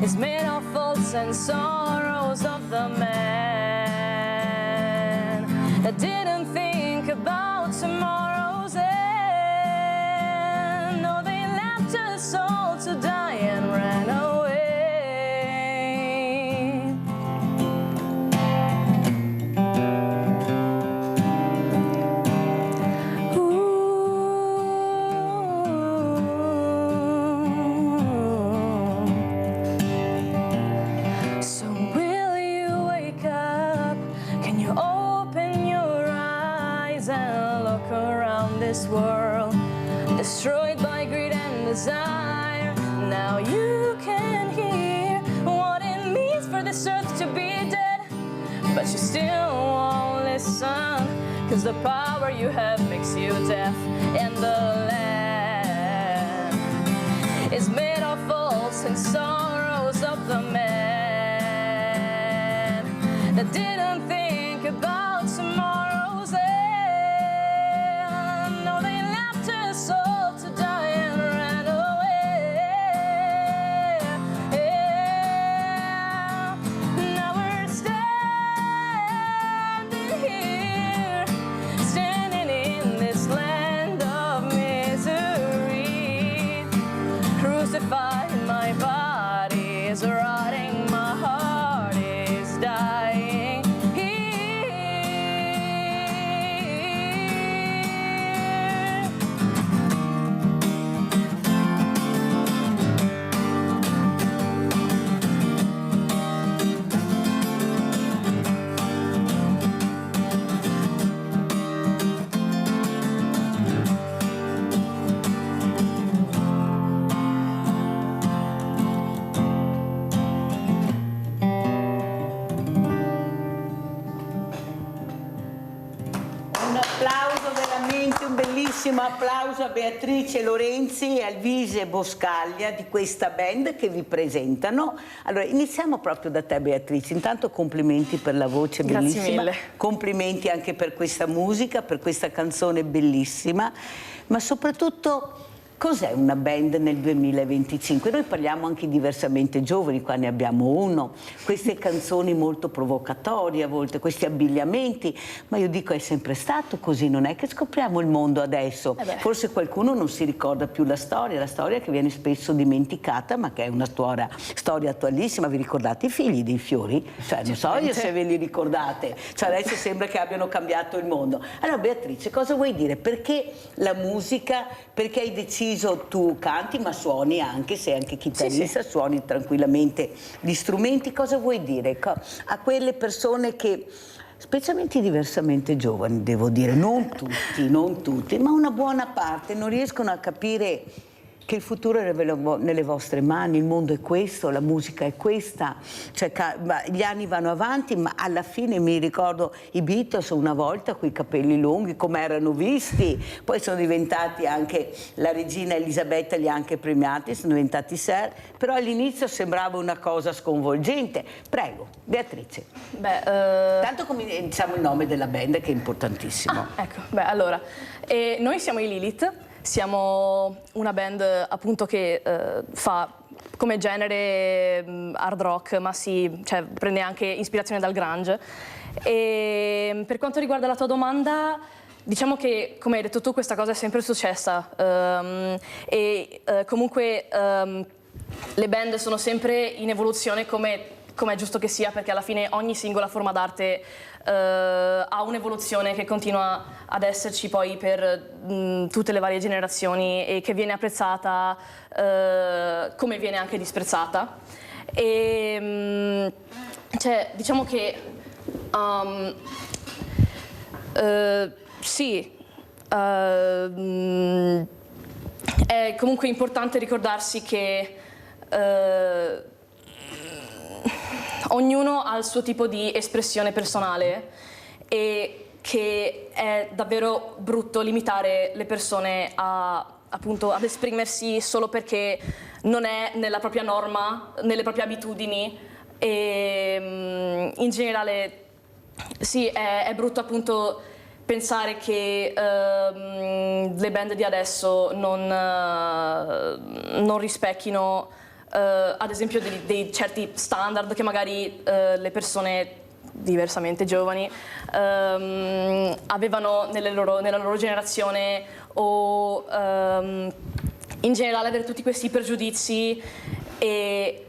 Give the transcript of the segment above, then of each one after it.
is made of faults and sorrows of the man that didn't think about tomorrow's end. No, they left us all to die and ran away. This world destroyed by greed and desire. Now you can hear what it means for this earth to be dead, but you still won't listen, 'cause the power you have makes you deaf, and the land is made of faults and sorrows of the man that didn't think about tomorrow's end. No, they left us all to die and ran away. Now we're standing here, standing in this land of misery. Crucified, my body is rotting, my heart is dying. Un bellissimo applauso a Beatrice Lorenzi e Alvise Boscaglia di questa band che vi presentano. Allora, iniziamo proprio da te, Beatrice. Intanto complimenti per la voce bellissima. Grazie mille. Complimenti anche per questa musica, per questa canzone bellissima, ma soprattutto cos'è una band nel 2025? Noi parliamo anche diversamente giovani, qua ne abbiamo uno, queste canzoni molto provocatorie a volte, questi abbigliamenti, ma io dico è sempre stato così, non è che scopriamo il mondo adesso. Forse qualcuno non si ricorda più la storia che viene spesso dimenticata, ma che è una storia attualissima. Vi ricordate i figli dei fiori? Cioè, non so io se ve li ricordate, cioè adesso sembra che abbiano cambiato il mondo. Allora Beatrice, cosa vuoi dire? Perché la musica, perché hai deciso, tu canti ma suoni anche, sei anche chitarrista, sì. Suoni tranquillamente gli strumenti, cosa vuoi dire a quelle persone che, specialmente diversamente giovani, devo dire, non tutti, ma una buona parte, non riescono a capire che il futuro è nelle vostre mani, il mondo è questo, la musica è questa, cioè, gli anni vanno avanti, ma alla fine mi ricordo i Beatles una volta con i capelli lunghi, come erano visti, poi sono diventati anche, la regina Elisabetta li ha anche premiati, sono diventati sir, però all'inizio sembrava una cosa sconvolgente. Prego, Beatrice. Tanto diciamo il nome della band che è importantissimo. Ecco, allora, noi siamo i Lilith. Siamo una band appunto che fa come genere hard rock, ma prende anche ispirazione dal grunge. E per quanto riguarda la tua domanda, diciamo che, come hai detto tu, questa cosa è sempre successa. Comunque le band sono sempre in evoluzione come è giusto che sia, perché alla fine ogni singola forma d'arte ha un'evoluzione che continua ad esserci poi per tutte le varie generazioni e che viene apprezzata come viene anche disprezzata. E diciamo che sì, è comunque importante ricordarsi che ognuno ha il suo tipo di espressione personale e che è davvero brutto limitare le persone appunto ad esprimersi solo perché non è nella propria norma, nelle proprie abitudini, e in generale sì, è brutto appunto pensare che le band di adesso non rispecchino ad esempio dei certi standard che magari le persone diversamente giovani avevano nella loro generazione, o in generale avere tutti questi pregiudizi e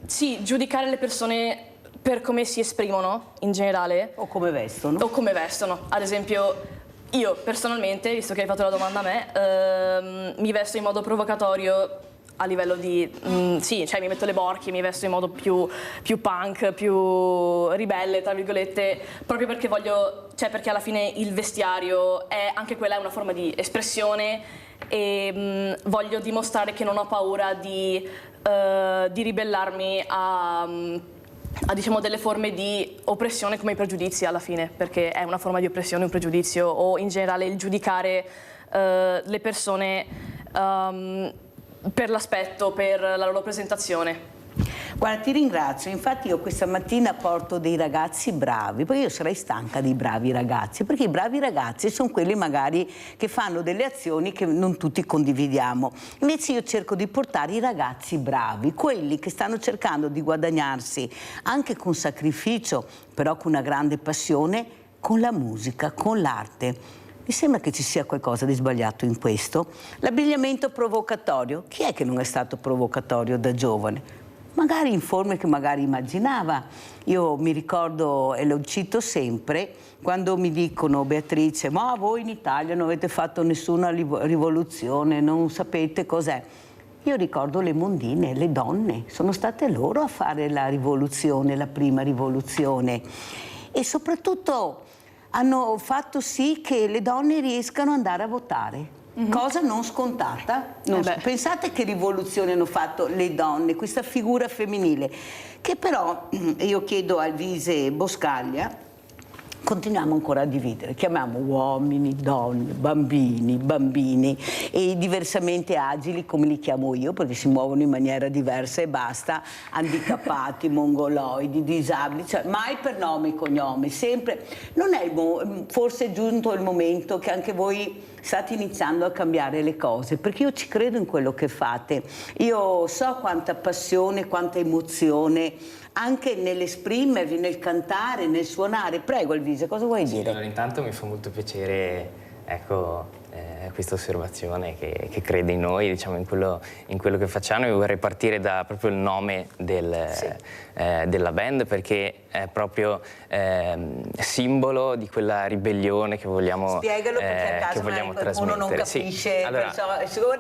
sì, giudicare le persone per come si esprimono in generale. O come vestono. O come vestono. Ad esempio, io personalmente, visto che hai fatto la domanda a me, mi vesto in modo provocatorio a livello di... sì, cioè mi metto le borchie, mi vesto in modo più punk, più ribelle, tra virgolette, proprio perché voglio... cioè perché alla fine il vestiario è anche quella è una forma di espressione e voglio dimostrare che non ho paura di ribellarmi a diciamo delle forme di oppressione come i pregiudizi alla fine, perché è una forma di oppressione, un pregiudizio, o in generale il giudicare le persone per l'aspetto, per la loro presentazione. Guarda, ti ringrazio, infatti io questa mattina porto dei ragazzi bravi, perché io sarei stanca dei bravi ragazzi, perché i bravi ragazzi sono quelli magari che fanno delle azioni che non tutti condividiamo. Invece io cerco di portare i ragazzi bravi, quelli che stanno cercando di guadagnarsi anche con sacrificio, però con una grande passione, con la musica, con l'arte. Mi sembra che ci sia qualcosa di sbagliato in questo. L'abbigliamento provocatorio, chi è che non è stato provocatorio da giovane? Magari in forme che magari immaginava. Io mi ricordo, e lo cito sempre, quando mi dicono: Beatrice, ma voi in Italia non avete fatto nessuna rivoluzione, non sapete cos'è. Io ricordo le mondine, le donne, sono state loro a fare la rivoluzione, la prima rivoluzione. E soprattutto hanno fatto sì che le donne riescano ad andare a votare. Cosa non scontata. Pensate che rivoluzione hanno fatto le donne, questa figura femminile, che però io chiedo a Alvise Boscaglia, continuiamo ancora a dividere, chiamiamo uomini, donne, bambini e diversamente agili, come li chiamo io, perché si muovono in maniera diversa e basta, handicappati, mongoloidi, disabili, cioè mai per nome e cognome, sempre. Non è forse giunto il momento che anche voi state iniziando a cambiare le cose, perché io ci credo in quello che fate, io so quanta passione, quanta emozione anche nell'esprimervi, nel cantare, nel suonare. Prego Alvise, cosa vuoi dire? Allora, intanto mi fa molto piacere, ecco, questa osservazione che crede in noi, diciamo, in quello che facciamo. Io vorrei partire da proprio il nome della band, perché è proprio simbolo di quella ribellione che vogliamo Spiegalo, perché a casa qualcuno non capisce, sì. Allora,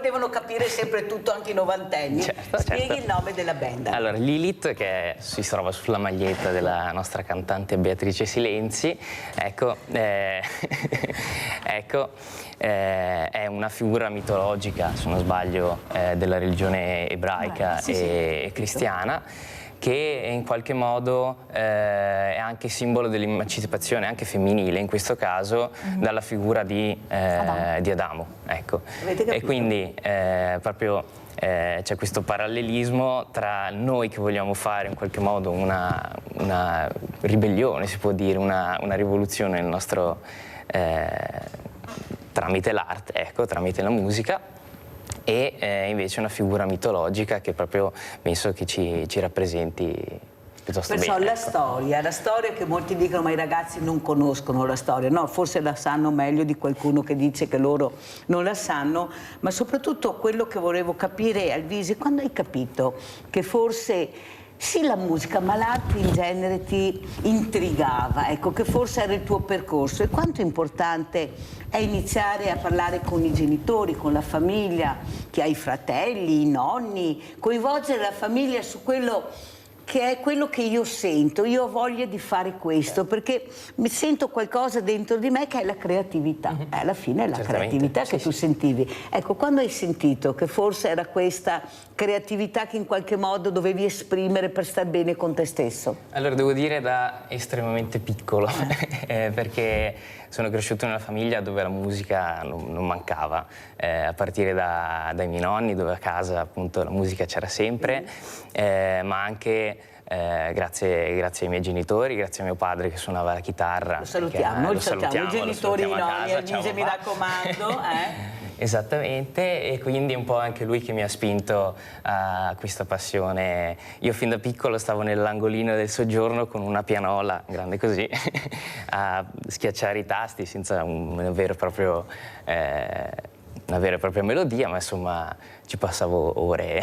devono capire sempre tutto, anche i novantenni. Spieghi il nome della band. Allora, Lilith, che si trova sulla maglietta della nostra cantante Beatrice Silenzi, ecco, è una figura mitologica, se non sbaglio, della religione ebraica e cristiana, che in qualche modo è anche simbolo dell'emancipazione anche femminile, in questo caso dalla figura di Adamo. Ecco. E quindi proprio c'è questo parallelismo tra noi che vogliamo fare in qualche modo una ribellione, si può dire, una rivoluzione nel nostro tramite l'arte, ecco, tramite la musica, e invece una figura mitologica che proprio penso che ci rappresenti piuttosto Perciò bene. La storia che molti dicono ma i ragazzi non conoscono la storia, no, forse la sanno meglio di qualcuno che dice che loro non la sanno, ma soprattutto quello che volevo capire, Alvise, quando hai capito che forse sì la musica, ma l'arte in genere ti intrigava, ecco, che forse era il tuo percorso, e quanto importante è iniziare a parlare con i genitori, con la famiglia, chi ha i fratelli, i nonni, coinvolgere la famiglia su quello che è quello che io sento. Io ho voglia di fare questo perché mi sento qualcosa dentro di me che è la creatività. Alla fine è la creatività che tu sentivi. Ecco, quando hai sentito che forse era questa creatività che in qualche modo dovevi esprimere per star bene con te stesso? Allora, devo dire da estremamente piccolo, perché sono cresciuto in una famiglia dove la musica non mancava, a partire dai miei nonni, dove a casa appunto la musica c'era sempre, ma anche grazie ai miei genitori, grazie a mio padre che suonava la chitarra. Lo salutiamo, i genitori, i nonni, Alvise, mi raccomando. Esattamente, e quindi è un po' anche lui che mi ha spinto a questa passione. Io fin da piccolo stavo nell'angolino del soggiorno con una pianola, grande così, a schiacciare i tasti senza una vera e propria melodia, ma insomma ci passavo ore.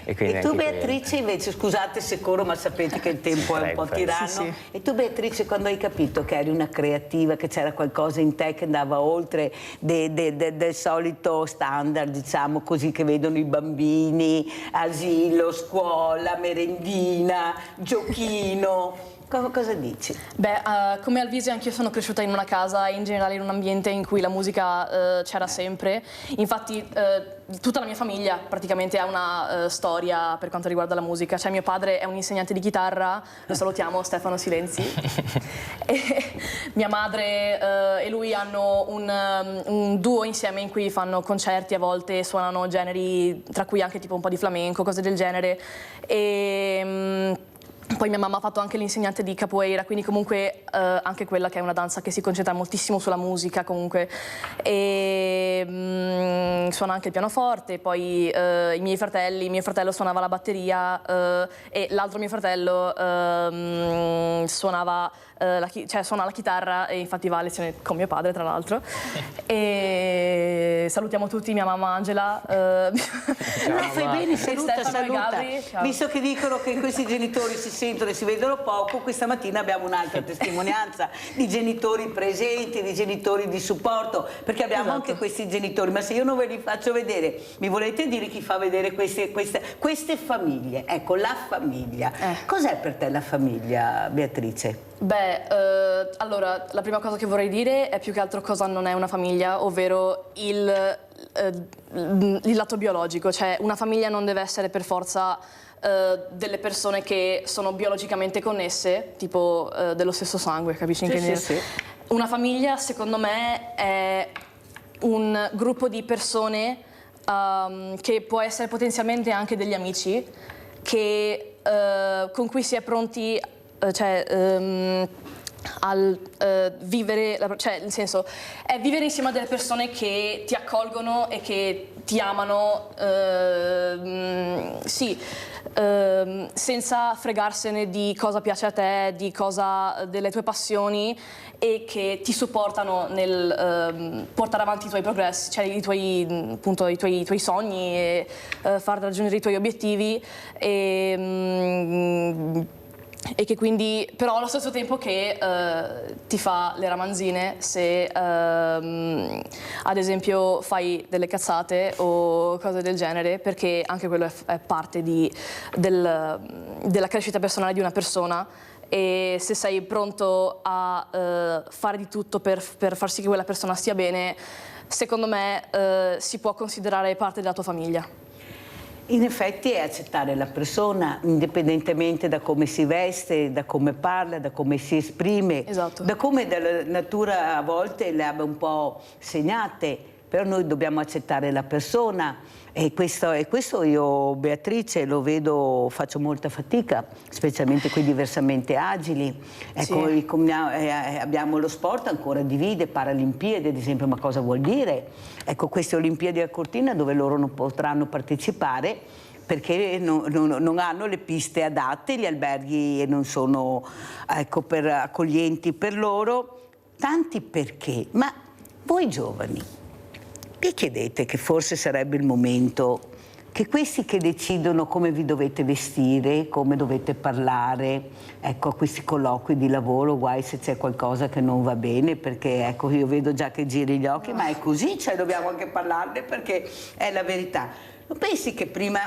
E tu anche Beatrice invece, scusate se corro ma sapete che il tempo è un po' tiranno, Sì. e tu Beatrice quando hai capito che eri una creativa, che c'era qualcosa in te che andava oltre del solito standard, diciamo così, che vedono i bambini, asilo, scuola, merendina, giochino, cosa dici? Beh, come Alvise anch'io sono cresciuta in una casa e in generale in un ambiente in cui la musica c'era sempre. Infatti tutta la mia famiglia praticamente ha una storia per quanto riguarda la musica. Cioè mio padre è un insegnante di chitarra, lo salutiamo, Stefano Silenzi. E mia madre e lui hanno un duo insieme in cui fanno concerti, a volte suonano generi, tra cui anche tipo un po' di flamenco, cose del genere. Poi mia mamma ha fatto anche l'insegnante di capoeira, quindi comunque anche quella che è una danza che si concentra moltissimo sulla musica comunque. E suona anche il pianoforte, poi mio fratello suonava la batteria e l'altro mio fratello suona la chitarra e infatti va a lezione con mio padre tra l'altro. E salutiamo tutti, mia mamma Angela. Fai bene, saluta. Gabri, ciao. Visto che dicono che questi genitori si sentono e si vedono poco, questa mattina abbiamo un'altra testimonianza di genitori presenti, di genitori di supporto, perché abbiamo anche questi genitori, ma se io non ve li faccio vedere, mi volete dire chi fa vedere queste famiglie? Ecco, la famiglia. Cos'è per te la famiglia, Beatrice? Beh, allora, la prima cosa che vorrei dire è più che altro cosa non è una famiglia, ovvero il lato biologico, cioè una famiglia non deve essere per forza delle persone che sono biologicamente connesse, tipo dello stesso sangue, capisci? Sì. Una famiglia, secondo me, è un gruppo di persone che può essere potenzialmente anche degli amici, con cui si è pronti al vivere, cioè nel senso è vivere insieme a delle persone che ti accolgono e che ti amano, senza fregarsene di cosa piace a te, delle tue passioni, e che ti supportano nel portare avanti i tuoi progressi, cioè i tuoi sogni e far raggiungere i tuoi obiettivi. E che quindi, però allo stesso tempo che ti fa le ramanzine se ad esempio fai delle cazzate o cose del genere, perché anche quello è parte della crescita personale di una persona, e se sei pronto a fare di tutto per far sì che quella persona stia bene, secondo me si può considerare parte della tua famiglia. In effetti è accettare la persona indipendentemente da come si veste, da come parla, da come si esprime, Esatto. da come dalla natura a volte le abbia un po' segnate, però noi dobbiamo accettare la persona, e questo io, Beatrice, lo vedo, faccio molta fatica, specialmente quei diversamente agili. Ecco, Sì. Abbiamo lo sport ancora divide, Paralimpiadi ad esempio, ma cosa vuol dire? Ecco, queste Olimpiadi a Cortina dove loro non potranno partecipare perché non hanno le piste adatte, gli alberghi non sono accoglienti per loro, tanti perché. Ma voi giovani, vi chiedete che forse sarebbe il momento che questi che decidono come vi dovete vestire, come dovete parlare, ecco, a questi colloqui di lavoro, guai se c'è qualcosa che non va bene, perché ecco, io vedo già che giri gli occhi, ma è così, cioè dobbiamo anche parlarne perché è la verità. Non pensi che prima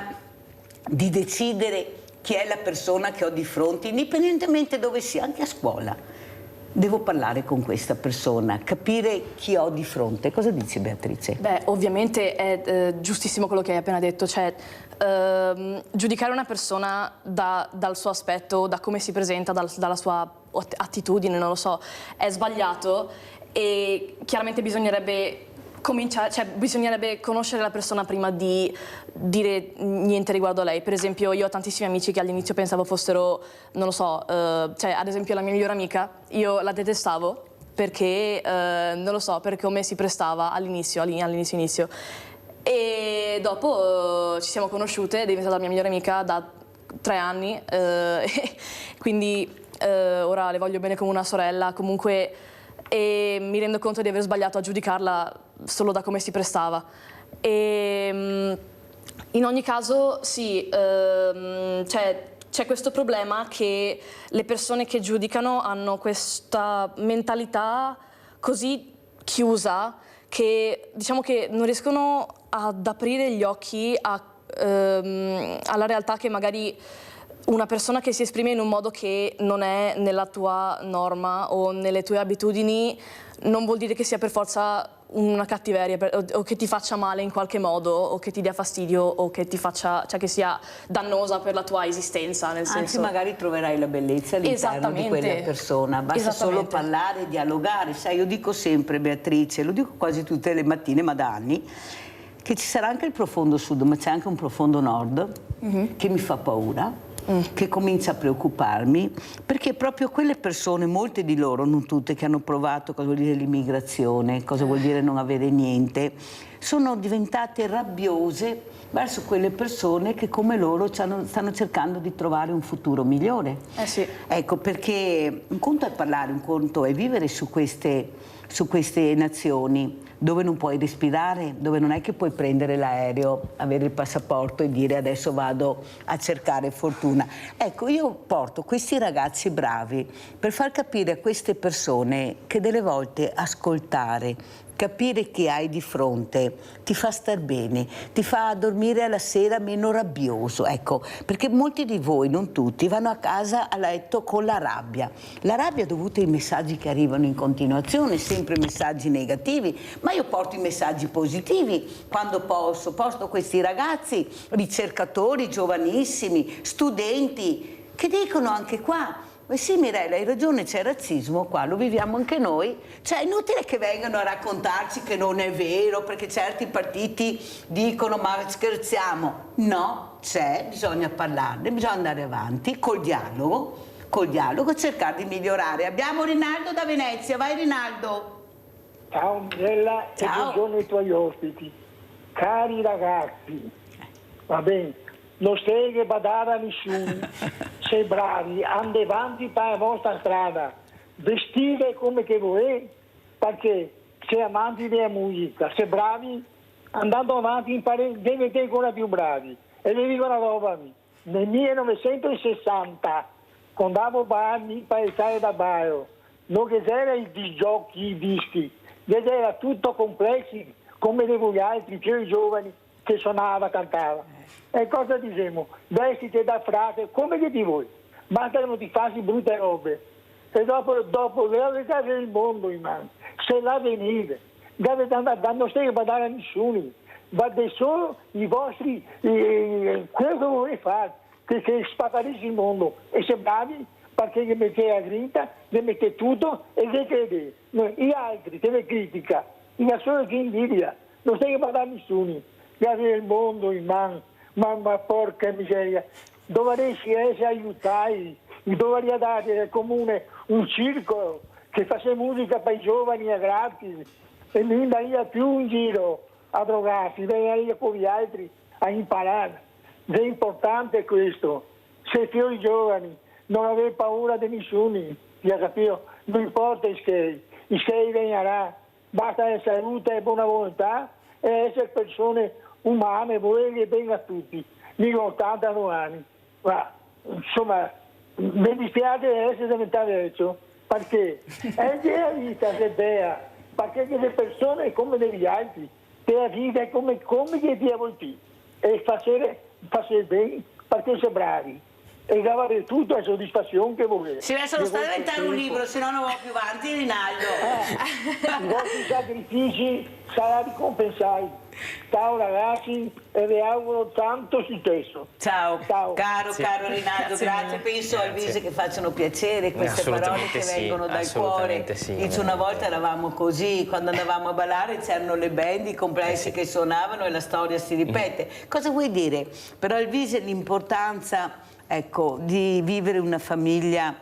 di decidere chi è la persona che ho di fronte, indipendentemente dove sia, anche a scuola, devo parlare con questa persona, capire chi ho di fronte? Cosa dici, Beatrice? Beh, ovviamente è giustissimo quello che hai appena detto, cioè giudicare una persona dal suo aspetto, da come si presenta, dalla sua attitudine, non lo so, è sbagliato, e chiaramente bisognerebbe conoscere la persona prima di dire niente riguardo a lei. Per esempio, io ho tantissimi amici che all'inizio pensavo fossero, non lo so, cioè ad esempio la mia migliore amica, io la detestavo perché, non lo so, per come si prestava all'inizio. E dopo ci siamo conosciute, è diventata la mia migliore amica da 3 anni, quindi ora le voglio bene come una sorella, comunque, e mi rendo conto di aver sbagliato a giudicarla solo da come si prestava. E, in ogni caso, sì, c'è questo problema che le persone che giudicano hanno questa mentalità così chiusa che diciamo che non riescono ad aprire gli occhi alla realtà che magari una persona che si esprime in un modo che non è nella tua norma o nelle tue abitudini non vuol dire che sia per forza una cattiveria o che ti faccia male in qualche modo o che ti dia fastidio o che ti faccia, cioè che sia dannosa per la tua esistenza, nel senso. Anzi, magari troverai la bellezza all'interno di quella persona, basta solo parlare, dialogare. Sai, io dico sempre, Beatrice, lo dico quasi tutte le mattine, ma da anni, che ci sarà anche il profondo sud, ma c'è anche un profondo nord che mi fa paura, che comincia a preoccuparmi, perché proprio quelle persone, molte di loro, non tutte, che hanno provato cosa vuol dire l'immigrazione, cosa vuol dire non avere niente, sono diventate rabbiose verso quelle persone che come loro stanno cercando di trovare un futuro migliore. Sì. Ecco, perché un conto è parlare, un conto è vivere su queste nazioni dove non puoi respirare, dove non è che puoi prendere l'aereo, avere il passaporto e dire adesso vado a cercare fortuna. Ecco, io porto questi ragazzi bravi per far capire a queste persone che delle volte ascoltare, capire chi hai di fronte ti fa star bene, ti fa dormire alla sera meno rabbioso, ecco, perché molti di voi, non tutti, vanno a casa a letto con la rabbia dovuta ai messaggi che arrivano in continuazione, sempre messaggi negativi, ma io porto i messaggi positivi quando posso, porto questi ragazzi, ricercatori giovanissimi, studenti, che dicono anche qua: sì Mirella, hai ragione, c'è razzismo qua, lo viviamo anche noi, cioè è inutile che vengano a raccontarci che non è vero perché certi partiti dicono ma scherziamo. No, c'è, bisogna parlarne, bisogna andare avanti col dialogo, cercare di migliorare. Abbiamo Rinaldo da Venezia, vai Rinaldo. Ciao Mirella. Ciao. E buongiorno ai tuoi ospiti. Cari ragazzi, va bene, non state badare a nessuno, se bravi, andate avanti per la vostra strada, vestite come che volete, perché se amanti della musica, se bravi, andando avanti diventate ancora più bravi. E vi dico una roba, nel 1960, quando andavo per il Stadio da Baio, non che c'era i disgiochi, i dischi, era tutto complessi come di voi altri, più giovani, che suonava, cantava. E cosa diciamo? Vestite da frate come che di voi, basta che non ti facci brutte robe. E dopo le avete del mondo in mano, se la venite, non state a badare a nessuno, guardate solo i vostri, quello che volete fare, che spatarisi il mondo, e se bravi, perché gli mettete la grinta, gli mettete tutto e gli credete. Gli altri che vi critica, gli solo che invidia, non state a badare a nessuno, gli avete il mondo in mano. Ma porca miseria, dovresti essere aiutati, dovrei dare al comune un circolo che faccia musica per i giovani a gratis e non andaria più in giro a drogarsi, andaria con gli altri a imparare. È importante questo, se più giovani non avete paura di nessuno, capito? Non importa il sei venirà, basta essere salute e buona volontà e essere persone umane, volere bene a tutti. Io ho 89 anni, ma insomma mi dispiace essere diventato vecchio, perché è la vita che è bella, perché le persone come degli altri, che la vita è come che ti avvolti, e fare bene perché sei bravi. E avere tutta la soddisfazione che volete. Si adesso non sta diventando un libro, se no non va più avanti, Rinaldo. I vostri sacrifici saranno ricompensati. Ciao ragazzi e vi auguro tanto successo. Ciao, Ciao. caro Rinaldo, grazie. Penso al Vise che facciano piacere queste parole che vengono dal cuore. Dice, una volta eravamo così, quando andavamo a ballare c'erano le band, i complessi che suonavano e la storia si ripete. Cosa vuoi dire? Però al Vise l'importanza, ecco, di vivere una famiglia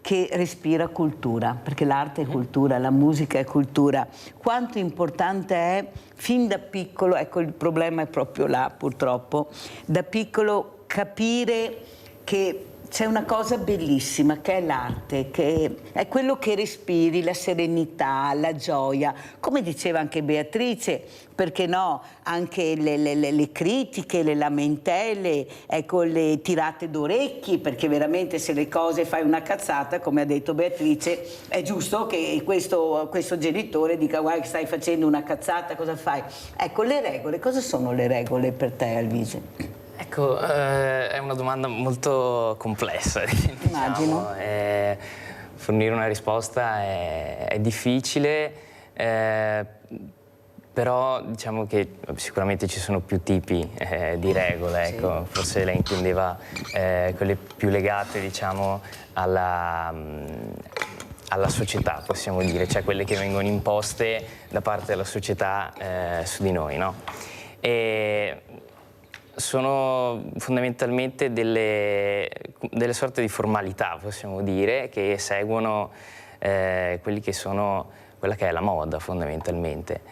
che respira cultura, perché l'arte è cultura, la musica è cultura. Quanto importante è, fin da piccolo, ecco il problema è proprio là purtroppo, da piccolo capire che c'è una cosa bellissima che è l'arte, che è quello che respiri, la serenità, la gioia, come diceva anche Beatrice, perché no, anche le critiche, le lamentele, ecco, le tirate d'orecchi, perché veramente se le cose fai una cazzata, come ha detto Beatrice, è giusto che questo genitore dica guarda che stai facendo una cazzata, cosa fai? Ecco, le regole, cosa sono le regole per te, Alvise? Ecco, è una domanda molto complessa, Immagino. diciamo. Fornire una risposta è difficile, però diciamo che sicuramente ci sono più tipi di regole, ecco. Forse lei intendeva quelle più legate, diciamo, alla società, possiamo dire, cioè quelle che vengono imposte da parte della società su di noi, no? Sono fondamentalmente delle sorte di formalità, possiamo dire, che seguono quelli che sono, quella che è la moda fondamentalmente.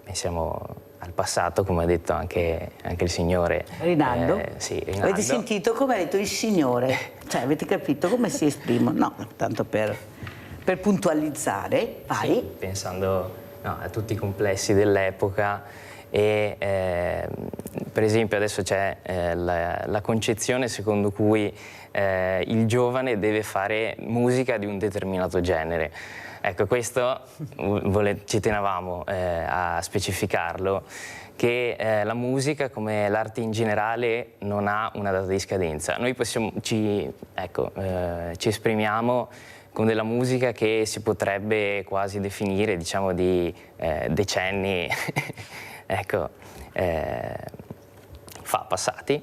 Pensiamo al passato, come ha detto anche il signore Rinaldo? Sì, Rinaldo. Avete sentito come ha detto il signore? Cioè, avete capito come si esprimono? No, tanto per puntualizzare, vai. Sì, pensando a tutti i complessi dell'epoca. E per esempio adesso c'è la concezione secondo cui il giovane deve fare musica di un determinato genere. Ecco, questo ci tenevamo a specificarlo, che la musica, come l'arte in generale, non ha una data di scadenza. Noi ci esprimiamo con della musica che si potrebbe quasi definire, diciamo, di decenni ecco, passati.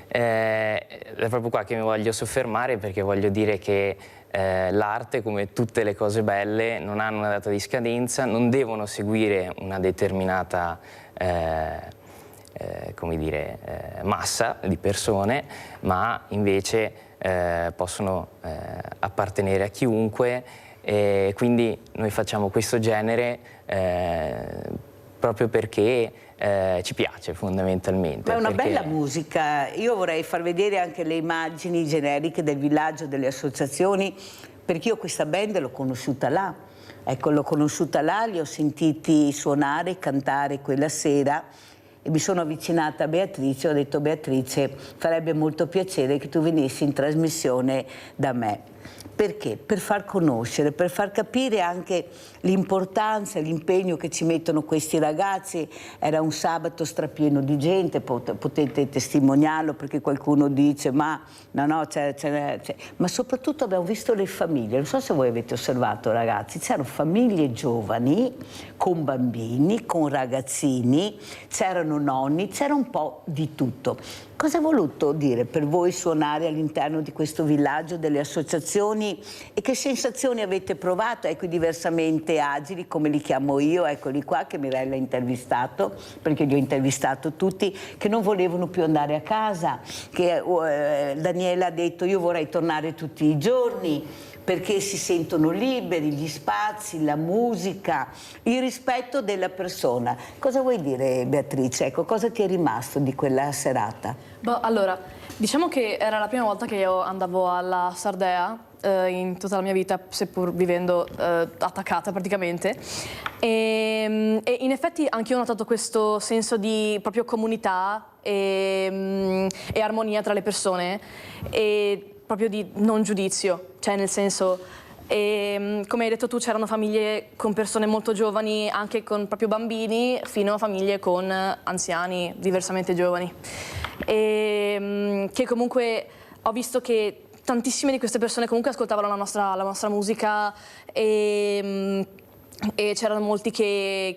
È proprio qua che mi voglio soffermare, perché voglio dire che l'arte, come tutte le cose belle, non hanno una data di scadenza, non devono seguire una determinata come dire, massa di persone, ma invece possono appartenere a chiunque, e quindi noi facciamo questo genere proprio perché ci piace fondamentalmente. Ma è una perché... bella musica. Io vorrei far vedere anche le immagini generiche del villaggio, delle associazioni, perché io questa band l'ho conosciuta là. Ecco, l'ho conosciuta là, li ho sentiti suonare, cantare quella sera e mi sono avvicinata a Beatrice e ho detto: Beatrice, farebbe molto piacere che tu venissi in trasmissione da me. Perché? Per far conoscere, per far capire anche l'importanza, l'impegno che ci mettono questi ragazzi. Era un sabato strapieno di gente, potete testimoniarlo, perché qualcuno dice ma no, ma soprattutto abbiamo visto le famiglie. Non so se voi avete osservato, ragazzi, c'erano famiglie giovani con bambini, con ragazzini, c'erano nonni, c'era un po' di tutto. Cosa ha voluto dire per voi suonare all'interno di questo villaggio, delle associazioni, e che sensazioni avete provato? Ecco, i diversamente agili, come li chiamo io, eccoli qua, che Mirella ha intervistato, perché li ho intervistato tutti, che non volevano più andare a casa, che Daniela ha detto io vorrei tornare tutti i giorni, perché si sentono liberi, gli spazi, la musica, il rispetto della persona. Cosa vuoi dire, Beatrice? Ecco, cosa ti è rimasto di quella serata? Allora, diciamo che era la prima volta che io andavo alla Sardea in tutta la mia vita, seppur vivendo attaccata praticamente, e in effetti anche io ho notato questo senso di proprio comunità e armonia tra le persone, e proprio di non giudizio, cioè nel senso, come hai detto tu, c'erano famiglie con persone molto giovani, anche con proprio bambini, fino a famiglie con anziani diversamente giovani, e che comunque ho visto che tantissime di queste persone comunque ascoltavano la nostra musica, e c'erano molti che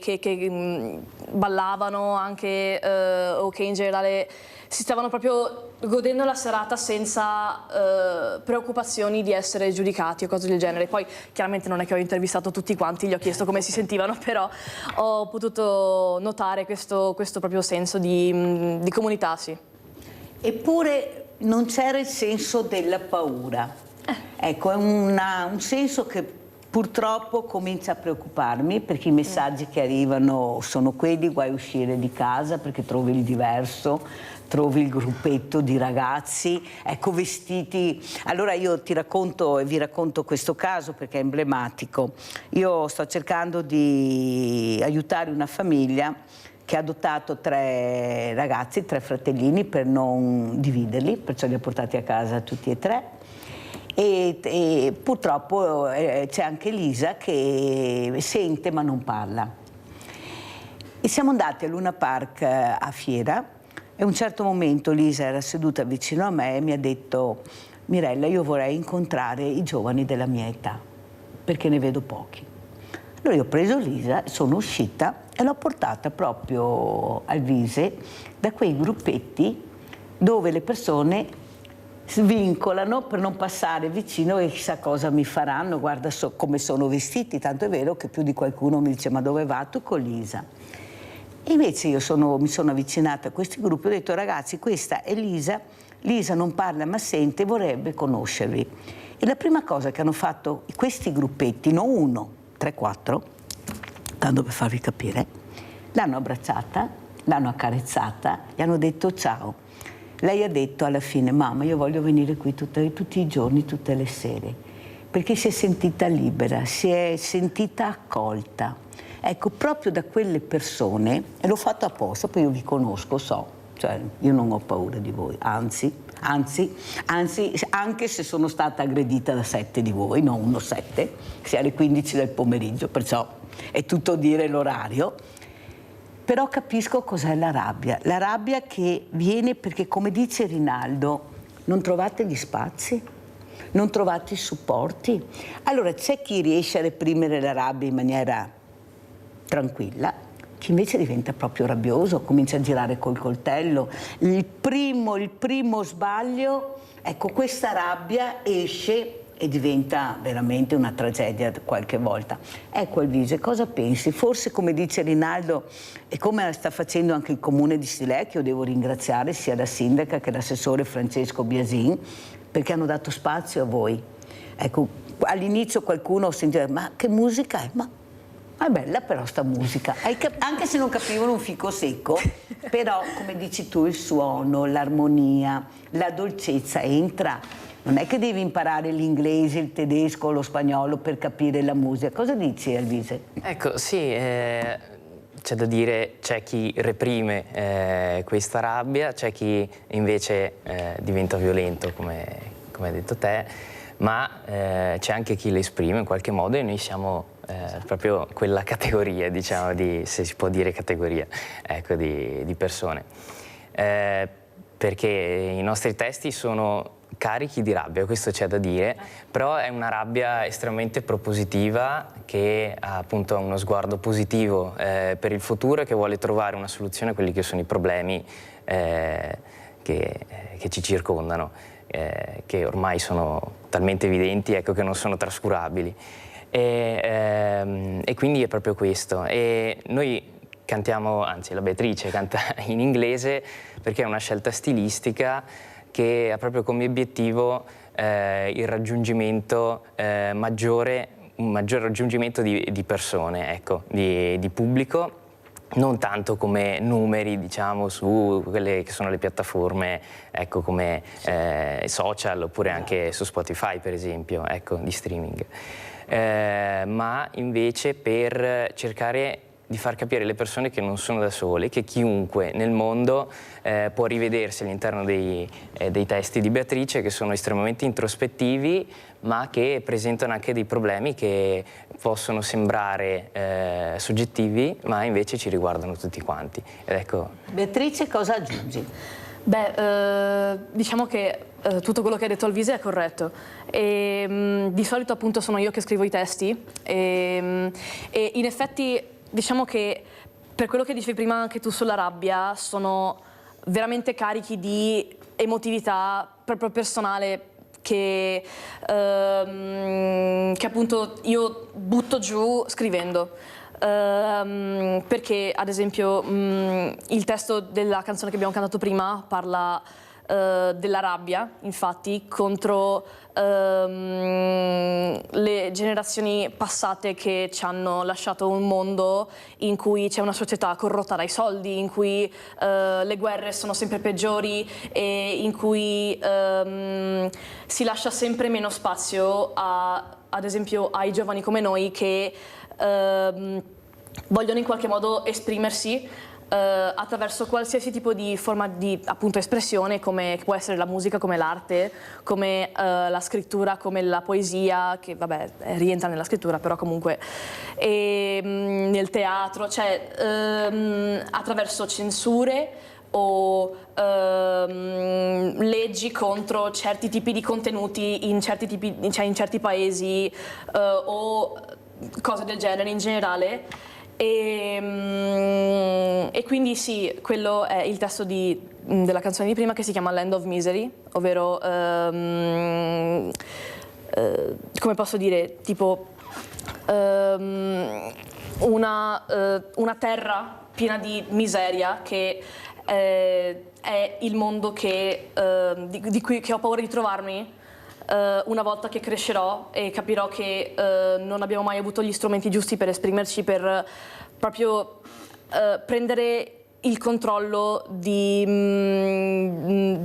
ballavano anche, o che in generale si stavano proprio godendo la serata senza preoccupazioni di essere giudicati o cose del genere. Poi chiaramente non è che ho intervistato tutti quanti, gli ho chiesto come si sentivano, però ho potuto notare questo proprio senso di comunità, sì. Eppure non c'era il senso della paura. Ecco, è un senso che purtroppo comincia a preoccuparmi, perché i messaggi che arrivano sono quelli: guai uscire di casa perché trovi il diverso, trovi il gruppetto di ragazzi, ecco, vestiti. Allora io ti racconto e vi racconto questo caso perché è emblematico. Io sto cercando di aiutare una famiglia che ha adottato 3 ragazzi, 3 fratellini, per non dividerli, perciò li ha portati a casa tutti e 3. E purtroppo c'è anche Lisa che sente ma non parla. E siamo andati a Luna Park a Fiera, e a un certo momento Lisa era seduta vicino a me e mi ha detto: Mirella, io vorrei incontrare i giovani della mia età, perché ne vedo pochi. Allora io ho preso Lisa, sono uscita e l'ho portata proprio al Vise, da quei gruppetti dove le persone svincolano per non passare vicino e chissà cosa mi faranno, guarda come sono vestiti, tanto è vero che più di qualcuno mi dice: ma dove va tu con Lisa? E invece io mi sono avvicinata a questi gruppi e ho detto: ragazzi, questa è Lisa, Lisa non parla ma sente, vorrebbe conoscervi. E la prima cosa che hanno fatto questi gruppetti, non 1, 3, 4, tanto per farvi capire, l'hanno abbracciata, l'hanno accarezzata, gli hanno detto ciao. Lei ha detto alla fine: mamma, io voglio venire qui tutti i giorni, tutte le sere, perché si è sentita libera, si è sentita accolta. Ecco, proprio da quelle persone, e l'ho fatto apposta, poi io vi conosco, cioè io non ho paura di voi, anzi, anche se sono stata aggredita da 7 di voi, non 7, sia alle 15 del pomeriggio, perciò è tutto dire l'orario. Però capisco cos'è la rabbia che viene perché, come dice Rinaldo, non trovate gli spazi, non trovate i supporti. Allora c'è chi riesce a reprimere la rabbia in maniera tranquilla, chi invece diventa proprio rabbioso, comincia a girare col coltello. Il primo sbaglio, ecco, questa rabbia esce e diventa veramente una tragedia qualche volta. Ecco, Elvise, cosa pensi? Forse, come dice Rinaldo, e come sta facendo anche il comune di Stilè, che io devo ringraziare sia la sindaca che l'assessore Francesco Biasin, perché hanno dato spazio a voi. Ecco, all'inizio qualcuno sentiva: ma che musica è? Ma è bella però sta musica, anche se non capivano un fico secco, però come dici tu, il suono, l'armonia, la dolcezza entra. Non è che devi imparare l'inglese, il tedesco, lo spagnolo per capire la musica. Cosa dici, Elvise? Ecco, sì, c'è da dire, c'è chi reprime questa rabbia, c'è chi invece diventa violento, come hai detto te, ma c'è anche chi le esprime in qualche modo, e noi siamo proprio quella categoria, diciamo, se si può dire categoria, ecco, di persone. Perché i nostri testi sono carichi di rabbia, questo c'è da dire, però è una rabbia estremamente propositiva che ha appunto uno sguardo positivo per il futuro e che vuole trovare una soluzione a quelli che sono i problemi che ci circondano, che ormai sono talmente evidenti, ecco, che non sono trascurabili. E quindi è proprio questo. E noi cantiamo, anzi la Beatrice canta in inglese perché è una scelta stilistica che ha proprio come obiettivo il raggiungimento un maggior raggiungimento di persone, ecco, di pubblico, non tanto come numeri, diciamo, su quelle che sono le piattaforme, ecco, come social, oppure anche su Spotify, per esempio, ecco, di streaming, ma invece per cercare di far capire alle persone che non sono da sole, che chiunque nel mondo può rivedersi all'interno dei testi di Beatrice, che sono estremamente introspettivi, ma che presentano anche dei problemi che possono sembrare soggettivi, ma invece ci riguardano tutti quanti. Ed ecco. Beatrice, cosa aggiungi? Beh, diciamo che tutto quello che hai detto Elvise è corretto. Di solito appunto sono io che scrivo i testi e in effetti diciamo che per quello che dicevi prima anche tu sulla rabbia, sono veramente carichi di emotività proprio personale che appunto io butto giù scrivendo. Perché ad esempio il testo della canzone che abbiamo cantato prima parla della rabbia, infatti, contro le generazioni passate che ci hanno lasciato un mondo in cui c'è una società corrotta dai soldi, in cui le guerre sono sempre peggiori e in cui si lascia sempre meno spazio ad esempio ai giovani come noi che vogliono in qualche modo esprimersi attraverso qualsiasi tipo di forma di appunto espressione, come può essere la musica, come l'arte, come la scrittura, come la poesia, che vabbè rientra nella scrittura, però comunque nel teatro, cioè attraverso censure o leggi contro certi tipi di contenuti in certi paesi o cose del genere in generale. E quindi sì, quello è il testo della canzone di prima, che si chiama Land of Misery, ovvero come posso dire, tipo una terra piena di miseria che è il mondo che ho paura di trovarmi una volta che crescerò e capirò che non abbiamo mai avuto gli strumenti giusti per esprimerci, per proprio prendere il controllo di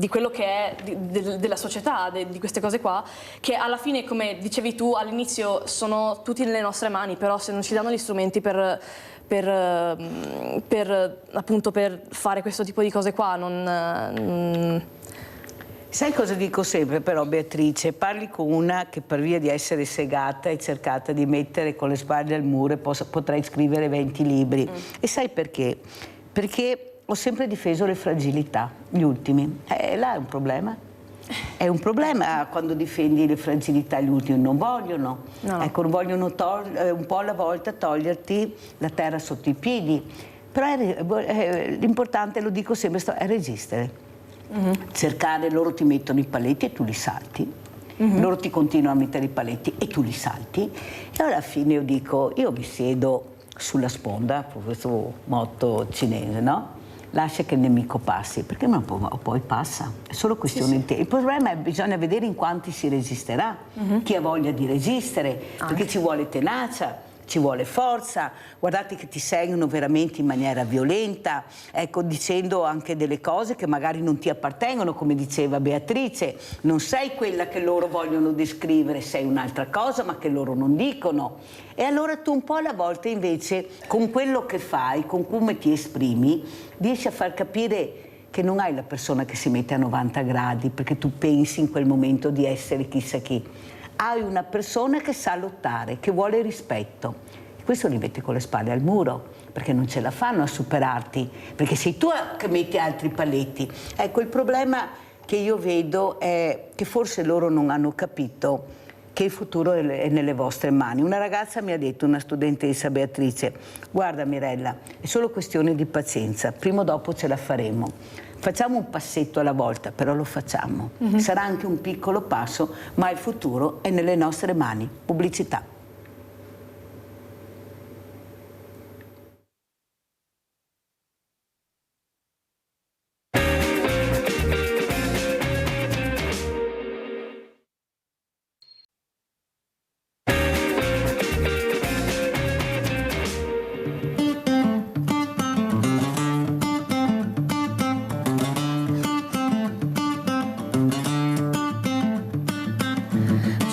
quello che è della società, di queste cose qua, che alla fine, come dicevi tu all'inizio, sono tutti nelle nostre mani, però se non ci danno gli strumenti per appunto per fare questo tipo di cose qua Sai cosa dico sempre però, Beatrice? Parli con una che per via di essere segata è cercata di mettere con le spalle al muro e potrei scrivere 20 libri. E sai perché? Perché ho sempre difeso le fragilità, gli ultimi. Là è un problema. È un problema quando difendi le fragilità, gli ultimi non vogliono. No. Ecco, vogliono un po' alla volta toglierti la terra sotto i piedi. Però l'importante, lo dico sempre, è resistere. Cercare, loro ti mettono i paletti e tu li salti, loro ti continuano a mettere i paletti e tu li salti, e alla fine io dico, io mi siedo sulla sponda, questo motto cinese, no? Lascia che il nemico passi, perché poi passa, è solo questione di tempo. Il problema è che bisogna vedere in quanti si resisterà, chi ha voglia di resistere, perché ci vuole tenacia, ci vuole forza, guardate che ti seguono veramente in maniera violenta, ecco, dicendo anche delle cose che magari non ti appartengono, come diceva Beatrice, non sei quella che loro vogliono descrivere, sei un'altra cosa ma che loro non dicono. E allora tu un po' alla volta invece con quello che fai, con come ti esprimi, riesci a far capire che non hai la persona che si mette a 90 gradi perché tu pensi in quel momento di essere chissà chi. Hai una persona che sa lottare, che vuole rispetto. E questo li metti con le spalle al muro, perché non ce la fanno a superarti, perché sei tu che metti altri paletti. Ecco, il problema che io vedo è che forse loro non hanno capito che il futuro è nelle vostre mani. Una ragazza mi ha detto, una studentessa, Beatrice, guarda Mirella, è solo questione di pazienza, prima o dopo ce la faremo. Facciamo un passetto alla volta, però lo facciamo. Sarà anche un piccolo passo, ma il futuro è nelle nostre mani. Pubblicità.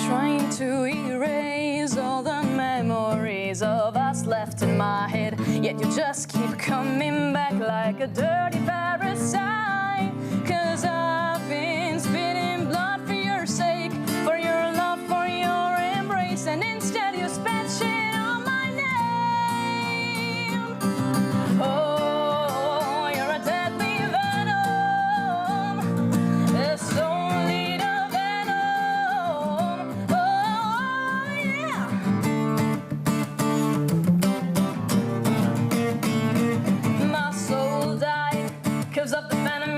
Trying to erase all the memories of us left in my head, yet you just keep coming back like a dirty parasite. 'Cause I've been spitting blood for your sake, for your love, for your embrace, and instead you spit shit on my name. Oh, you're a deadly venom, it's only the venom. Oh yeah. My soul died 'cause of the venom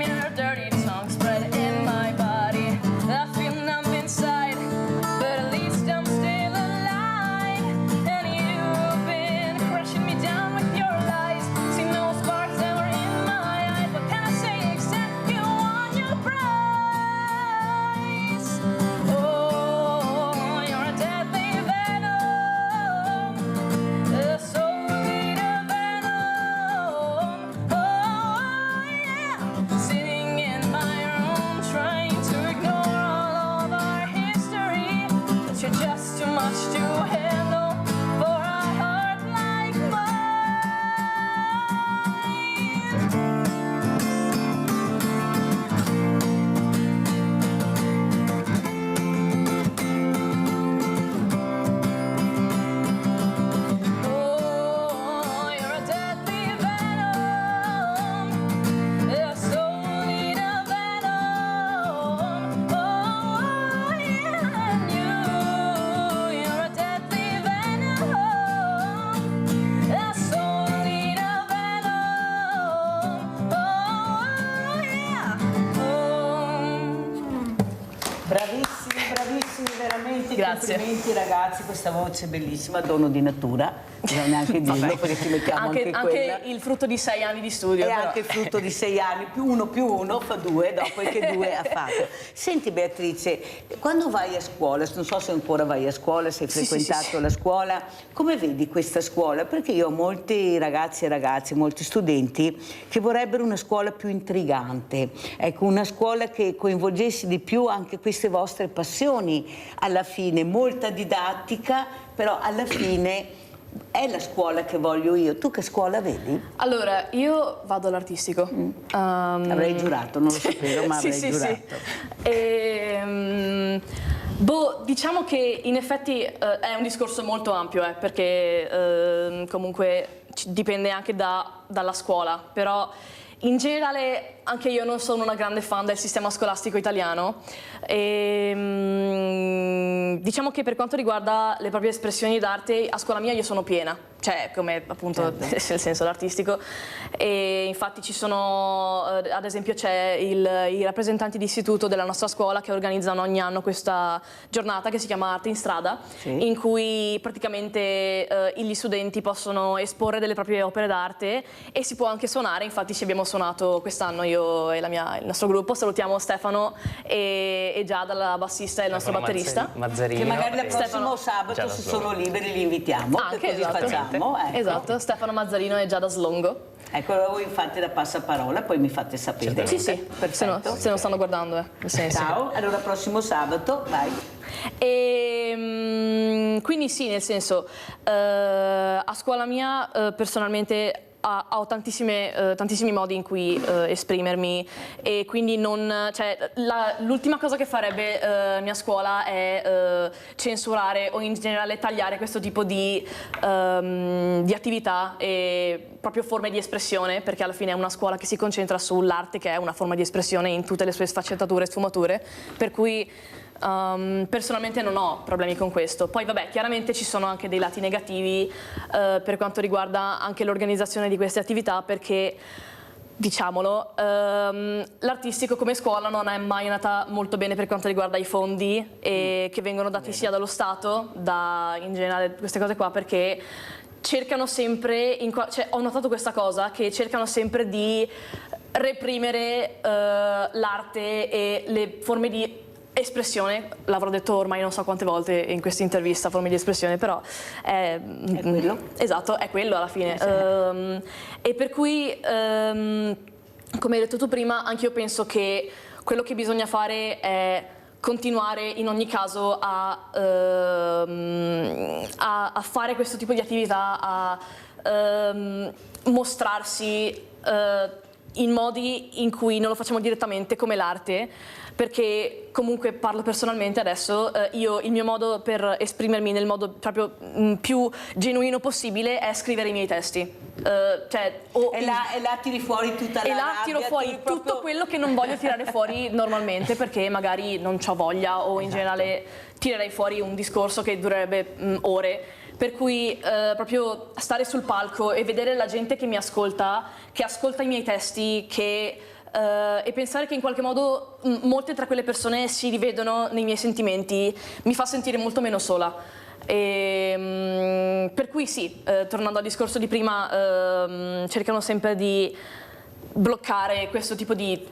Grazie. Complimenti ragazzi, questa voce bellissima, dono di natura. Bisogna anche dirlo perché ci mettiamo anche quella. Anche il frutto di 6 anni di studio. È però. anche frutto di 6 anni, più uno fa 2, dopo che 2 ha fatto. Senti Beatrice, quando vai a scuola, non so se ancora vai a scuola, se hai frequentato la scuola, come vedi questa scuola? Perché io ho molti ragazzi e ragazze, molti studenti che vorrebbero una scuola più intrigante, ecco, una scuola che coinvolgesse di più anche queste vostre passioni, alla fine molta didattica, però alla fine è la scuola che voglio io. Tu che scuola vedi? Allora, io vado all'artistico. Avrei giurato, non lo sapevo, ma avrei giurato. Diciamo che in effetti è un discorso molto ampio, perché comunque dipende anche dalla scuola, però in generale anche io non sono una grande fan del sistema scolastico italiano e diciamo che per quanto riguarda le proprie espressioni d'arte a scuola mia io sono piena, cioè come appunto nel senso l'artistico, e infatti ci sono ad esempio c'è i rappresentanti di istituto della nostra scuola che organizzano ogni anno questa giornata che si chiama Arte in Strada, in cui praticamente gli studenti possono esporre delle proprie opere d'arte e si può anche suonare. Infatti ci abbiamo suonato quest'anno io e il nostro gruppo. Salutiamo Stefano e Giada, la bassista e il nostro batterista. Che magari il prossimo sabato, se sono liberi, li invitiamo. Anche, così facciamo. Ecco. Esatto, Stefano Mazzarino e Giada Slongo. Ecco, voi fate da passaparola, poi mi fate sapere. Sì, perfetto. se non stanno guardando. Ciao, allora prossimo sabato, vai. Quindi sì, nel senso, a scuola mia personalmente ho tantissimi modi in cui esprimermi e quindi l'ultima cosa che farebbe mia scuola è censurare o in generale tagliare questo tipo di attività e proprio forme di espressione, perché alla fine è una scuola che si concentra sull'arte, che è una forma di espressione in tutte le sue sfaccettature e sfumature, per cui personalmente non ho problemi con questo. Poi vabbè, chiaramente ci sono anche dei lati negativi per quanto riguarda anche l'organizzazione di queste attività, perché diciamolo, l'artistico come scuola non è mai andata molto bene per quanto riguarda i fondi che vengono dati sia dallo Stato, in generale queste cose qua, perché cercano sempre, ho notato questa cosa, che cercano sempre di reprimere l'arte e le forme di espressione. L'avrò detto ormai non so quante volte in questa intervista, forme di espressione, però è quello? Esatto, è quello alla fine. E per cui, come hai detto tu prima, anche io penso che quello che bisogna fare è continuare in ogni caso a fare questo tipo di attività, a mostrarsi in modi in cui non lo facciamo direttamente, come l'arte, perché comunque parlo personalmente adesso, il mio modo per esprimermi nel modo proprio più genuino possibile è scrivere i miei testi. E là tiri fuori tutta la rabbia. E là tiro fuori tutto quello che non voglio tirare fuori normalmente, perché magari non c'ho voglia o in generale tirerei fuori un discorso che durerebbe ore. Per cui proprio stare sul palco e vedere la gente che mi ascolta, che ascolta i miei testi, e pensare che in qualche modo molte tra quelle persone si rivedono nei miei sentimenti, mi fa sentire molto meno sola. Per cui sì, tornando al discorso di prima, cercano sempre di bloccare questo tipo di,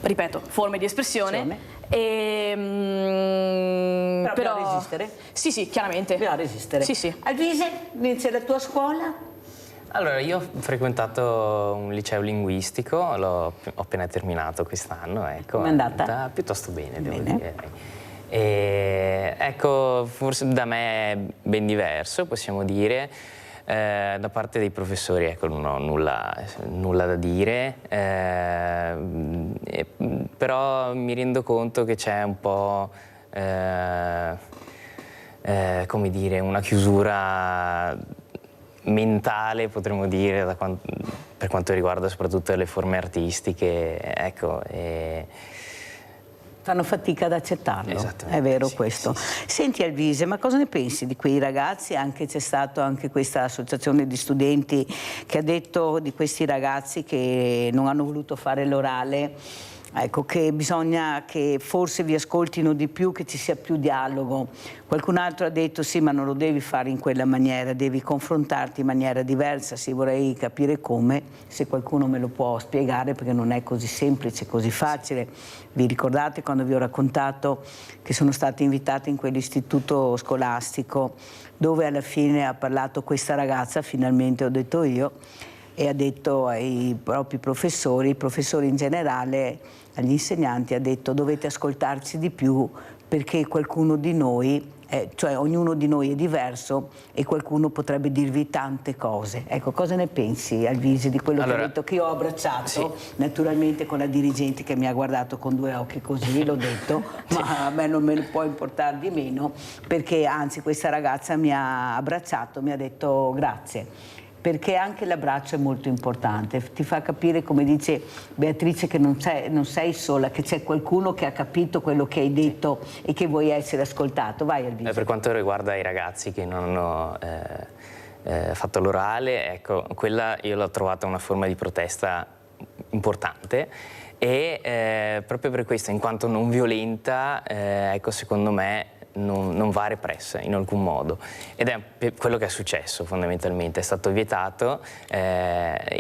ripeto, forme di espressione. Però resistere? Sì, chiaramente. Bisogna resistere. Sì. Alvise, invece la tua scuola? Allora, io ho frequentato un liceo linguistico, ho appena terminato quest'anno, ecco. Com'è andata? Piuttosto bene, devo dire. E, ecco, forse da me è ben diverso, possiamo dire. Da parte dei professori, ecco, non ho nulla da dire, però mi rendo conto che c'è un po', come dire, una chiusura mentale, potremmo dire, per quanto riguarda soprattutto le forme artistiche, ecco. Fanno fatica ad accettarlo, Esattamente, è vero sì, questo. Sì. Senti Alvise, ma cosa ne pensi di quei ragazzi? C'è stata anche questa associazione di studenti che ha detto di questi ragazzi che non hanno voluto fare l'orale ecco, che bisogna che forse vi ascoltino di più, che ci sia più dialogo. Qualcun altro ha detto sì, ma non lo devi fare in quella maniera, devi confrontarti in maniera diversa. Sì, vorrei capire come, se qualcuno me lo può spiegare, perché non è così semplice, così facile. Vi ricordate quando vi ho raccontato che sono stata invitata in quell'istituto scolastico dove alla fine ha parlato questa ragazza, finalmente ho detto io, e ha detto ai propri professori, i professori in generale, agli insegnanti, ha detto dovete ascoltarci di più perché qualcuno di noi, cioè ognuno di noi è diverso e qualcuno potrebbe dirvi tante cose. Ecco, cosa ne pensi, Alvise, di quello che ho detto, che io ho abbracciato, sì, naturalmente con la dirigente che mi ha guardato con due occhi così, l'ho detto, ma a me non me ne può importare di meno, perché anzi questa ragazza mi ha abbracciato, mi ha detto grazie. Perché anche l'abbraccio è molto importante, ti fa capire, come dice Beatrice, che non sei sola, che c'è qualcuno che ha capito quello che hai detto e che vuoi essere ascoltato. Vai, Alvise. Per quanto riguarda i ragazzi che non hanno fatto l'orale, ecco, quella io l'ho trovata una forma di protesta importante e proprio per questo, in quanto non violenta, ecco, secondo me non va repressa in alcun modo, ed è quello che è successo fondamentalmente. È stato vietato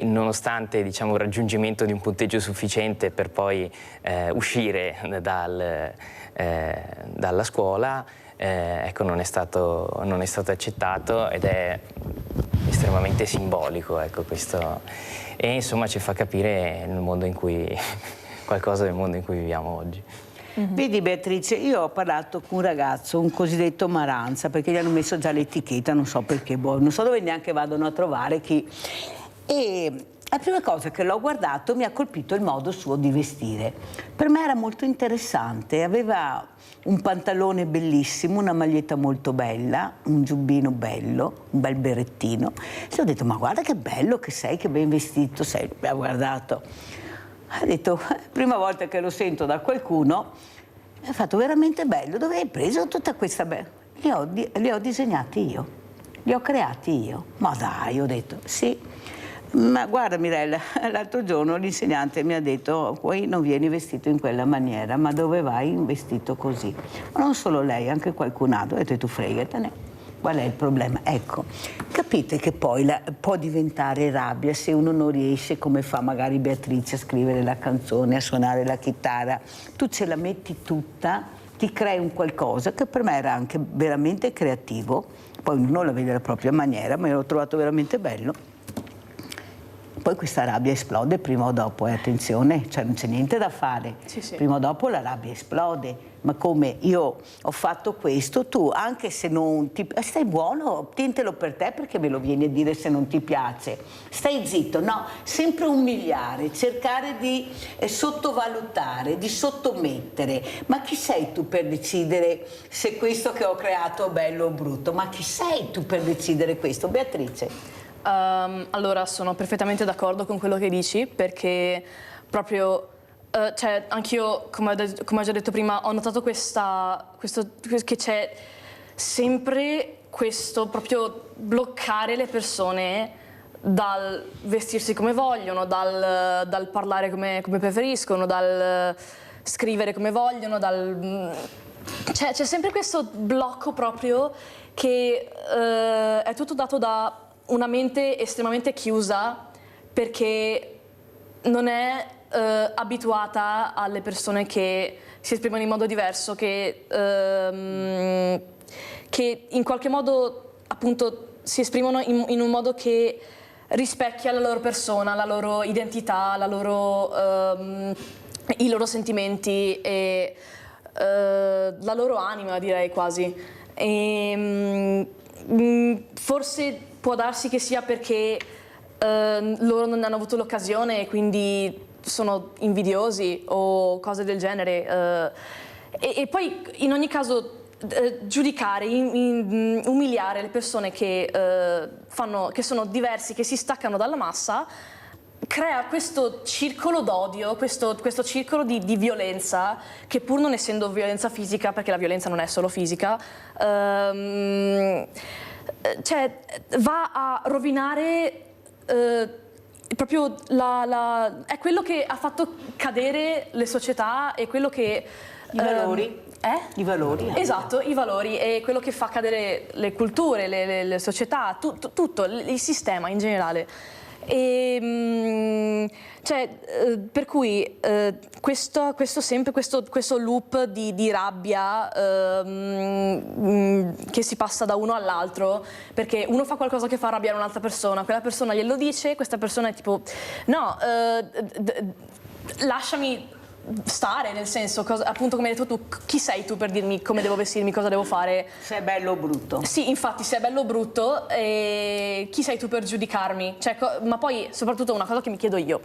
nonostante, diciamo, il raggiungimento di un punteggio sufficiente per poi uscire dalla scuola, ecco, non è stato accettato, ed è estremamente simbolico, ecco, questo, e insomma ci fa capire nel mondo in cui qualcosa del mondo in cui viviamo oggi. Vedi Beatrice, io ho parlato con un ragazzo, un cosiddetto Maranza, perché gli hanno messo già l'etichetta, non so perché, non so dove neanche vadano a trovare chi. E la prima cosa che l'ho guardato mi ha colpito il modo suo di vestire. Per me era molto interessante, aveva un pantalone bellissimo, una maglietta molto bella, un giubbino bello, un bel berrettino. E ho detto, ma guarda che bello che sei, che ben vestito sei, mi ha guardato. Ha detto, prima volta che lo sento da qualcuno, mi ha fatto veramente bello, dove hai preso tutta questa bella? Li ho disegnati io, li ho creati io. Ma dai, ho detto, sì. Ma guarda Mirella, l'altro giorno l'insegnante mi ha detto, poi non vieni vestito in quella maniera, ma dove vai vestito così? Ma non solo lei, anche qualcun altro. Ho detto, tu fregatene. Qual è il problema? Ecco, capite che poi può diventare rabbia se uno non riesce, come fa magari Beatrice, a scrivere la canzone, a suonare la chitarra. Tu ce la metti tutta, ti crei un qualcosa che per me era anche veramente creativo, poi ognuno la vede alla propria maniera, ma io l'ho trovato veramente bello. Poi questa rabbia esplode prima o dopo, attenzione, cioè non c'è niente da fare. Sì, sì. Prima o dopo la rabbia esplode. Ma come io ho fatto questo, tu anche se non ti... Stai buono, tientelo per te perché me lo vieni a dire se non ti piace. Stai zitto, no, sempre umiliare, cercare di sottovalutare, di sottomettere. Ma chi sei tu per decidere se questo che ho creato è bello o brutto? Ma chi sei tu per decidere questo? Beatrice? Allora, sono perfettamente d'accordo con quello che dici, perché proprio, cioè, anch'io, come ho già detto prima, ho notato che c'è sempre questo proprio bloccare le persone dal vestirsi come vogliono, dal parlare come preferiscono, dal scrivere come vogliono, c'è sempre questo blocco proprio che è tutto dato da una mente estremamente chiusa, perché non è abituata alle persone che si esprimono in modo diverso, che in qualche modo appunto si esprimono in un modo che rispecchia la loro persona, la loro identità, i loro sentimenti e la loro anima, direi quasi. Forse può darsi che sia perché loro non hanno avuto l'occasione e quindi sono invidiosi o cose del genere. E poi in ogni caso giudicare, umiliare le persone che sono diversi, che si staccano dalla massa, crea questo circolo d'odio, questo circolo di violenza, che pur non essendo violenza fisica, perché la violenza non è solo fisica, cioè va a rovinare proprio è quello che ha fatto cadere le società e quello che... I valori. I valori. Esatto, i valori, è quello che fa cadere le culture, le società, tutto, il sistema in generale. Per cui questo loop di rabbia che si passa da uno all'altro, perché uno fa qualcosa che fa arrabbiare un'altra persona, quella persona glielo dice, questa persona è tipo no, lasciami stare, nel senso, appunto come hai detto tu, chi sei tu per dirmi come devo vestirmi, cosa devo fare? Se è bello o brutto. Sì, infatti, se è bello o brutto, chi sei tu per giudicarmi? Cioè, ma poi, soprattutto, una cosa che mi chiedo io,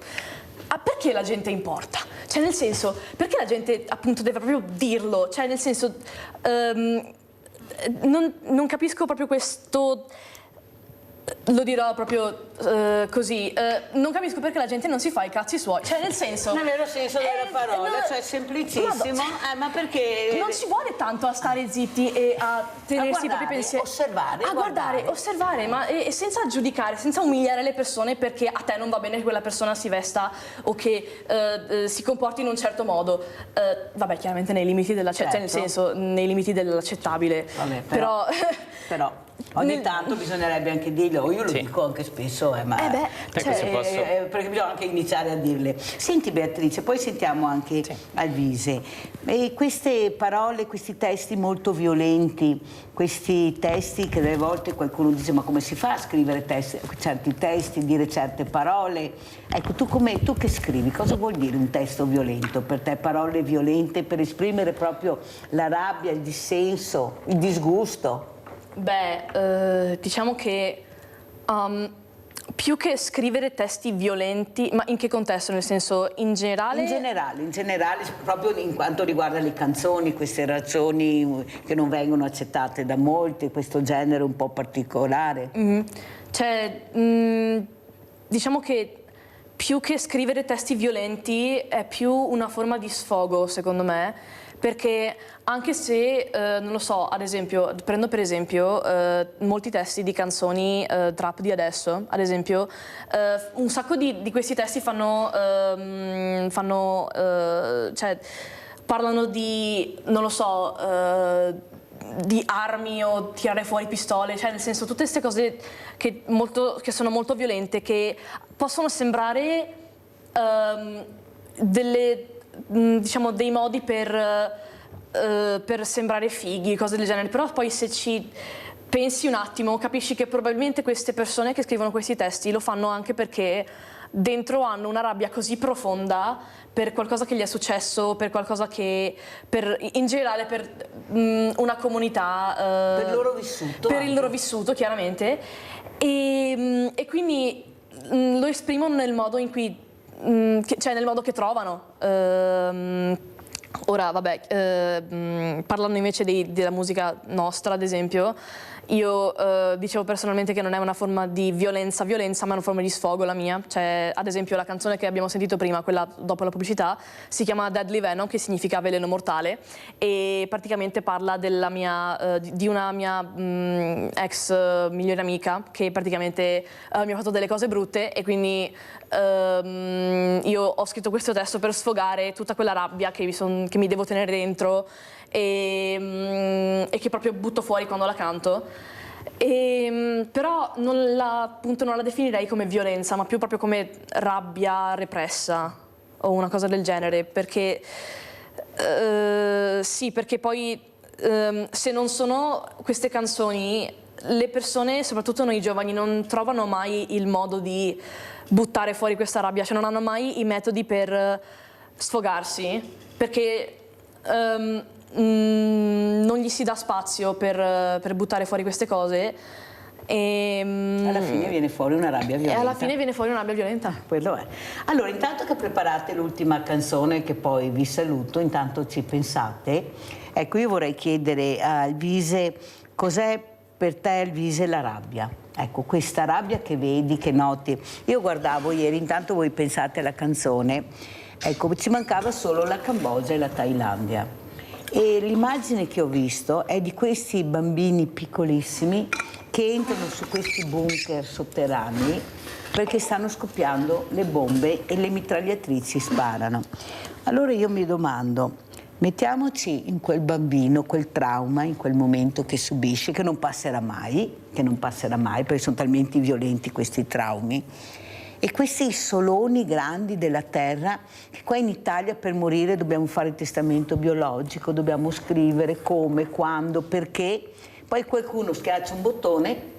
perché la gente importa? Cioè, nel senso, perché la gente, appunto, deve proprio dirlo? Cioè, nel senso, non capisco proprio questo... Lo dirò proprio così, non capisco perché la gente non si fa i cazzi suoi, cioè nel senso... Nel vero senso della parola, cioè semplicissimo, ma perché... Non ci vuole tanto a stare zitti e a tenersi i propri pensieri. Osservare, a guardare, osservare, ma e senza giudicare, senza umiliare le persone perché a te non va bene che quella persona si vesta o che si comporti in un certo modo. Vabbè, chiaramente nei limiti dell'accettabile, nel senso, nei limiti dell'accettabile. Vabbè, però ogni tanto bisognerebbe anche dirlo, io lo dico anche spesso, perché bisogna anche iniziare a dirle. Senti Beatrice, poi sentiamo anche Alvise, queste parole, questi testi molto violenti, questi testi che delle volte qualcuno dice ma come si fa a scrivere certi testi, dire certe parole, ecco tu che scrivi, cosa vuol dire un testo violento per te, parole violente per esprimere proprio la rabbia, il dissenso, il disgusto? Beh, diciamo che più che scrivere testi violenti, ma in che contesto? Nel senso, in generale? In generale, proprio in quanto riguarda le canzoni, queste ragioni che non vengono accettate da molti, questo genere un po' particolare. Diciamo che più che scrivere testi violenti è più una forma di sfogo, secondo me, perché anche se, non lo so, ad esempio, prendo per esempio molti testi di canzoni trap di adesso, ad esempio, un sacco di questi testi cioè, parlano di, non lo so, di armi o tirare fuori pistole, cioè nel senso tutte queste cose che sono molto violente, che possono sembrare diciamo dei modi per sembrare fighi, cose del genere, però poi se ci pensi un attimo capisci che probabilmente queste persone che scrivono questi testi lo fanno anche perché dentro hanno una rabbia così profonda per qualcosa che gli è successo, per qualcosa che in generale per una comunità, per il loro vissuto, per il loro vissuto chiaramente, e quindi lo esprimono nel modo in cui cioè nel modo che trovano. Ora, vabbè, parlando invece della musica nostra, ad esempio, io dicevo personalmente che non è una forma di violenza, ma è una forma di sfogo la mia. Cioè, ad esempio, la canzone che abbiamo sentito prima, quella dopo la pubblicità, si chiama Deadly Venom, che significa veleno mortale, e praticamente parla di una mia ex migliore amica che praticamente mi ha fatto delle cose brutte, e quindi io ho scritto questo testo per sfogare tutta quella rabbia che mi devo tenere dentro e che proprio butto fuori quando la canto. Però appunto non la definirei come violenza, ma più proprio come rabbia repressa o una cosa del genere, perché sì, perché poi se non sono queste canzoni, le persone, soprattutto noi giovani, non trovano mai il modo di buttare fuori questa rabbia, cioè non hanno mai i metodi per sfogarsi, perché non gli si dà spazio per buttare fuori queste cose, e alla fine viene fuori una rabbia violenta. E alla fine viene fuori una rabbia violenta. Quello è. Allora, intanto che preparate l'ultima canzone, che poi vi saluto, intanto ci pensate, ecco, io vorrei chiedere a Alvise cos'è per te, Alvise, la rabbia. Ecco, questa rabbia che vedi, che noti. Io guardavo ieri, intanto voi pensate alla canzone, ecco, ci mancava solo la Cambogia e la Thailandia. E l'immagine che ho visto è di questi bambini piccolissimi che entrano su questi bunker sotterranei perché stanno scoppiando le bombe e le mitragliatrici sparano. Allora io mi domando, mettiamoci in quel bambino, quel trauma, in quel momento che subisce, che non passerà mai, perché sono talmente violenti questi traumi, e questi soloni grandi della terra, che qua in Italia per morire dobbiamo fare il testamento biologico, dobbiamo scrivere come, quando, perché, poi qualcuno schiaccia un bottone,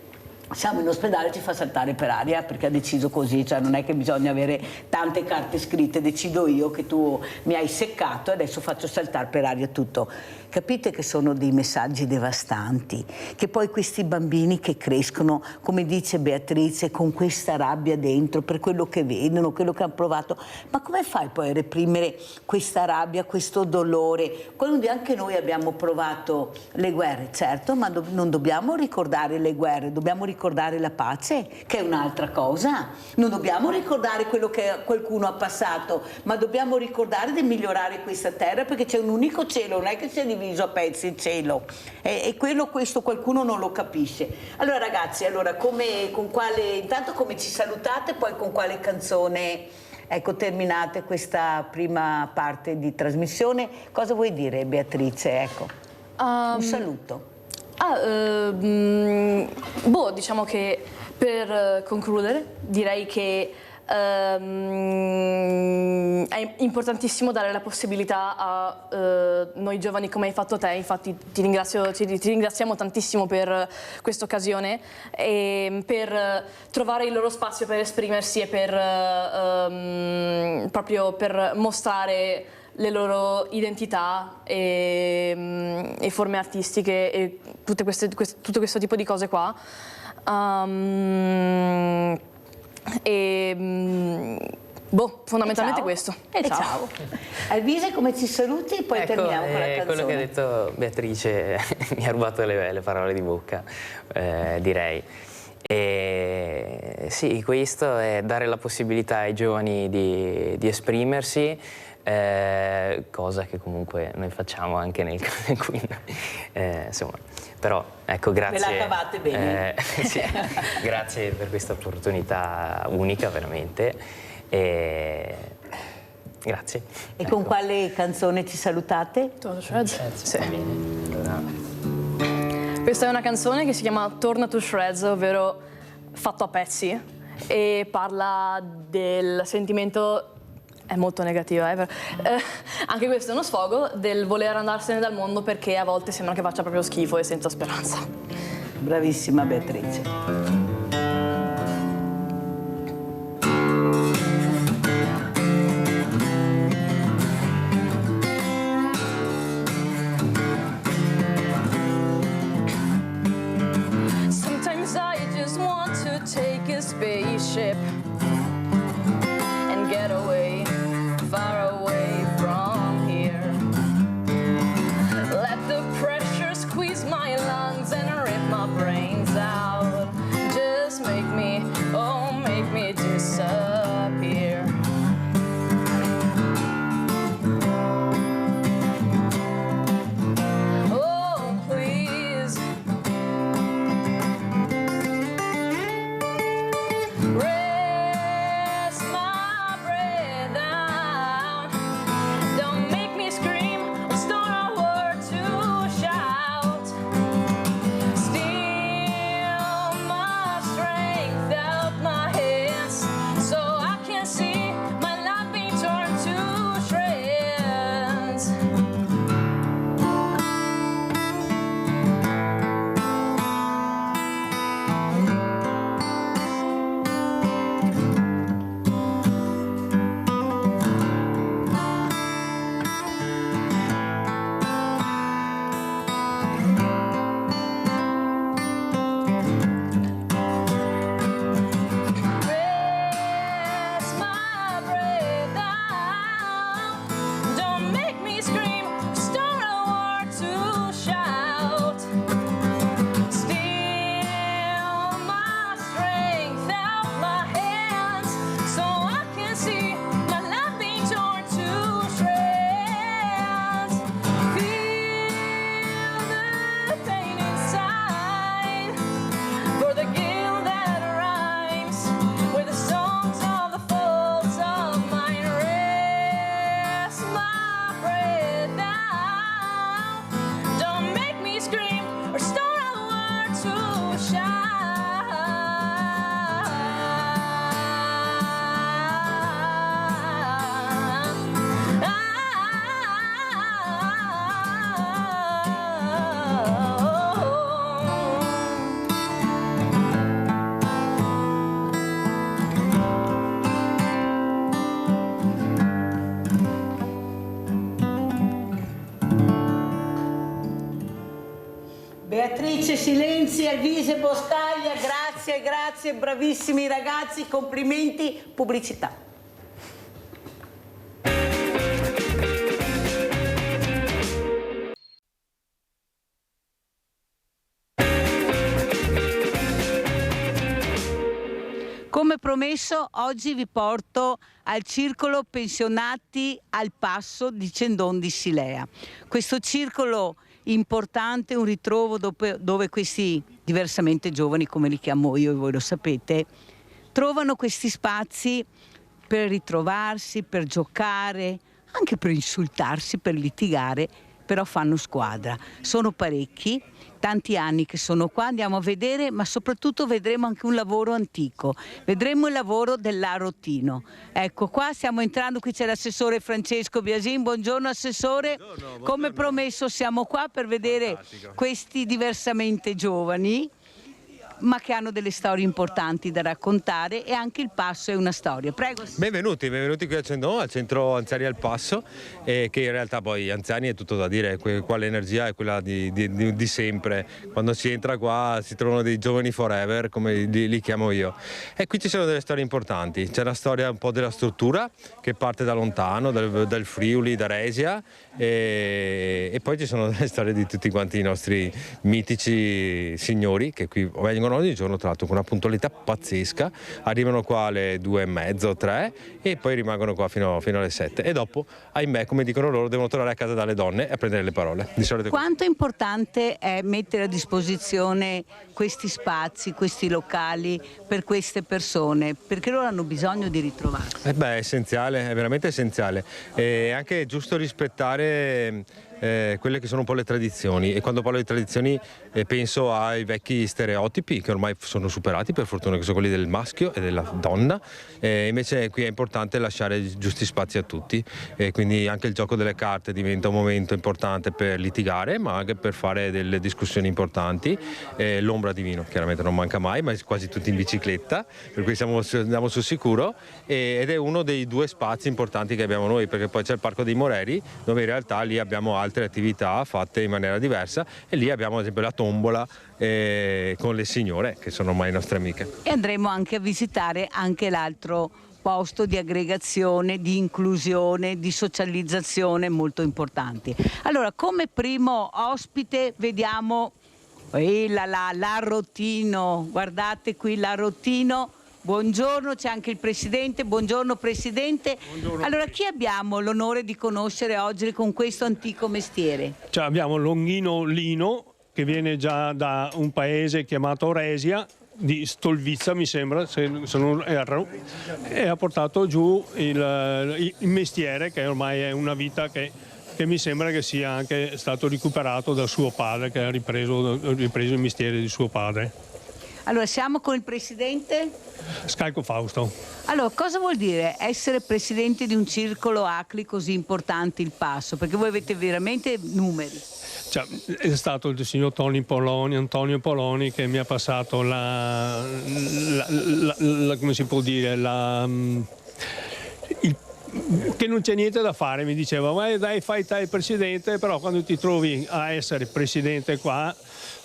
siamo in ospedale e ci fa saltare per aria perché ha deciso così, cioè non è che bisogna avere tante carte scritte, decido io che tu mi hai seccato e adesso faccio saltare per aria tutto. Capite che sono dei messaggi devastanti, che poi questi bambini che crescono, come dice Beatrice, con questa rabbia dentro per quello che vedono, quello che hanno provato, ma come fai poi a reprimere questa rabbia, questo dolore? Quando anche noi abbiamo provato le guerre, certo, ma non dobbiamo ricordare le guerre, dobbiamo ricordare la pace, che è un'altra cosa. Non dobbiamo ricordare quello che qualcuno ha passato, ma dobbiamo ricordare di migliorare questa terra, perché c'è un unico cielo, non è che sia diviso a pezzi il cielo, e questo qualcuno non lo capisce. Allora ragazzi, intanto come ci salutate, poi con quale canzone, ecco, terminate questa prima parte di trasmissione? Cosa vuoi dire, Beatrice? Ecco, un saluto. Diciamo che per concludere direi che è importantissimo dare la possibilità a noi giovani come hai fatto te, infatti ti ringraziamo tantissimo per questa occasione e per trovare il loro spazio per esprimersi e proprio per mostrare le loro identità e forme artistiche e tutto questo tipo di cose qua. Fondamentalmente questo. E ciao. Alvise, come ci saluti? Poi terminiamo con la canzone. Quello che ha detto Beatrice mi ha rubato le parole di bocca, direi. E sì, questo è dare la possibilità ai giovani di esprimersi, cosa che comunque noi facciamo anche nel caso in cui insomma, però ecco, grazie. Ve la cavate bene. Sì, grazie per questa opportunità unica veramente e grazie. E con quale canzone ci salutate? Torna to Shreds. Sì. Questa è una canzone che si chiama Torna to Shreds, ovvero fatto a pezzi, e parla del sentimento. È molto negativa, anche questo è uno sfogo del voler andarsene dal mondo perché a volte sembra che faccia proprio schifo e senza speranza. Bravissima Beatrice. Sometimes I just want to take a spaceship and get away, far away from here. Let the pressure squeeze my lungs and rip my brains out. silenzi, Alvise Boscaglia, grazie, grazie, bravissimi ragazzi, complimenti, pubblicità. Come promesso, oggi vi porto al circolo pensionati al Passo di Cendon di Silea. Questo circolo importante, un ritrovo dove questi diversamente giovani, come li chiamo io e voi lo sapete, trovano questi spazi per ritrovarsi, per giocare, anche per insultarsi, per litigare, però fanno squadra. Sono parecchi, tanti anni che sono qua, andiamo a vedere, ma soprattutto vedremo anche un lavoro antico, vedremo il lavoro dell'Arrotino. Ecco, qua stiamo entrando, qui c'è l'assessore Francesco Biasin, buongiorno assessore. Buongiorno. Come promesso siamo qua per vedere questi diversamente giovani, ma che hanno delle storie importanti da raccontare, e anche il Passo è una storia. Prego. Benvenuti qui a Cendon, al centro anziani al Passo, che in realtà poi anziani è tutto da dire, qua l'energia è quella di sempre. Quando si entra qua si trovano dei giovani forever, come li chiamo io. E qui ci sono delle storie importanti, c'è la storia un po' della struttura che parte da lontano, dal Friuli, da Resia, e poi ci sono delle storie di tutti quanti i nostri mitici signori che qui vengono ogni giorno, tra l'altro con una puntualità pazzesca, arrivano qua alle 2:30 o 3 e poi rimangono qua fino alle 7 e dopo, ahimè, come dicono loro, devono tornare a casa dalle donne e a prendere le parole. Di solito quanto importante è mettere a disposizione questi spazi, questi locali per queste persone, perché loro hanno bisogno di ritrovarsi? È essenziale, è veramente essenziale. È anche giusto rispettare quelle che sono un po' le tradizioni, e quando parlo di tradizioni penso ai vecchi stereotipi che ormai sono superati, per fortuna, che sono quelli del maschio e della donna, invece qui è importante lasciare giusti spazi a tutti, quindi anche il gioco delle carte diventa un momento importante per litigare, ma anche per fare delle discussioni importanti. L'ombra di vino chiaramente non manca mai, ma quasi tutti in bicicletta, per cui andiamo sul sicuro, ed è uno dei due spazi importanti che abbiamo noi, perché poi c'è il Parco dei Moreri, dove in realtà lì abbiamo altre attività fatte in maniera diversa, e lì abbiamo ad esempio la tombola con le signore, che sono ormai nostre amiche. E andremo anche a visitare anche l'altro posto di aggregazione, di inclusione, di socializzazione molto importanti. Allora, come primo ospite vediamo l'Arrotino, guardate qui l'Arrotino. Buongiorno, c'è anche il Presidente. Buongiorno Presidente. Buongiorno. Allora, chi abbiamo l'onore di conoscere oggi con questo antico mestiere? Cioè, abbiamo Longhino Lino, che viene già da un paese chiamato Resia, di Stolvizza mi sembra, se non erro, e ha portato giù il mestiere, che ormai è una vita che mi sembra che sia anche stato recuperato da suo padre, che ha ripreso il mestiere di suo padre. Allora, siamo con il Presidente? Scalco Fausto. Allora, cosa vuol dire essere Presidente di un circolo ACLI così importante, il Passo? Perché voi avete veramente numeri. Cioè, è stato il signor Antonio Poloni, che mi ha passato come si può dire, che non c'è niente da fare, mi diceva, ma dai, fai te il Presidente, però quando ti trovi a essere Presidente qua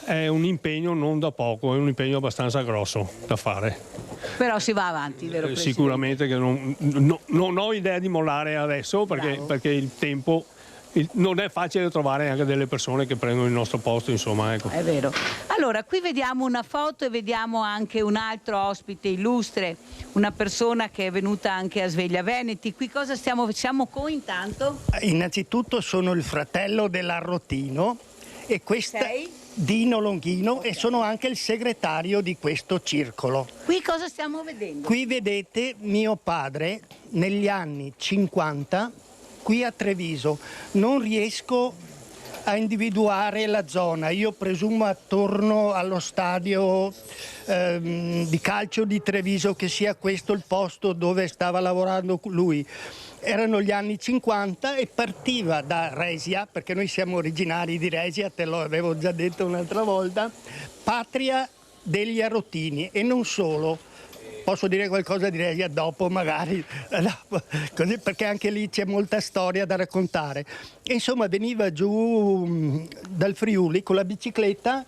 è un impegno non da poco, è un impegno abbastanza grosso da fare. Però si va avanti, vero Presidente? Sicuramente che non ho idea di mollare adesso, perché il tempo non è facile trovare anche delle persone che prendono il nostro posto, insomma, ecco. È vero. Allora, qui vediamo una foto e vediamo anche un altro ospite illustre, una persona che è venuta anche a Sveglia Veneti. Qui cosa facciamo intanto? Innanzitutto sono il fratello dell'Arrotino e questa Sei? Dino Longhino, e sono anche il segretario di questo circolo. Qui cosa stiamo vedendo? Qui vedete mio padre negli anni 50 qui a Treviso. Non riesco a individuare la zona, io presumo attorno allo stadio di calcio di Treviso, che sia questo il posto dove stava lavorando lui. Erano gli anni 50 e partiva da Resia, perché noi siamo originari di Resia, te lo avevo già detto un'altra volta, patria degli Arrotini, e non solo. Posso dire qualcosa di Resia dopo, magari, così, perché anche lì c'è molta storia da raccontare. E insomma, veniva giù dal Friuli con la bicicletta,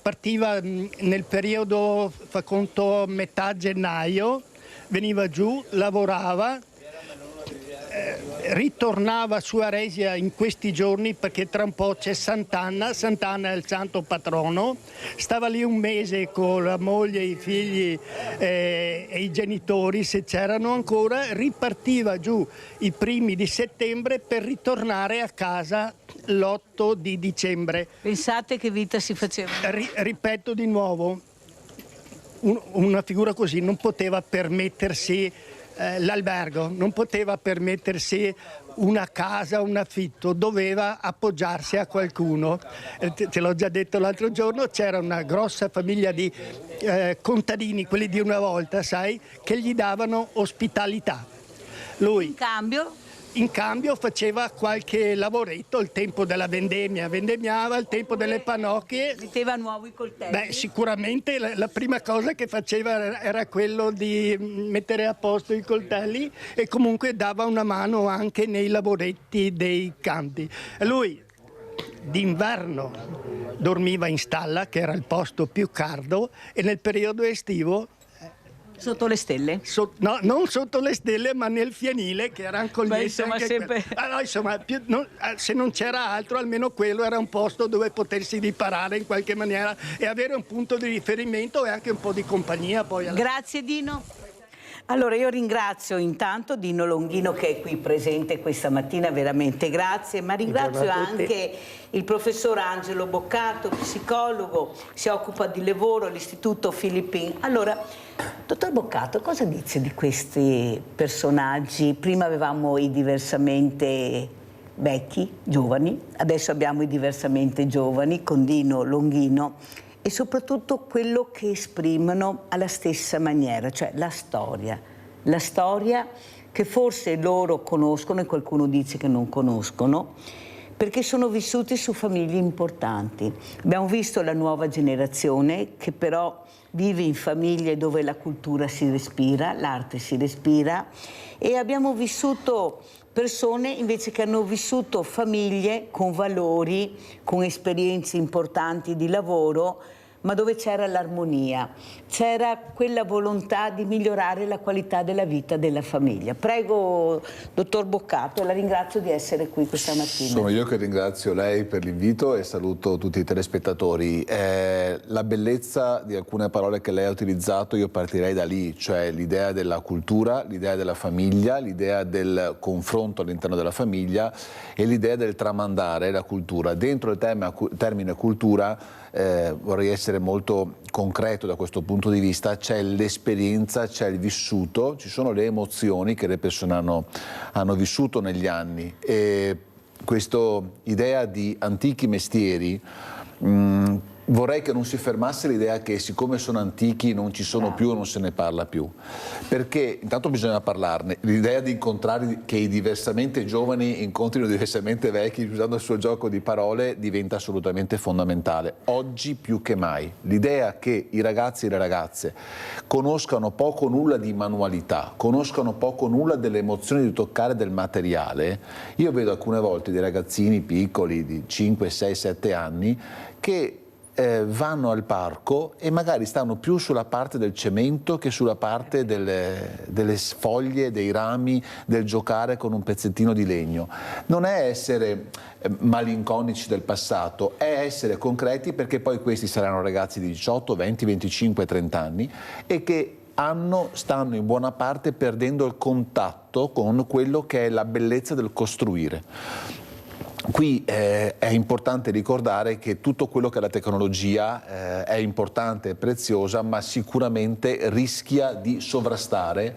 partiva nel periodo, fa conto, metà gennaio, veniva giù, lavorava, ritornava su Aresia in questi giorni perché tra un po' c'è Sant'Anna è il santo patrono, stava lì un mese con la moglie, i figli e i genitori se c'erano ancora, ripartiva giù i primi di settembre per ritornare a casa l'8 di dicembre. Pensate che vita si faceva? Ripeto di nuovo, una figura così non poteva permettersi l'albergo, non poteva permettersi una casa, un affitto, doveva appoggiarsi a qualcuno. Te l'ho già detto l'altro giorno, c'era una grossa famiglia di contadini, quelli di una volta, sai, che gli davano ospitalità. Lui in cambio faceva qualche lavoretto, il tempo della vendemmia, vendemmiava, il tempo delle pannocchie. Metteva nuovi coltelli? Beh, sicuramente la prima cosa che faceva era quello di mettere a posto i coltelli e comunque dava una mano anche nei lavoretti dei campi. Lui d'inverno dormiva in stalla, che era il posto più caldo, e nel periodo estivo sotto le stelle? No, non sotto le stelle, ma nel fienile, che era ancogliesse anche sempre... no, insomma, se non c'era altro, almeno quello era un posto dove potersi riparare in qualche maniera e avere un punto di riferimento e anche un po' di compagnia. Poi Grazie Dino. Allora io ringrazio intanto Dino Longhino che è qui presente questa mattina, veramente grazie, ma ringrazio anche il professor Angelo Boccato, psicologo, si occupa di lavoro all'Istituto Filippin. Allora, dottor Boccato, cosa dice di questi personaggi? Prima avevamo i diversamente vecchi, giovani, adesso abbiamo i diversamente giovani con Dino Longhino, e soprattutto quello che esprimono alla stessa maniera, cioè la storia che forse loro conoscono e qualcuno dice che non conoscono, perché sono vissuti su famiglie importanti. Abbiamo visto la nuova generazione che però vive in famiglie dove la cultura si respira, l'arte si respira, e abbiamo vissuto persone invece che hanno vissuto famiglie con valori, con esperienze importanti di lavoro, ma dove c'era l'armonia, c'era quella volontà di migliorare la qualità della vita della famiglia. Prego, dottor Boccato, la ringrazio di essere qui questa mattina. Sono io che ringrazio lei per l'invito e saluto tutti i telespettatori. La bellezza di alcune parole che lei ha utilizzato, io partirei da lì, cioè l'idea della cultura, l'idea della famiglia, l'idea del confronto all'interno della famiglia e l'idea del tramandare la cultura. Dentro il termine cultura vorrei essere molto concreto da questo punto di vista, c'è l'esperienza, c'è il vissuto, ci sono le emozioni che le persone hanno vissuto negli anni, e questa idea di antichi mestieri vorrei che non si fermasse l'idea che siccome sono antichi non ci sono più e non se ne parla più, perché intanto bisogna parlarne. L'idea di incontrare, che i diversamente giovani incontrino diversamente vecchi, usando il suo gioco di parole, diventa assolutamente fondamentale oggi più che mai. L'idea che i ragazzi e le ragazze conoscano poco o nulla di manualità, conoscano poco o nulla delle emozioni di toccare del materiale. Io vedo alcune volte dei ragazzini piccoli di 5, 6, 7 anni che vanno al parco e magari stanno più sulla parte del cemento che sulla parte delle foglie, dei rami, del giocare con un pezzettino di legno. Non è essere malinconici del passato, è essere concreti, perché poi questi saranno ragazzi di 18, 20, 25, 30 anni e che stanno in buona parte perdendo il contatto con quello che è la bellezza del costruire. Qui è importante ricordare che tutto quello che è la tecnologia è importante e preziosa, ma sicuramente rischia di sovrastare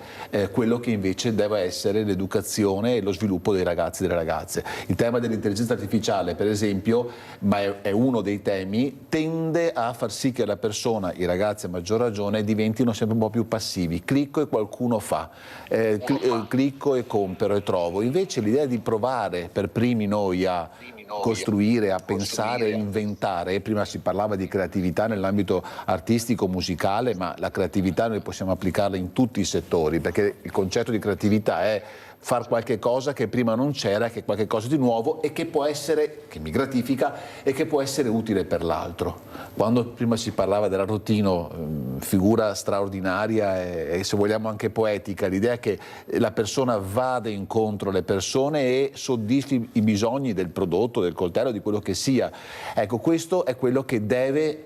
quello che invece deve essere l'educazione e lo sviluppo dei ragazzi e delle ragazze. Il tema dell'intelligenza artificiale, per esempio, ma è uno dei temi, tende a far sì che la persona, i ragazzi a maggior ragione, diventino sempre un po' più passivi. Clicco e qualcuno fa, clicco e compro e trovo. Invece l'idea di provare per primi noi a costruire, a pensare, a inventare. Prima si parlava di creatività nell'ambito artistico, musicale, ma la creatività noi possiamo applicarla in tutti i settori, perché il concetto di creatività è far qualche cosa che prima non c'era, che è qualche cosa di nuovo e che può essere, che mi gratifica e che può essere utile per l'altro. Quando prima si parlava dell'Arrotino, figura straordinaria e se vogliamo anche poetica, l'idea che la persona vada incontro alle persone e soddisfi i bisogni del prodotto, del coltello, di quello che sia. Ecco, questo è quello che deve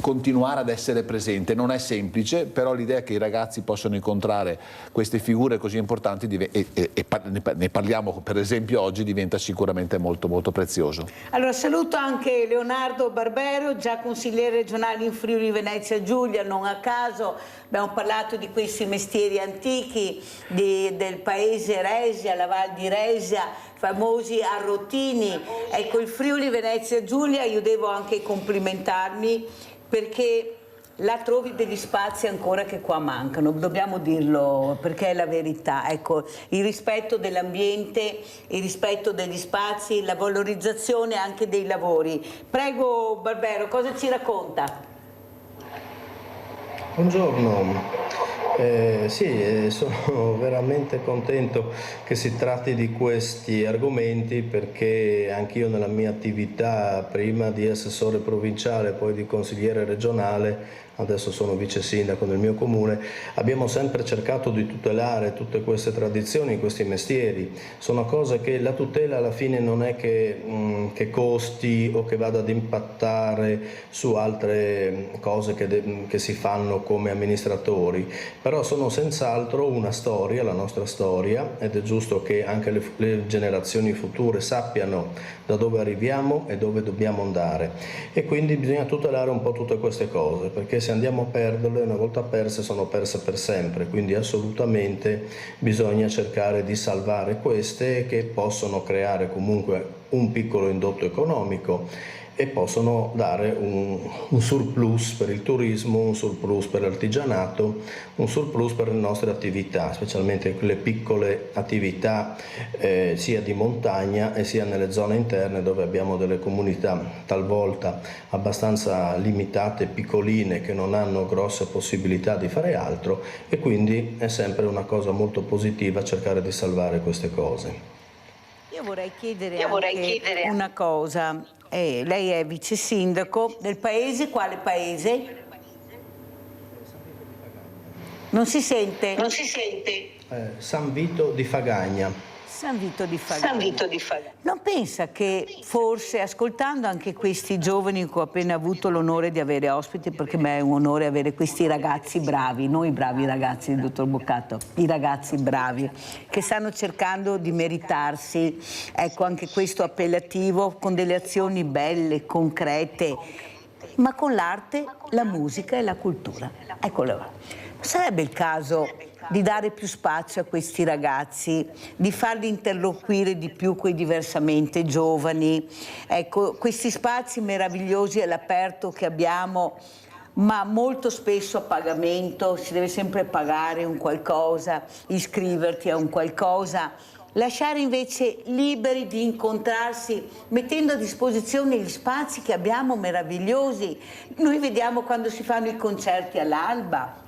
continuare ad essere presente. Non è semplice, però l'idea che i ragazzi possano incontrare queste figure così importanti ne parliamo per esempio oggi, diventa sicuramente molto molto prezioso. Allora saluto anche Leonardo Barbero, già consigliere regionale in Friuli Venezia Giulia, non a caso abbiamo parlato di questi mestieri antichi del paese Resia, la Val di Resia, famosi arrotini. Ecco, il Friuli Venezia Giulia io devo anche complimentarmi perché là trovi degli spazi ancora che qua mancano, dobbiamo dirlo perché è la verità. Ecco, il rispetto dell'ambiente, il rispetto degli spazi, la valorizzazione anche dei lavori. Prego Barbero, cosa ci racconta? Buongiorno, sono veramente contento che si tratti di questi argomenti perché anch'io nella mia attività, prima di assessore provinciale, poi di consigliere regionale, adesso sono vice sindaco del mio comune, abbiamo sempre cercato di tutelare tutte queste tradizioni, questi mestieri. Sono cose che la tutela alla fine non è che costi o che vada ad impattare su altre cose che si fanno come amministratori, però sono senz'altro una storia, la nostra storia, ed è giusto che anche le generazioni future sappiano da dove arriviamo e dove dobbiamo andare, e quindi bisogna tutelare un po' tutte queste cose, perché se andiamo a perderle, una volta perse sono perse per sempre, quindi assolutamente bisogna cercare di salvare queste che possono creare comunque un piccolo indotto economico e possono dare un surplus per il turismo, un surplus per l'artigianato, un surplus per le nostre attività, specialmente quelle piccole attività sia di montagna e sia nelle zone interne dove abbiamo delle comunità talvolta abbastanza limitate, piccoline, che non hanno grosse possibilità di fare altro, e quindi è sempre una cosa molto positiva cercare di salvare queste cose. Io vorrei chiedere una cosa. Lei è vice sindaco del paese, quale paese? Non si sente? Non si sente. San Vito di Fagagna. San Vito di Fagagna. Non pensa che forse, ascoltando anche questi giovani che ho appena avuto l'onore di avere ospiti, perché me è un onore avere questi ragazzi bravi, noi bravi ragazzi del dottor Boccato, i ragazzi bravi, che stanno cercando di meritarsi, ecco, anche questo appellativo, con delle azioni belle, concrete, ma con l'arte, la musica e la cultura. Eccolo là. Sarebbe il caso di dare più spazio a questi ragazzi, di farli interloquire di più coi diversamente giovani. Ecco, questi spazi meravigliosi all'aperto che abbiamo, ma molto spesso a pagamento, si deve sempre pagare un qualcosa, iscriverti a un qualcosa. Lasciare invece liberi di incontrarsi, mettendo a disposizione gli spazi che abbiamo meravigliosi. Noi vediamo quando si fanno i concerti all'Alba,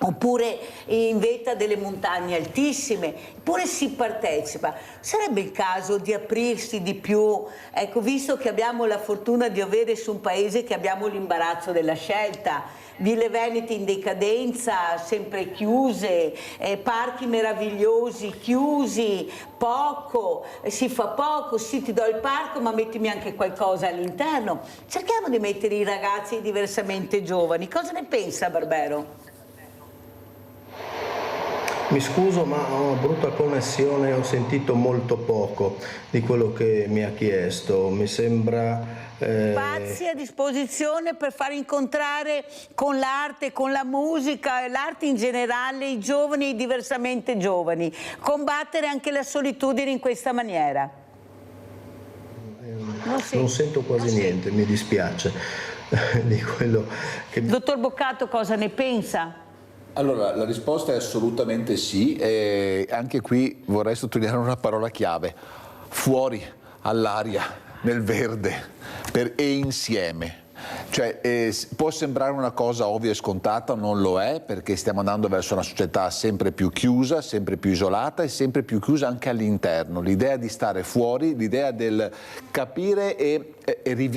oppure in vetta delle montagne altissime, eppure si partecipa. Sarebbe il caso di aprirsi di più, ecco, visto che abbiamo la fortuna di avere su un paese che abbiamo l'imbarazzo della scelta, ville venete in decadenza, sempre chiuse, parchi meravigliosi chiusi, poco, si fa poco, sì ti do il parco ma mettimi anche qualcosa all'interno. Cerchiamo di mettere i ragazzi diversamente giovani. Cosa ne pensa Barbero? Mi scuso, ma ho una brutta connessione, ho sentito molto poco di quello che mi ha chiesto. Mi sembra... Spazi a disposizione per far incontrare con l'arte, con la musica, l'arte in generale, i giovani e i diversamente giovani. Combattere anche la solitudine in questa maniera. Non sento quasi niente, mi dispiace di quello che... Dottor Boccato, cosa ne pensa? Allora, la risposta è assolutamente sì, e anche qui vorrei sottolineare una parola chiave: fuori, all'aria, nel verde, e insieme. Cioè, può sembrare una cosa ovvia e scontata, non lo è, perché stiamo andando verso una società sempre più chiusa, sempre più isolata e sempre più chiusa anche all'interno. L'idea di stare fuori, l'idea del capire e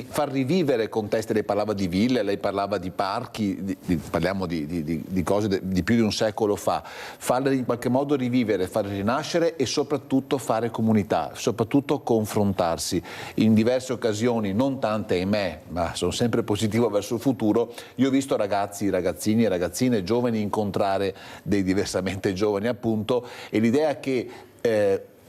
far rivivere contesti. Lei parlava di ville, lei parlava di parchi, parliamo di cose di più di un secolo fa. Farle in qualche modo rivivere, farle rinascere e soprattutto fare comunità, soprattutto confrontarsi. In diverse occasioni, non tante ahimè, ma sono sempre positivo verso il futuro, io ho visto ragazzi, ragazzini e ragazzine giovani incontrare dei diversamente giovani appunto, e l'idea che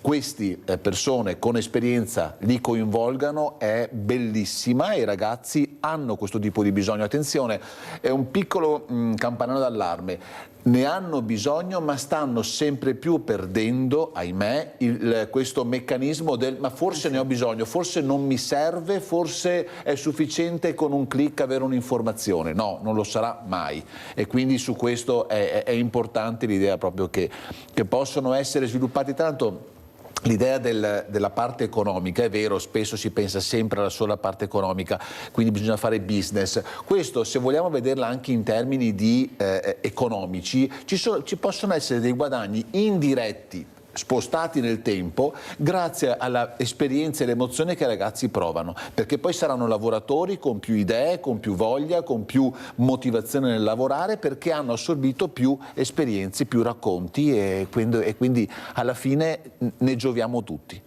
queste persone con esperienza li coinvolgano è bellissima e i ragazzi hanno questo tipo di bisogno. Attenzione, è un piccolo campanello d'allarme, ne hanno bisogno ma stanno sempre più perdendo, ahimè, questo meccanismo del ma forse ne ho bisogno, forse non mi serve, forse è sufficiente con un click avere un'informazione. No, non lo sarà mai, e quindi su questo è importante l'idea proprio che possono essere sviluppati tanto. L'idea della parte economica, è vero, spesso si pensa sempre alla sola parte economica, quindi bisogna fare business. Questo, se vogliamo vederla anche in termini economici, ci possono essere dei guadagni indiretti spostati nel tempo grazie all'esperienza e all'emozione che i ragazzi provano, perché poi saranno lavoratori con più idee, con più voglia, con più motivazione nel lavorare, perché hanno assorbito più esperienze, più racconti e quindi alla fine ne gioviamo tutti.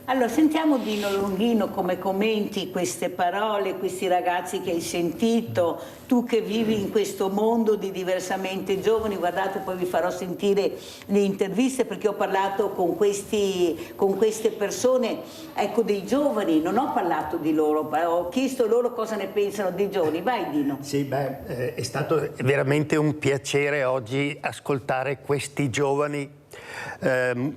Allora, sentiamo Dino Longhino come commenti queste parole, questi ragazzi che hai sentito, tu che vivi in questo mondo di diversamente giovani. Guardate, poi vi farò sentire le interviste, perché ho parlato con queste persone, ecco, dei giovani, non ho parlato di loro, ho chiesto loro cosa ne pensano dei giovani. Vai Dino. Sì, è stato veramente un piacere oggi ascoltare questi giovani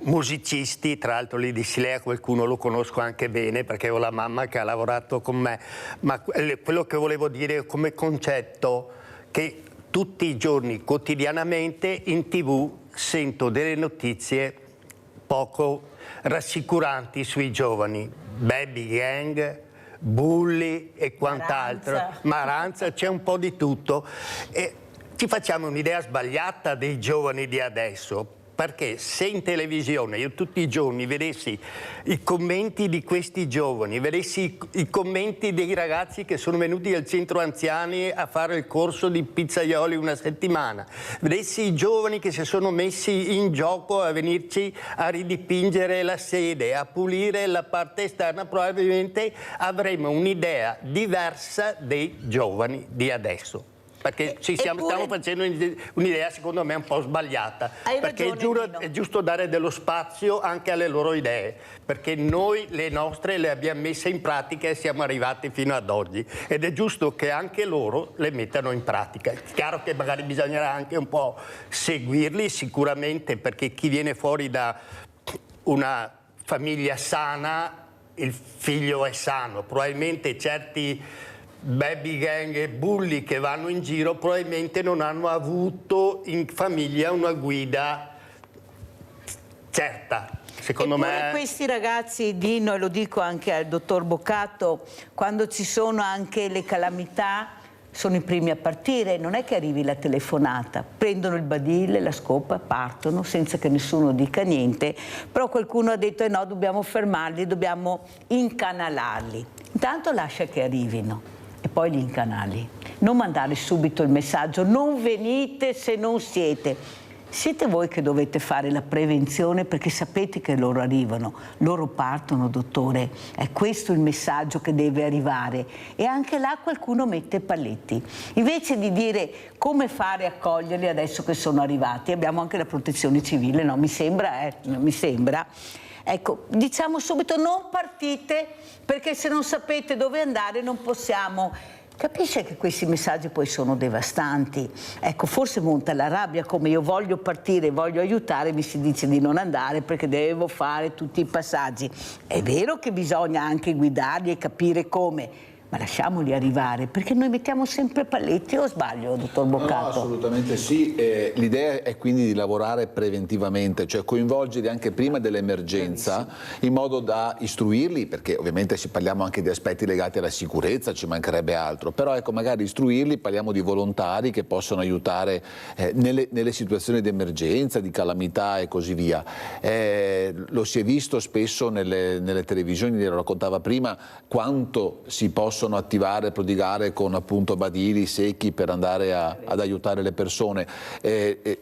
musicisti. Tra l'altro lì di Silea qualcuno lo conosco anche bene perché ho la mamma che ha lavorato con me, ma quello che volevo dire come concetto, che tutti i giorni quotidianamente in TV sento delle notizie poco rassicuranti sui giovani, baby gang, bulli e quant'altro, Maranza, c'è un po' di tutto, e ci facciamo un'idea sbagliata dei giovani di adesso. Perché se in televisione io tutti i giorni vedessi i commenti di questi giovani, vedessi i commenti dei ragazzi che sono venuti al centro anziani a fare il corso di pizzaioli una settimana, vedessi i giovani che si sono messi in gioco a venirci a ridipingere la sede, a pulire la parte esterna, probabilmente avremo un'idea diversa dei giovani di adesso. Perché stiamo facendo un'idea secondo me un po' sbagliata, perché è giusto dare dello spazio anche alle loro idee, perché noi le nostre le abbiamo messe in pratica e siamo arrivati fino ad oggi, ed è giusto che anche loro le mettano in pratica. È chiaro che magari bisognerà anche un po' seguirli sicuramente, perché chi viene fuori da una famiglia sana, il figlio è sano, probabilmente certi baby gang e bulli che vanno in giro probabilmente non hanno avuto in famiglia una guida certa. Secondo me questi ragazzi, Dino, e lo dico anche al dottor Boccato, quando ci sono anche le calamità sono i primi a partire, non è che arrivi la telefonata, prendono il badile, la scopa, partono senza che nessuno dica niente, però qualcuno ha detto no, dobbiamo fermarli, dobbiamo incanalarli. Intanto lascia che arrivino e poi li incanali. Non mandare subito il messaggio, non venite se non siete. Siete voi che dovete fare la prevenzione, perché sapete che loro arrivano, loro partono, dottore. È questo il messaggio che deve arrivare. E anche là qualcuno mette paletti. Invece di dire come fare a accoglierli adesso che sono arrivati, abbiamo anche la protezione civile, no? Mi sembra, non mi sembra. Ecco, diciamo subito non partite, perché se non sapete dove andare non possiamo. Capisce che questi messaggi poi sono devastanti. Ecco, forse monta la rabbia, come io voglio partire, voglio aiutare, mi si dice di non andare perché devo fare tutti i passaggi. È vero che bisogna anche guidarli e capire come, ma lasciamoli arrivare, perché noi mettiamo sempre paletti, o sbaglio, dottor Boccato? No, assolutamente sì. L'idea è quindi di lavorare preventivamente, cioè coinvolgerli anche prima dell'emergenza, in modo da istruirli, perché ovviamente parliamo anche di aspetti legati alla sicurezza, ci mancherebbe altro, però ecco, magari istruirli, parliamo di volontari che possono aiutare nelle situazioni di emergenza, di calamità e così via. Lo si è visto spesso nelle televisioni, lo raccontava prima, quanto si possono attivare, prodigare con appunto badili secchi per andare ad aiutare le persone.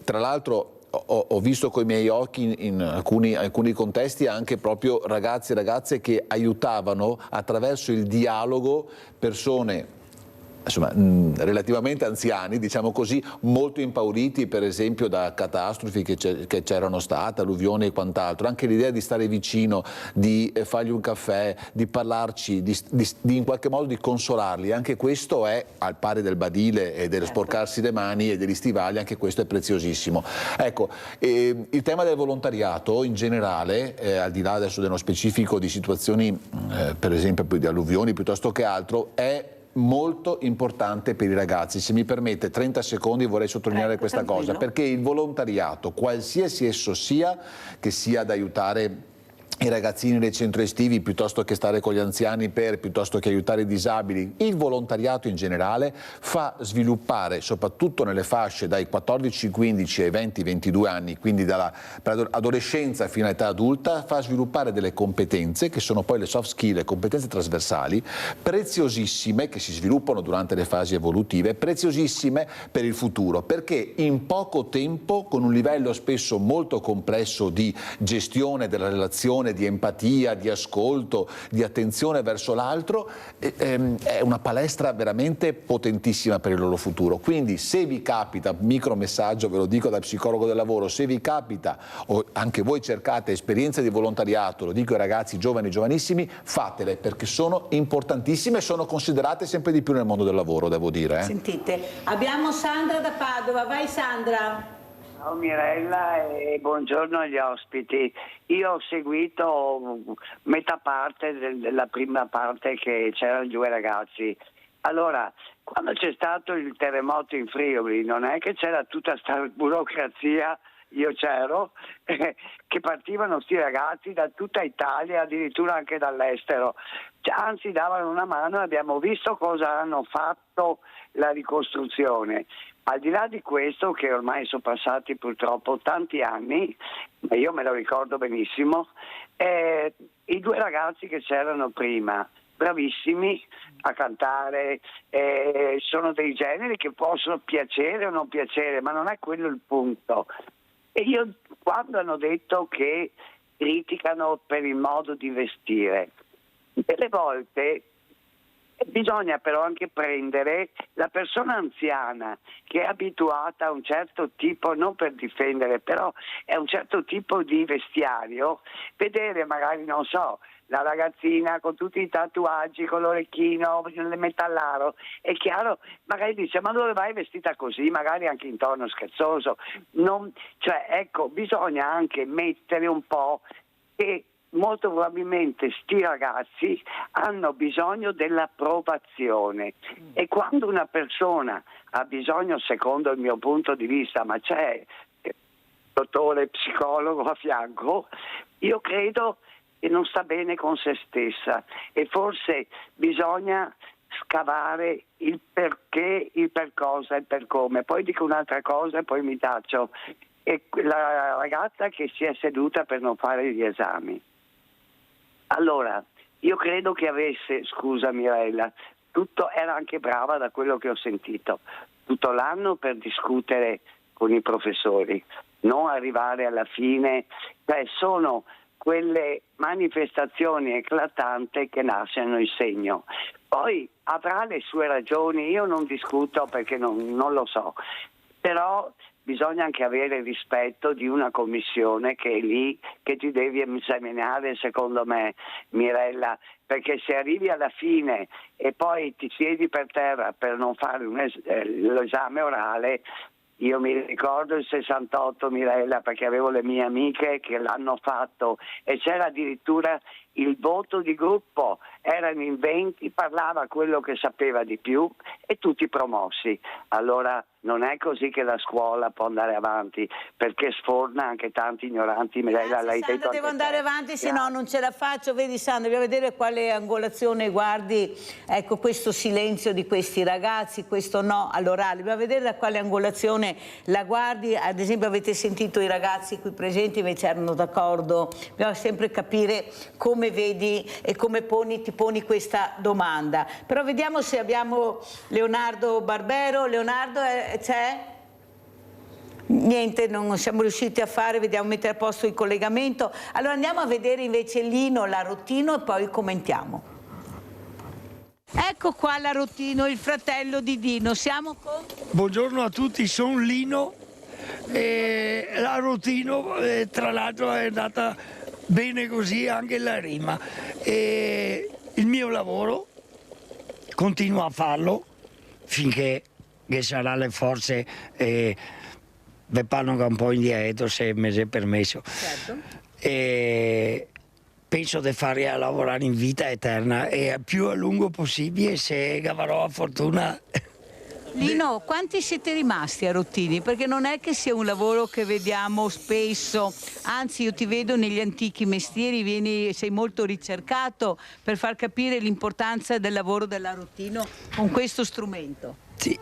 Tra l'altro ho visto coi miei occhi in alcuni contesti anche proprio ragazzi e ragazze che aiutavano attraverso il dialogo persone, insomma, relativamente anziani, diciamo così, molto impauriti per esempio da catastrofi che c'erano state, alluvioni e quant'altro. Anche l'idea di stare vicino, di fargli un caffè, di parlarci, di in qualche modo di consolarli, anche questo è, al pari del badile e dello sporcarsi le mani e degli stivali, anche questo è preziosissimo. Ecco, il tema del volontariato in generale, al di là adesso dello specifico di situazioni per esempio di alluvioni piuttosto che altro, è molto importante per i ragazzi. Se mi permette 30 secondi vorrei sottolineare questa cosa, perché il volontariato, qualsiasi esso sia, che sia ad aiutare i ragazzini nei centri estivi piuttosto che stare con gli anziani piuttosto che aiutare i disabili, il volontariato in generale fa sviluppare, soprattutto nelle fasce dai 14-15 ai 20-22 anni, quindi per adolescenza fino all'età adulta, fa sviluppare delle competenze che sono poi le soft skill, le competenze trasversali, preziosissime, che si sviluppano durante le fasi evolutive, preziosissime per il futuro, perché in poco tempo, con un livello spesso molto complesso di gestione della relazione, di empatia, di ascolto, di attenzione verso l'altro, è una palestra veramente potentissima per il loro futuro. Quindi se vi capita, micro messaggio ve lo dico da psicologo del lavoro, se vi capita o anche voi cercate esperienze di volontariato, lo dico ai ragazzi giovani, giovanissimi, fatele, perché sono importantissime e sono considerate sempre di più nel mondo del lavoro, devo dire. Sentite, abbiamo Sandra da Padova, vai Sandra. Ciao Mirella e buongiorno agli ospiti. Io ho seguito metà parte della prima parte che c'erano 2 ragazzi. Allora, quando c'è stato il terremoto in Friuli, non è che c'era tutta questa burocrazia, io c'ero, che partivano sti ragazzi da tutta Italia, addirittura anche dall'estero. Anzi, davano una mano e abbiamo visto cosa hanno fatto la ricostruzione. Al di là di questo, che ormai sono passati purtroppo tanti anni, ma io me lo ricordo benissimo, i 2 ragazzi che c'erano prima, bravissimi a cantare, sono dei generi che possono piacere o non piacere, ma non è quello il punto. E io, quando hanno detto che criticano per il modo di vestire, delle volte bisogna però anche prendere la persona anziana che è abituata a un certo tipo, non per difendere, però è un certo tipo di vestiario, vedere magari, non so, la ragazzina con tutti i tatuaggi, con l'orecchino, il metallaro, è chiaro, magari dice ma dove vai vestita così, magari anche in tono scherzoso, cioè ecco, bisogna anche mettere un po' che molto probabilmente sti ragazzi hanno bisogno dell'approvazione e quando una persona ha bisogno, secondo il mio punto di vista, ma c'è dottore psicologo a fianco, io credo che non sta bene con se stessa e forse bisogna scavare il perché, il per cosa, il per come. Poi dico un'altra cosa e poi mi taccio. E la ragazza che si è seduta per non fare gli esami. Allora, io credo che avesse, scusa Mirella, era anche brava da quello che ho sentito, tutto l'anno per discutere con i professori, non arrivare alla fine, sono quelle manifestazioni eclatanti che lasciano il segno. Poi avrà le sue ragioni, io non discuto perché non lo so, però bisogna anche avere rispetto di una commissione che è lì, che ti devi esaminare, secondo me, Mirella, perché se arrivi alla fine e poi ti siedi per terra per non fare l'esame orale, io mi ricordo il 68, Mirella, perché avevo le mie amiche che l'hanno fatto e c'era addirittura il voto di gruppo, erano in 20, parlava quello che sapeva di più e tutti promossi. Allora non è così che la scuola può andare avanti, perché sforna anche tanti ignoranti. Grazie, Sandra, devo andare avanti, se no non ce la faccio. Vedi, Sandra, dobbiamo vedere quale angolazione guardi, ecco, questo silenzio di questi ragazzi, questo no all'orale, dobbiamo vedere da quale angolazione la guardi. Ad esempio, avete sentito i ragazzi qui presenti, invece erano d'accordo. Dobbiamo sempre capire come vedi e come ti poni questa domanda. Però vediamo se abbiamo Leonardo Barbero. Leonardo, c'è? Niente, non siamo riusciti a fare, vediamo mettere a posto il collegamento. Allora andiamo a vedere invece Lino Larotino e poi commentiamo. Ecco qua Larotino, il fratello di Dino. Siamo con... Buongiorno a tutti, sono Lino e Larotino, tra l'altro è andata bene così anche la rima. E il mio lavoro continuo a farlo finché che sarà le forze, vi parlo un po' indietro se mi è permesso. Certo. E penso di fare a lavorare in vita eterna e più a lungo possibile se avrò la fortuna. Lino, quanti siete rimasti a Rottini? Perché non è che sia un lavoro che vediamo spesso, anzi io ti vedo negli antichi mestieri, sei molto ricercato per far capire l'importanza del lavoro della Rottino con questo strumento. Sì,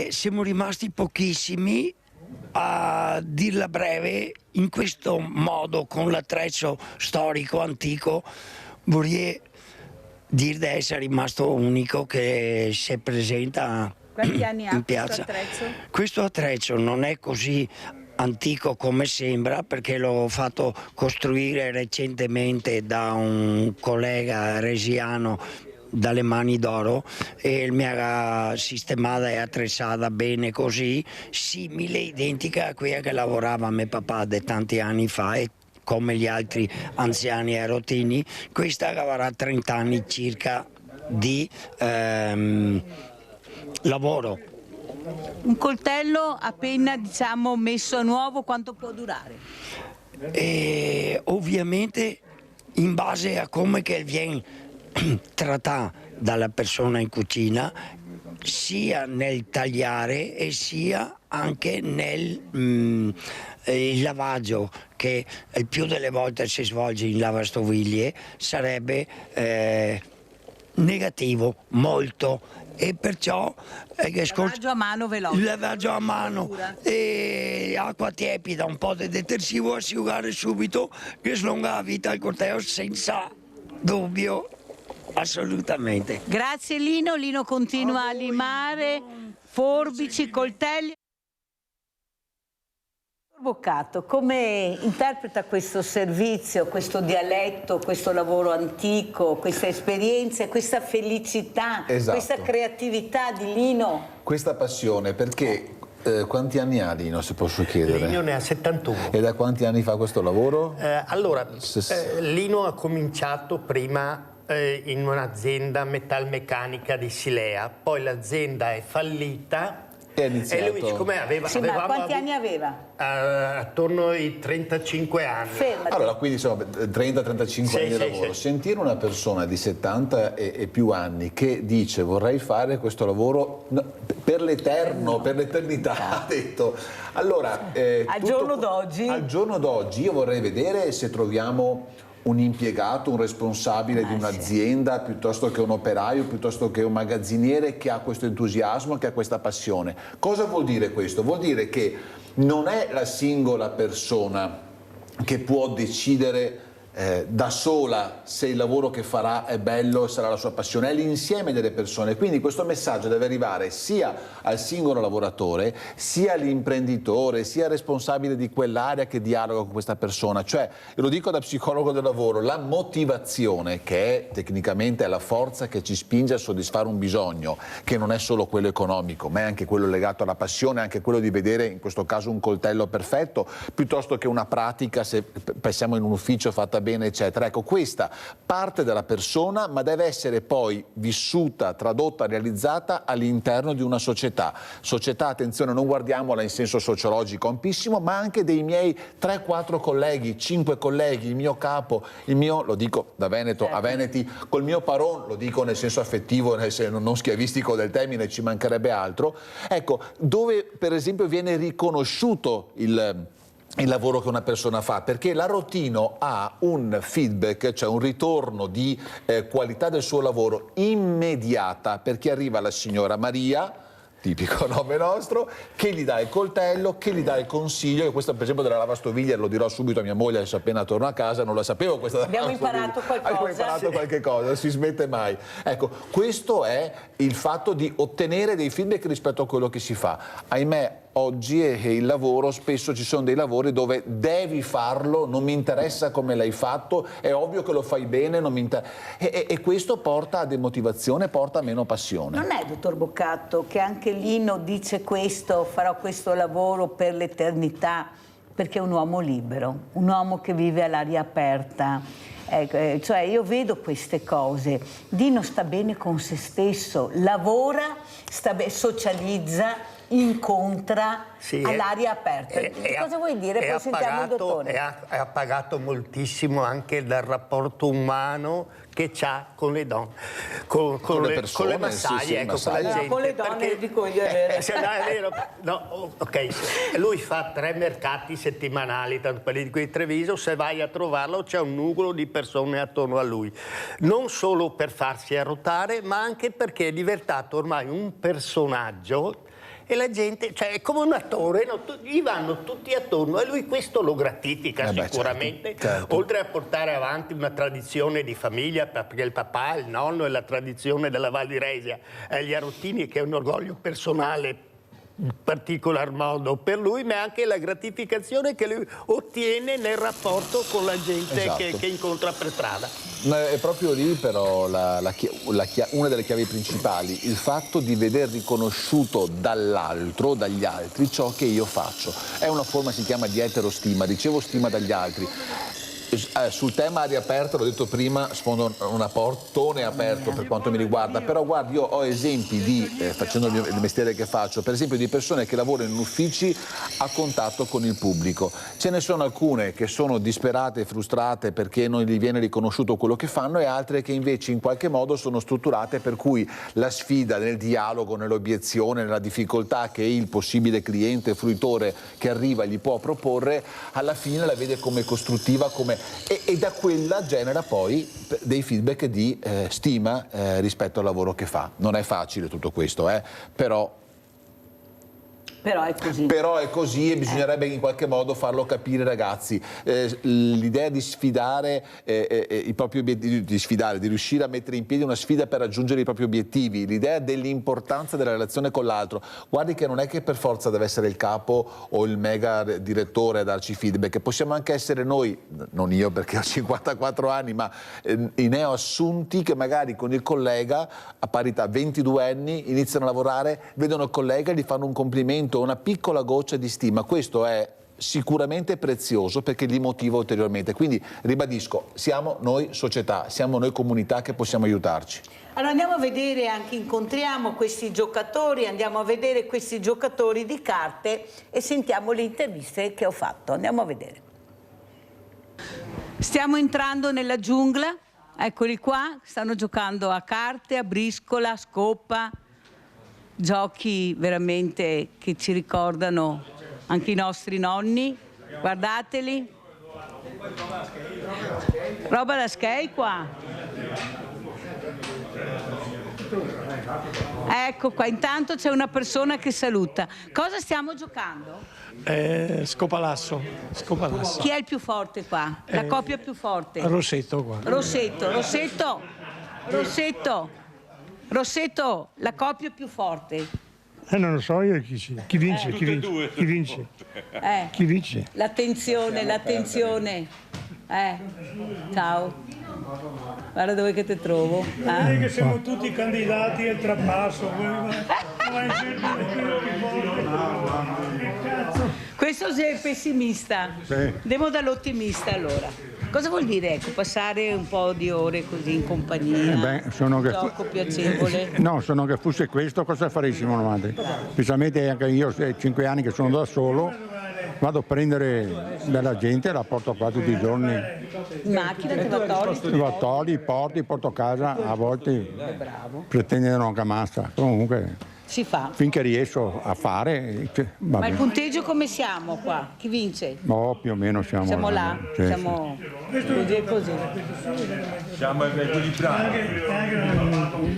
siamo rimasti pochissimi, a dirla breve, in questo modo con l'attrezzo storico antico vorrei dire di essere rimasto unico che si presenta. Quanti anni ha in piazza. questo attrezzo? Questo attrezzo non è così antico come sembra, perché l'ho fatto costruire recentemente da un collega resiano dalle mani d'oro e mi ha sistemata e attrezzata bene così, simile, identica a quella che lavorava mio papà tanti anni fa, e come gli altri anziani a Rottini, questa avrà 30 anni circa di lavoro. Un coltello appena messo a nuovo quanto può durare? E ovviamente in base a come che viene trattato dalla persona in cucina, sia nel tagliare e sia anche nel il lavaggio, che il più delle volte si svolge in lavastoviglie, sarebbe negativo molto, e perciò lavaggio a mano veloce. Il lavaggio a mano e acqua tiepida, un po' di detersivo, asciugare subito, che slunga la vita al coltello senza dubbio, assolutamente. Grazie Lino. Lino continua a limare forbici, coltelli. Boccato, come interpreta questo servizio, questo dialetto, questo lavoro antico, questa esperienza, questa felicità, esatto, questa creatività di Lino? Questa passione, perché quanti anni ha Lino, se posso chiedere? Lino ne ha 71. E da quanti anni fa questo lavoro? Lino ha cominciato prima in un'azienda metalmeccanica di Silea, poi l'azienda è fallita. E lui, siccome ma quanti anni aveva? Attorno ai 35 anni. Fermati. Allora, quindi insomma 30-35 anni di lavoro. Sentire una persona di 70 e più anni che dice vorrei fare questo lavoro per l'eterno, per l'eternità, ha detto. Allora, al giorno d'oggi io vorrei vedere se troviamo un impiegato, un responsabile di un'azienda, piuttosto che un operaio, piuttosto che un magazziniere che ha questo entusiasmo, che ha questa passione. Cosa vuol dire questo? Vuol dire che non è la singola persona che può decidere da sola se il lavoro che farà è bello e sarà la sua passione, è l'insieme delle persone. Quindi questo messaggio deve arrivare sia al singolo lavoratore, sia all'imprenditore, sia al responsabile di quell'area che dialoga con questa persona. Cioè, e lo dico da psicologo del lavoro, la motivazione, che è tecnicamente la forza che ci spinge a soddisfare un bisogno, che non è solo quello economico, ma è anche quello legato alla passione, anche quello di vedere in questo caso un coltello perfetto, piuttosto che una pratica, se pensiamo in un ufficio fatta sta bene, eccetera. Ecco, questa parte dalla persona, ma deve essere poi vissuta, tradotta, realizzata all'interno di una società. Società, attenzione, non guardiamola in senso sociologico ampissimo, ma anche dei miei 3-4 colleghi, 5 colleghi, il mio capo, il mio, lo dico da Veneto a Veneti, col mio paron, lo dico nel senso affettivo, nel senso non schiavistico del termine, ci mancherebbe altro. Ecco, dove per esempio viene riconosciuto il lavoro che una persona fa, perché la Rotino ha un feedback, cioè un ritorno di qualità del suo lavoro immediata, perché arriva la signora Maria, tipico nome nostro, che gli dà il coltello, che gli dà il consiglio, e questo per esempio della lavastoviglie lo dirò subito a mia moglie adesso appena torno a casa, non la sapevo questa della Abbiamo imparato qualcosa. Abbiamo imparato qualche cosa, non si smette mai. Ecco, questo è il fatto di ottenere dei feedback rispetto a quello che si fa. Ahimè, oggi è il lavoro, spesso ci sono dei lavori dove devi farlo, non mi interessa come l'hai fatto, è ovvio che lo fai bene, non mi e questo porta a demotivazione, porta a meno passione. Non è, dottor Boccatto, che anche Lino dice questo, farò questo lavoro per l'eternità, perché è un uomo libero, un uomo che vive all'aria aperta. Cioè io vedo queste cose. Dino sta bene con se stesso, lavora, socializza, incontra all'aria aperta. Cosa vuoi dire? Poi sentiamo il dottore. Ha pagato moltissimo anche dal rapporto umano che c'ha con le donne, con le persone, con le massaie, ecco, con la gente. Con le donne, perché, dico io, è vero. No, ok, lui fa 3 mercati settimanali, tanto quelli di qui di Treviso, se vai a trovarlo c'è un nucleo di persone attorno a lui, non solo per farsi arrotare, ma anche perché è diventato ormai un personaggio. E la gente, cioè è come un attore, no? Gli vanno tutti attorno e lui questo lo gratifica sicuramente, certo. Oltre a portare avanti una tradizione di famiglia, perché il papà, il nonno e la tradizione della Val di Resia, gli Arottini, che è un orgoglio personale in particolar modo per lui, ma anche la gratificazione che lui ottiene nel rapporto con la gente che incontra per strada. È proprio lì però una delle chiavi principali, il fatto di veder riconosciuto dall'altro, dagli altri, ciò che io faccio. È una forma, si chiama di eterostima, ricevo stima dagli altri. Sul tema aria aperta, l'ho detto prima, sfondo una portone aperto per quanto mi riguarda, però guardi, io ho esempi di, facendo il mestiere che faccio, per esempio di persone che lavorano in uffici a contatto con il pubblico. Ce ne sono alcune che sono disperate e frustrate perché non gli viene riconosciuto quello che fanno, e altre che invece in qualche modo sono strutturate per cui la sfida nel dialogo, nell'obiezione, nella difficoltà che il possibile cliente, fruitore che arriva gli può proporre, alla fine la vede come costruttiva, e da quella genera poi dei feedback di stima rispetto al lavoro che fa. Non è facile tutto questo, però è così. Però è così, e bisognerebbe in qualche modo farlo capire, ragazzi. L'idea di sfidare i propri obiettivi, di riuscire a mettere in piedi una sfida per raggiungere i propri obiettivi, l'idea dell'importanza della relazione con l'altro. Guardi che non è che per forza deve essere il capo o il mega direttore a darci feedback, possiamo anche essere noi, non io perché ho 54 anni, ma i neoassunti che magari con il collega a parità 22 anni iniziano a lavorare, vedono il collega e gli fanno un complimento, una piccola goccia di stima. Questo è sicuramente prezioso perché li motiva ulteriormente. Quindi ribadisco, siamo noi società, siamo noi comunità che possiamo aiutarci. Allora andiamo a vedere, anche incontriamo questi giocatori, andiamo a vedere questi giocatori di carte e sentiamo le interviste che ho fatto. Andiamo a vedere. Stiamo entrando nella giungla, eccoli qua, stanno giocando a carte, a briscola, a scoppa, giochi veramente che ci ricordano anche i nostri nonni. Guardateli. Roba da skate qua. Ecco qua, intanto c'è una persona che saluta. Cosa stiamo giocando? Scopalasso. Chi è il più forte qua? La coppia più forte? Rossetto qua. Rossetto, la coppia più forte. Non lo so io chi vince. Chi vince? L'attenzione. Ciao. Guarda dove che ti trovo. Vedi che siamo tutti candidati al trapasso. Questo sei pessimista. Sì. Andiamo dall'ottimista allora. Cosa vuol dire, ecco, passare un po' di ore così in compagnia? Sono che gioco piacevole? No, sono che fosse questo, cosa farissimo noi? Specialmente anche io, 5 anni che sono da solo, vado a prendere della gente e la porto qua tutti i giorni. In macchina te la togli? La togli, porto a casa, a volte pretendono anche massa. Comunque Si fa. finché riesco a fare, va Ma il bene. punteggio come siamo qua? Chi vince? Più o meno siamo Siamo là? Sì, Siamo così e così. Siamo equilibrati.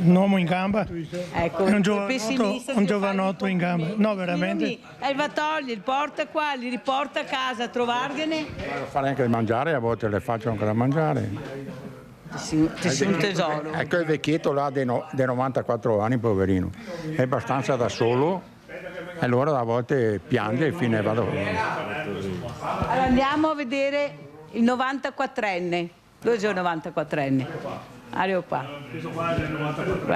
Un uomo in gamba, Ecco, è un pessimista, un se giovanotto in gamba. No, veramente. va a togliere, li porta qua, li riporta a casa a trovargliene. Devo fare anche da mangiare, a volte le faccio anche da mangiare. Sì, un tesoro. Ecco il vecchietto là dei 94 anni, poverino, è abbastanza da solo e allora a volte piange e fine vado. Allora andiamo a vedere il 94enne. Dove c'è il 94enne? Arrivo qua.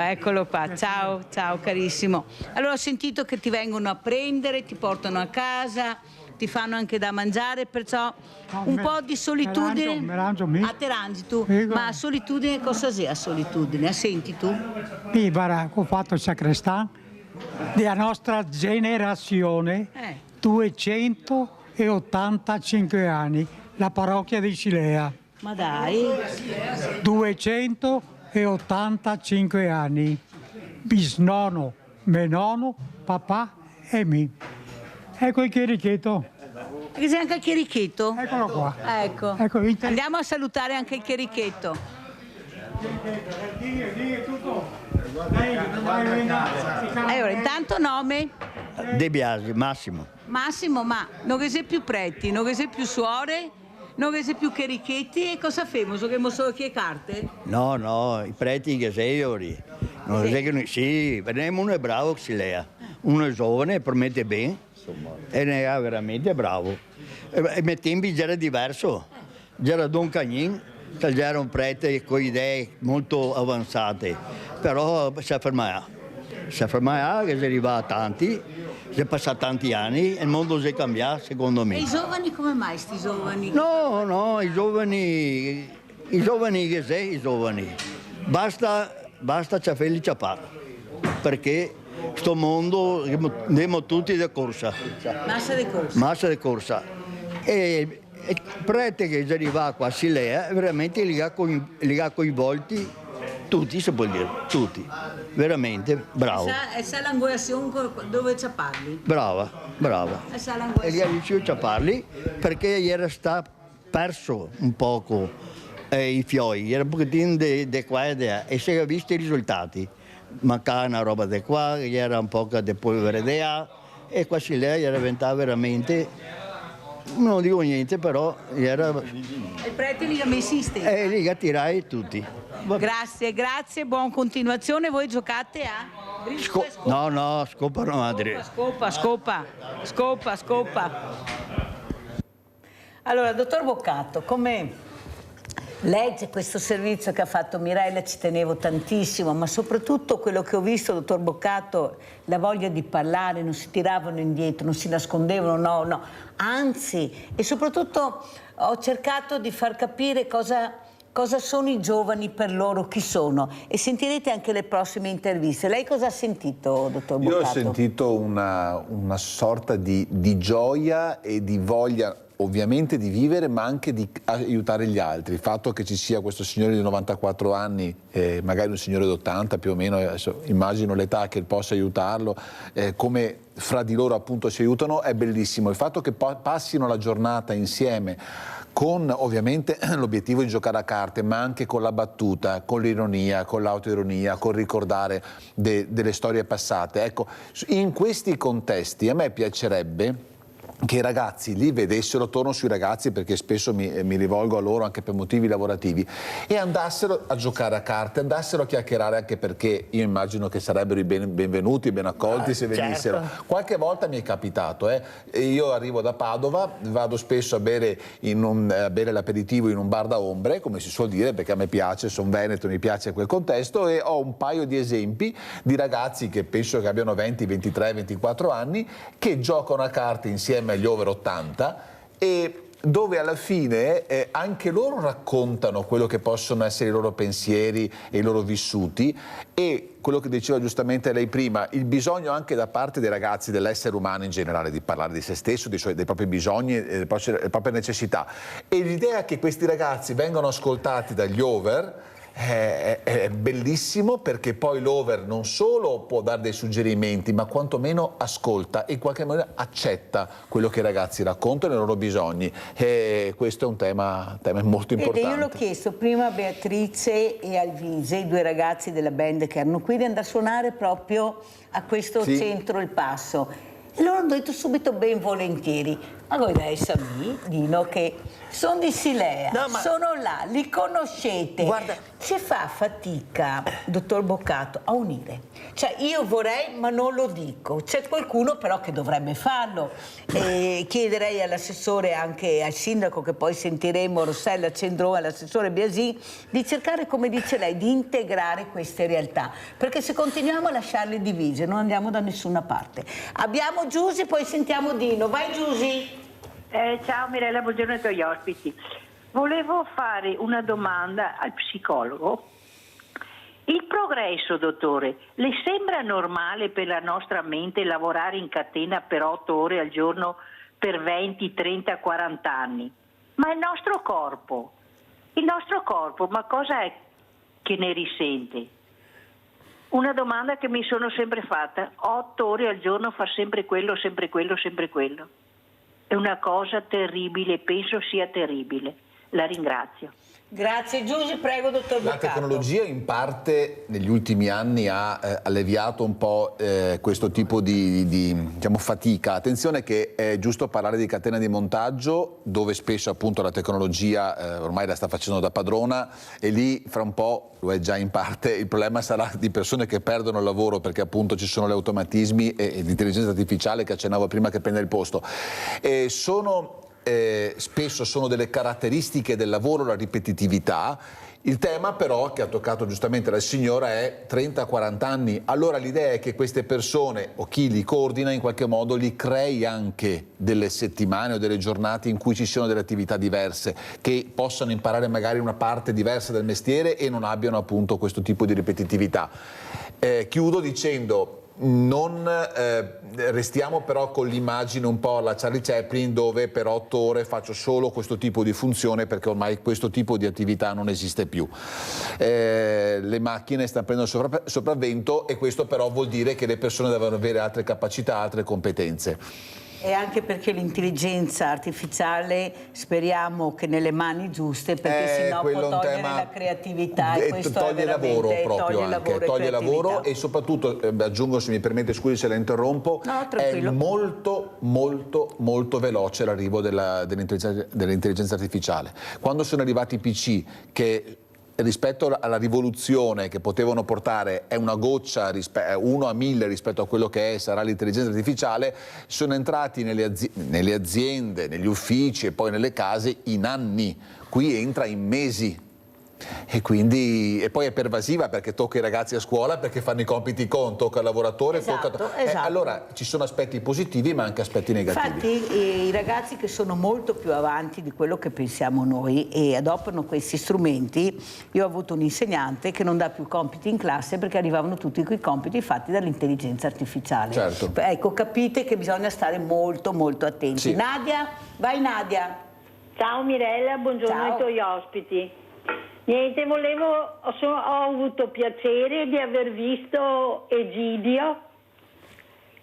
Eccolo qua, ciao carissimo. Allora ho sentito che ti vengono a prendere, ti portano a casa, ti fanno anche da mangiare, perciò un po' di solitudine. Me te rangi tu? Sì, Ma solitudine cosa sia solitudine? Senti tu? Io ho fatto il sacrestano della nostra generazione, 285 anni, la parrocchia di Cilea. Ma dai! 285 anni, bisnonno, mio nonno, papà e me. Ecco il chierichetto. Perché sei anche il chierichetto? Eccolo qua. Ecco. Andiamo a salutare anche il chierichetto. Allora, intanto nome? De Biasi, Massimo. Massimo, ma non che sei più preti, non che sei più suore, non che sei più chierichetti, e cosa famo? So che mo solo che carte? No, i preti che sei ora. Non sai che noi, sì, uno è bravo che lea. Uno è giovane, promette bene e ne è veramente bravo. E ai tempi era diverso. C'era Don Cagnin, che era un prete con idee molto avanzate, però si è fermato. Si è fermato, che si arriva a tanti, si è passato tanti anni e il mondo si è cambiato, secondo me. E i giovani come mai, sti giovani? No, i giovani che sei, i giovani. Basta c'è felice perché sto mondo andiamo tutti di corsa. Massa di corsa. E il prete che arriva qua a Cilea veramente li ha coinvolti tutti, si può dire, tutti. Veramente bravo. E sa l'angolazione dove ci parli? Brava. E gli ha riuscito a parli perché era stato perso un poco i fioi, era un pochettino di qua e di là e si è visto i risultati. Mancava una roba di qua, era un po' di polvere di là e qua lei era diventato veramente, non dico niente, però era. Il prete li ha messi in stella. E li ha tirati tutti. Grazie, buona continuazione. Voi giocate a? No, scopa la madre. Scopa. Allora, dottor Boccato, come legge questo servizio che ha fatto Mirella, ci tenevo tantissimo, ma soprattutto quello che ho visto, dottor Boccato, la voglia di parlare, non si tiravano indietro, non si nascondevano, no, anzi, e soprattutto ho cercato di far capire cosa sono i giovani per loro, chi sono, e sentirete anche le prossime interviste. Lei cosa ha sentito, dottor Boccato? Io ho sentito una sorta di gioia e di voglia ovviamente di vivere, ma anche di aiutare gli altri. Il fatto che ci sia questo signore di 94 anni, magari un signore di 80 più o meno, adesso immagino l'età, che possa aiutarlo, come fra di loro appunto si aiutano, è bellissimo. Il fatto che passino la giornata insieme con ovviamente l'obiettivo di giocare a carte, ma anche con la battuta, con l'ironia, con l'autoironia, con ricordare delle storie passate. Ecco, in questi contesti a me piacerebbe che i ragazzi li vedessero, torno sui ragazzi perché spesso mi rivolgo a loro anche per motivi lavorativi, e andassero a giocare a carte, andassero a chiacchierare, anche perché io immagino che sarebbero i benvenuti, ben accolti se venissero. Certo. Qualche volta mi è capitato, io arrivo da Padova, vado spesso a bere l'aperitivo in un bar da ombre, come si suol dire, perché a me piace, sono veneto, mi piace quel contesto, e ho un paio di esempi di ragazzi che penso che abbiano 20, 23, 24 anni, che giocano a carte insieme agli over 80 e dove alla fine anche loro raccontano quello che possono essere i loro pensieri e i loro vissuti, e quello che diceva giustamente lei prima, il bisogno anche da parte dei ragazzi, dell'essere umano in generale, di parlare di se stesso, dei propri bisogni, delle proprie necessità, e l'idea che questi ragazzi vengano ascoltati dagli over è bellissimo, perché poi l'over non solo può dare dei suggerimenti, ma quantomeno ascolta e in qualche modo accetta quello che i ragazzi raccontano e i loro bisogni, e questo è un tema molto importante. Ed io l'ho chiesto prima a Beatrice e Alvise, i due ragazzi della band che erano qui, di andare a suonare proprio a questo centro Il Passo, e loro hanno detto subito ben volentieri. Ma voi adesso Dino, che sono di Silea, sono là, li conoscete. Guarda, si fa fatica, dottor Boccato, a unire. Cioè io vorrei, ma non lo dico. C'è qualcuno però che dovrebbe farlo. E chiederei all'assessore, anche al sindaco, che poi sentiremo, Rossella Cendrone, all'assessore Biasi, di cercare, come dice lei, di integrare queste realtà. Perché se continuiamo a lasciarle divise non andiamo da nessuna parte. Abbiamo Giusy, poi sentiamo Dino. Vai Giusy! Ciao Mirella, buongiorno ai tuoi ospiti. Volevo fare una domanda al psicologo. Il progresso, dottore, le sembra normale per la nostra mente lavorare in catena per 8 ore al giorno per 20, 30, 40 anni? Ma il nostro corpo, ma cosa è che ne risente? Una domanda che mi sono sempre fatta: 8 ore al giorno fa sempre quello, sempre quello, sempre quello. È una cosa terribile, penso sia terribile. La ringrazio. Grazie Giusy, prego dottor Boccato. La tecnologia in parte negli ultimi anni ha alleviato un po' questo tipo di diciamo, fatica. Attenzione che è giusto parlare di catena di montaggio, dove spesso appunto la tecnologia ormai la sta facendo da padrona, e lì fra un po', lo è già in parte, il problema sarà di persone che perdono il lavoro, perché appunto ci sono gli automatismi e l'intelligenza artificiale che accennavo prima che prende il posto. Spesso sono delle caratteristiche del lavoro, la ripetitività. Il tema però, che ha toccato giustamente la signora, è 30-40 anni. Allora l'idea è che queste persone, o chi li coordina in qualche modo, li crei anche delle settimane o delle giornate in cui ci siano delle attività diverse, che possano imparare magari una parte diversa del mestiere e non abbiano appunto questo tipo di ripetitività. Chiudo dicendo: non restiamo però con l'immagine un po' alla Charlie Chaplin, dove per 8 ore faccio solo questo tipo di funzione, perché ormai questo tipo di attività non esiste più. Le macchine stanno prendendo sopravvento, e questo però vuol dire che le persone devono avere altre capacità, altre competenze. E anche perché l'intelligenza artificiale speriamo che nelle mani giuste, perché sennò può togliere la creatività, e questo toglie è lavoro proprio, toglie lavoro, e soprattutto aggiungo, se mi permette, scusi se la interrompo, è molto molto veloce l'arrivo dell'intelligenza artificiale. Quando sono arrivati i PC, che rispetto alla rivoluzione che potevano portare è una goccia, 1 a 1000 rispetto a quello che sarà l'intelligenza artificiale, sono entrati nelle aziende, negli uffici e poi nelle case in anni. Qui entra in mesi. E poi è pervasiva, perché tocca i ragazzi a scuola, perché fanno i compiti tocca il lavoratore, esatto. Allora ci sono aspetti positivi ma anche aspetti negativi. Infatti i ragazzi che sono molto più avanti di quello che pensiamo noi e adoperano questi strumenti, io ho avuto un insegnante che non dà più compiti in classe perché arrivavano tutti quei compiti fatti dall'intelligenza artificiale. Certo. Ecco, capite che bisogna stare molto attenti. Sì. Nadia, vai Nadia. Ciao Mirella, buongiorno ai tuoi ospiti. Niente, ho avuto piacere di aver visto Egidio,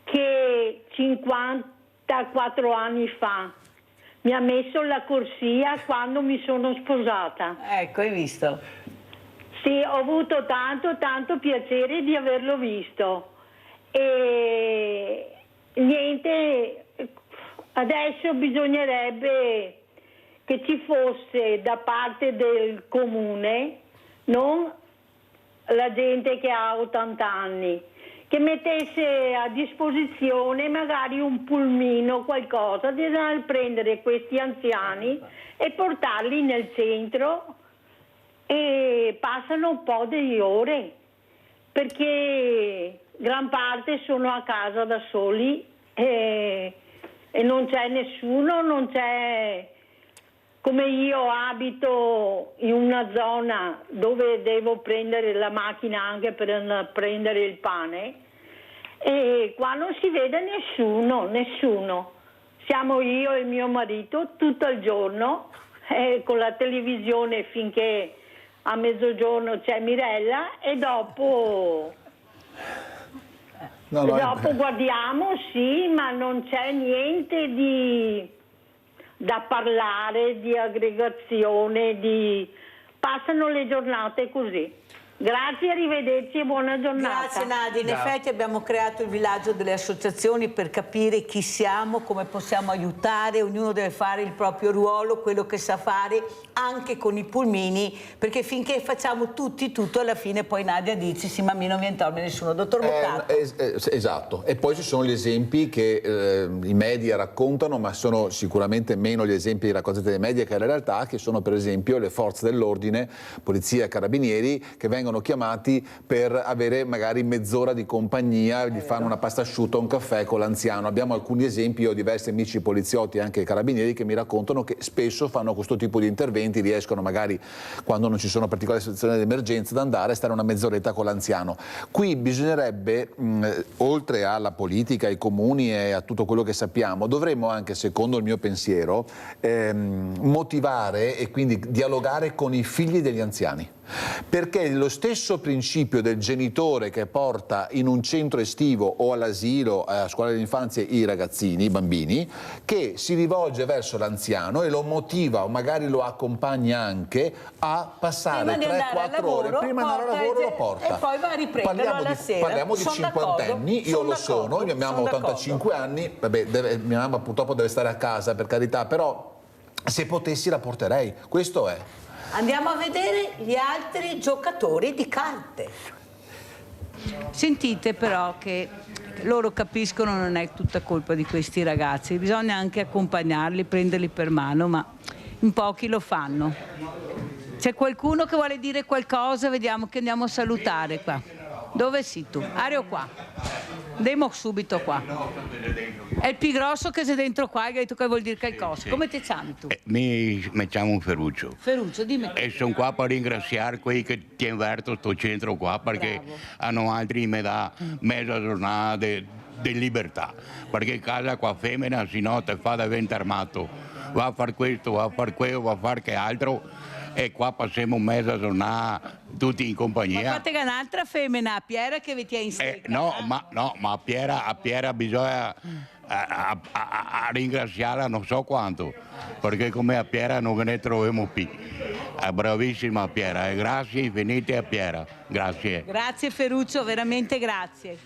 che 54 anni fa mi ha messo la corsia quando mi sono sposata. Ecco, hai visto? Sì, ho avuto tanto piacere di averlo visto. E niente, adesso bisognerebbe che ci fosse da parte del comune, non la gente che ha 80 anni, che mettesse a disposizione magari un pulmino, qualcosa, di andare a prendere questi anziani e portarli nel centro, e passano un po' di ore, perché gran parte sono a casa da soli e non c'è nessuno, non c'è come io abito in una zona dove devo prendere la macchina anche per prendere il pane, e qua non si vede nessuno. Siamo io e mio marito tutto il giorno con la televisione finché a mezzogiorno c'è Mirella e dopo guardiamo, sì, ma non c'è niente da parlare, di aggregazione, passano le giornate così. Grazie, arrivederci e buona giornata. Grazie Nadia, in effetti abbiamo creato il villaggio delle associazioni per capire chi siamo, come possiamo aiutare, ognuno deve fare il proprio ruolo, quello che sa fare, anche con i pulmini, perché finché facciamo tutti tutto, alla fine poi Nadia dice sì, ma a me non viene torme nessuno. Dottor Boccato. Esatto, e poi ci sono gli esempi che i media raccontano, ma sono sicuramente meno gli esempi raccontati dai media che la realtà, che sono per esempio le forze dell'ordine, polizia e carabinieri, che vengono chiamati per avere magari mezz'ora di compagnia, gli fanno una pasta asciutta o un caffè con l'anziano. Abbiamo alcuni esempi, io ho diversi amici poliziotti e anche carabinieri che mi raccontano che spesso fanno questo tipo di interventi, riescono magari quando non ci sono particolari situazioni di emergenza ad andare a stare una mezz'oretta con l'anziano. Qui bisognerebbe, oltre alla politica, ai comuni e a tutto quello che sappiamo, dovremmo anche, secondo il mio pensiero, motivare e quindi dialogare con i figli degli anziani. Perché lo stesso principio del genitore che porta in un centro estivo o all'asilo, a scuola dell'infanzia i ragazzini, i bambini, che si rivolge verso l'anziano e lo motiva o magari lo accompagna anche a passare 3-4 ore prima di andare al lavoro, lo porta. E poi va a riprenderlo alla sera. Parliamo di cinquantenni, io lo sono, mia mamma ha 85 anni, vabbè, mia mamma purtroppo deve stare a casa, per carità, però se potessi la porterei, questo è. Andiamo a vedere gli altri giocatori di carte. Sentite però che loro capiscono non è tutta colpa di questi ragazzi, bisogna anche accompagnarli, prenderli per mano, ma in pochi lo fanno. C'è qualcuno che vuole dire qualcosa? Vediamo che andiamo a salutare qua. Dove sei tu? Ario qua. Andiamo subito qua. È il più grosso che sei dentro qua e hai detto che vuol dire qualcosa. Come ti chiami tu? Mi chiamo Ferruccio. Ferruccio, dimmi. E sono qua per ringraziare quelli che ti inverto sto centro qua perché hanno altri mi dà mezza giornata di libertà. Perché casa qua femmina si no te fa da diventare armato. Va a fare questo, va a fare quello, va a fare che altro. E qua passiamo mezza giornata tutti in compagnia. Ma fate che un'altra femmina, a Piera, che vi tiene in stecca. No, ma a Piera bisogna a ringraziarla non so quanto, perché come a Piera non ne troviamo più. È bravissima Piera e grazie infinite a Piera. Grazie. Grazie Ferruccio, veramente grazie.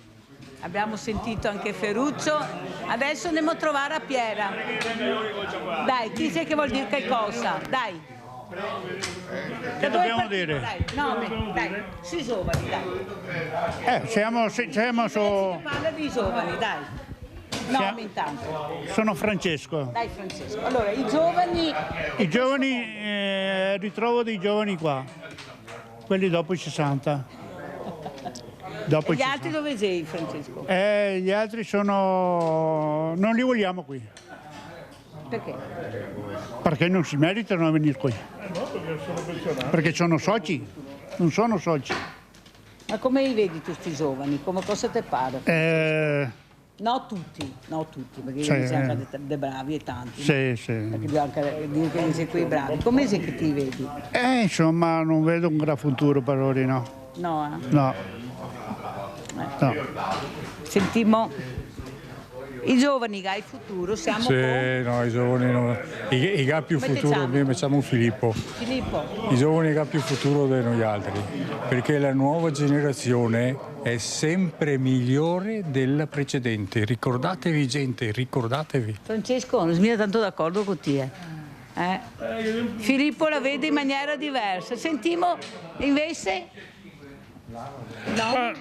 Abbiamo sentito anche Ferruccio, adesso andiamo a trovare a Piera. Dai, chi sei che vuol dire qualcosa? Dai. Che dobbiamo dire? Dai, nome, dai, sui giovani, dai. Siamo su... Parla dei giovani, dai. Nome intanto. Sono Francesco. Dai Francesco. Allora, i giovani... I giovani, ritrovo dei giovani qua, quelli dopo i 60. E gli altri dove sei, Francesco? Gli altri sono... non li vogliamo qui. Perché? Perché non si meritano a venire qui. Perché sono soci, non sono soci. Ma come li vedi tutti i giovani? Come cosa ti pare? No tutti, perché Sì. ci sono anche dei bravi e tanti. Sì, no? sì. Perché bisogna anche dire che sei qui bravi. Come sei che ti vedi? Insomma, non vedo un gran futuro per ora, no. No, No. No. Sentimo... I giovani che hai futuro, siamo Sì, no, i giovani no. I che ha più Come ti futuro, chiami? noi facciamo Filippo. Filippo. I giovani che ha più futuro di noi altri, perché la nuova generazione è sempre migliore della precedente. Ricordatevi gente, ricordatevi. Francesco, non smica tanto d'accordo con te. Filippo la vede in maniera diversa. Sentimo invece...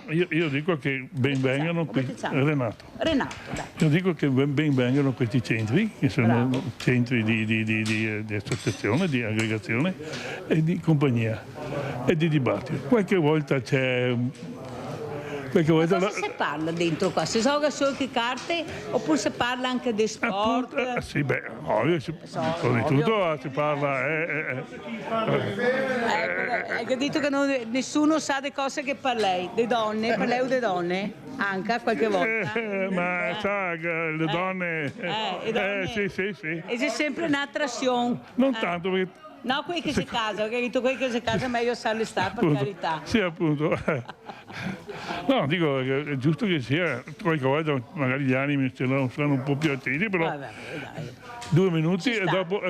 Io dico che ben vengano qui. Renato. Dai. Io dico che ben vengano questi centri, che sono centri di associazione, di aggregazione e di compagnia e di dibattito. Qualche volta c'è Perché cosa si parla dentro qua? Si gioca solo che carte oppure si parla anche di sport? Sì, beh, ovvio, di tutto si parla. Hai detto che nessuno sa le cose che parlei, le donne, parlei di donne? Anche qualche volta? Ma sa, le donne... sì. E c'è sempre un'attrazione. Non tanto perché... No, quelli che si casano, che hai detto quelli che si casano è meglio stare per appunto, carità. Sì, appunto. No, dico che è giusto che sia, qualche volta magari gli animi sono un po' più attivi, però Vabbè, dai. 2 minuti e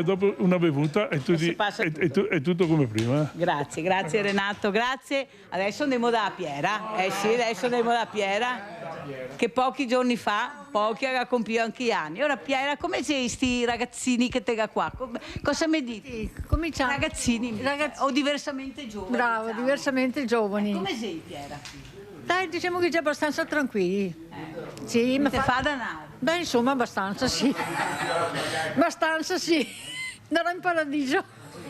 dopo una bevuta è tutto come prima. Grazie Renato, grazie. Adesso andiamo da Piera, adesso andiamo da Piera, che pochi giorni fa, ha compiuto anche gli anni. Ora Piera, come sei questi ragazzini che te qua? Cosa mi dite? Cominciamo. Ragazzini, o diversamente giovani? Bravo, diciamo. Diversamente giovani. Come sei Piera? Dai, diciamo che già abbastanza tranquilli. Sì, ma fa danaro? Beh, insomma, abbastanza sì. Abbastanza sì. Andrò in paradiso.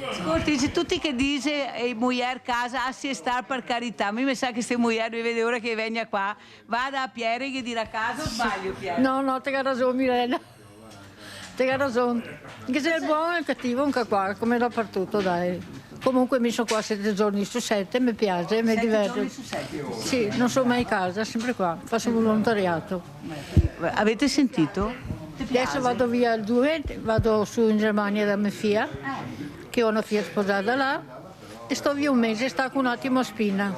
Ascolti, c'è tutti che dice mujer casa si sta per carità. A me mi sa che queste mujer mi vede ora che venga qua, vada a Piera che dirà a casa o sbaglio Piera? No, te ha ragione Mirella. Te ha ragione. Che se il buono e il cattivo anche qua, come dappertutto, dai. Comunque mi sono qua 7 giorni su 7, mi piace, mi diverte. 7 giorni su 7? Sì, non sono mai a casa, sempre qua, faccio volontariato. Avete sentito? Adesso vado via il 2, vado su in Germania da mia figlia, che ho una figlia sposata là, e sto via un mese, stacco un attimo a Spina.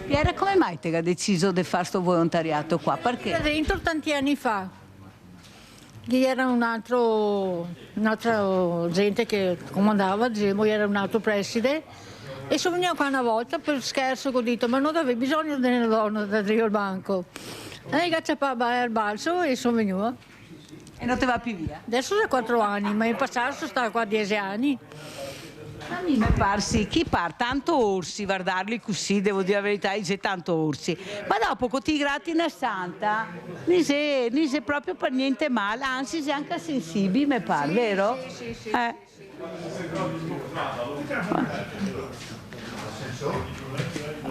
Piera, come mai te hai deciso di fare questo volontariato qua? Perché? Dentro tanti anni fa. Lì era un'altra gente che comandava, diciamo, era un altro preside, e sono venuta qua una volta per scherzo, ho detto ma non avevi bisogno di una donna da dire al banco. E cacciapava il balzo e sono venuta. E non ti va più via? Adesso sono 4 anni, ma in passato sono stata qua 10 anni. A me mi parsi, chi par tanto orsi, guardarli così, devo dire la verità, c'è tanto orsi. Ma dopo con ti grati una santa, non sei proprio per niente male, anzi sei anche sensibile, mi pare, vero? Sì.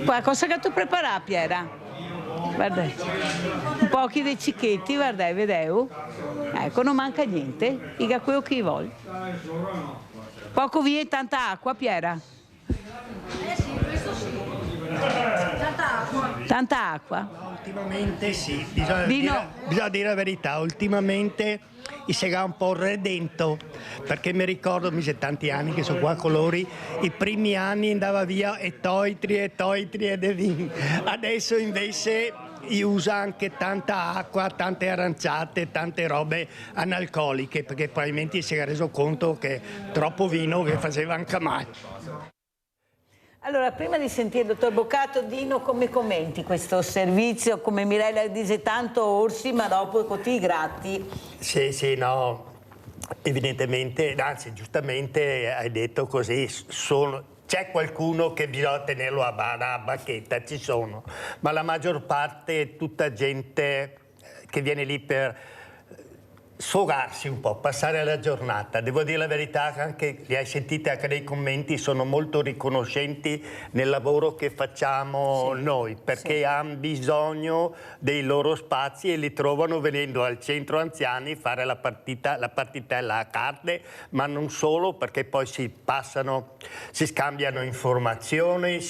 Poi cosa che tu prepara, Piera? Guarda, un po' dei cicchetti, guarda, vedevo. Ecco, non manca niente, dica quello che vuoi. Poco via e tanta acqua, Piera? Sì, questo sì. Tanta acqua. Tanta acqua? Ultimamente sì, bisogna dire la verità, ultimamente si è un po' redento, perché mi ricordo, mi sono tanti anni che sono qua con loro, i primi anni andava via e toitri e vin. Adesso invece usa anche tanta acqua, tante aranciate, tante robe analcoliche, perché probabilmente si è reso conto che troppo vino che faceva anche male. Allora, prima di sentire il dottor Boccato, Dino, come commenti questo servizio? Come Mirella dice, tanto orsi, ma dopo coti gratti. Sì, no, evidentemente, anzi giustamente hai detto così, c'è qualcuno che bisogna tenerlo a bacchetta, ci sono, ma la maggior parte è tutta gente che viene lì per sfogarsi un po', passare la giornata. Devo dire la verità, anche li hai sentiti anche nei commenti, sono molto riconoscenti nel lavoro che facciamo noi, perché hanno bisogno dei loro spazi e li trovano venendo al centro anziani fare la partitella a carte, ma non solo, perché poi si scambiano informazioni,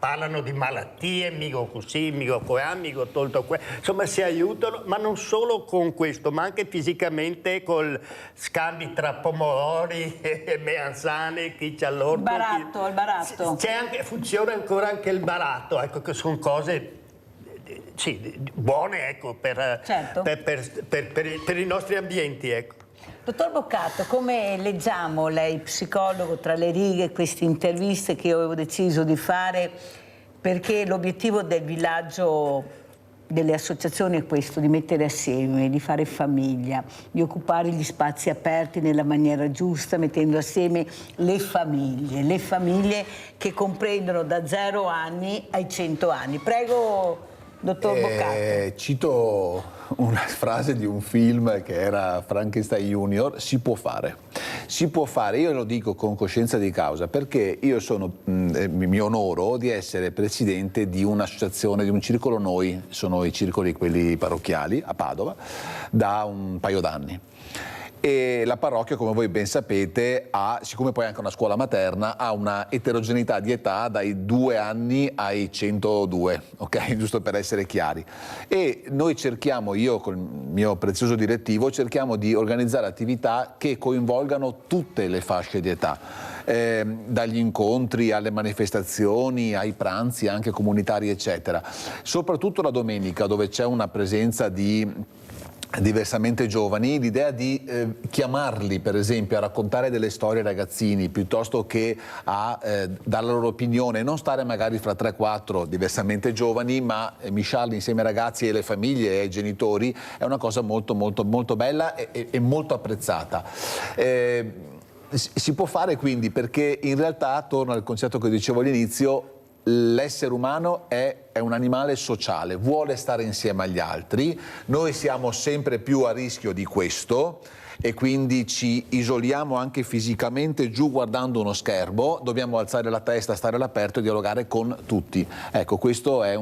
parlano di malattie, mico così, mico qua, mico tolto qua, insomma si aiutano, ma non solo con questo, ma anche fisicamente col scambi tra pomodori e melanzane, chi c'ha l'orto. Il baratto. Funziona ancora anche il baratto, ecco, che sono cose buone, ecco, per i nostri ambienti, ecco. Dottor Boccato, come leggiamo, lei psicologo, tra le righe, queste interviste che io avevo deciso di fare, perché l'obiettivo del villaggio delle associazioni è questo, di mettere assieme, di fare famiglia, di occupare gli spazi aperti nella maniera giusta, mettendo assieme le famiglie che comprendono da 0 anni ai 100 anni. Prego, dottor Boccato. Cito una frase di un film che era Frankenstein Junior: si può fare. Si può fare, io lo dico con coscienza di causa, perché io mi onoro di essere presidente di un'associazione, di un circolo Noi, sono i circoli quelli parrocchiali a Padova, da un paio d'anni. E la parrocchia, come voi ben sapete, siccome poi è anche una scuola materna, ha una eterogeneità di età dai 2 anni ai 102, ok? Giusto per essere chiari. E noi cerchiamo, io col mio prezioso direttivo, cerchiamo di organizzare attività che coinvolgano tutte le fasce di età. Dagli incontri alle manifestazioni, ai pranzi anche comunitari eccetera, soprattutto la domenica, dove c'è una presenza di diversamente giovani, l'idea di chiamarli per esempio a raccontare delle storie ai ragazzini piuttosto che a dare la loro opinione, non stare magari fra 3-4 diversamente giovani, ma misciarli insieme ai ragazzi e alle famiglie e ai genitori, è una cosa molto molto molto bella e molto apprezzata. Si può fare quindi perché in realtà, torno al concetto che dicevo all'inizio, l'essere umano è un animale sociale, vuole stare insieme agli altri, noi siamo sempre più a rischio di questo e quindi ci isoliamo anche fisicamente giù guardando uno schermo, dobbiamo alzare la testa, stare all'aperto e dialogare con tutti. Ecco, questo è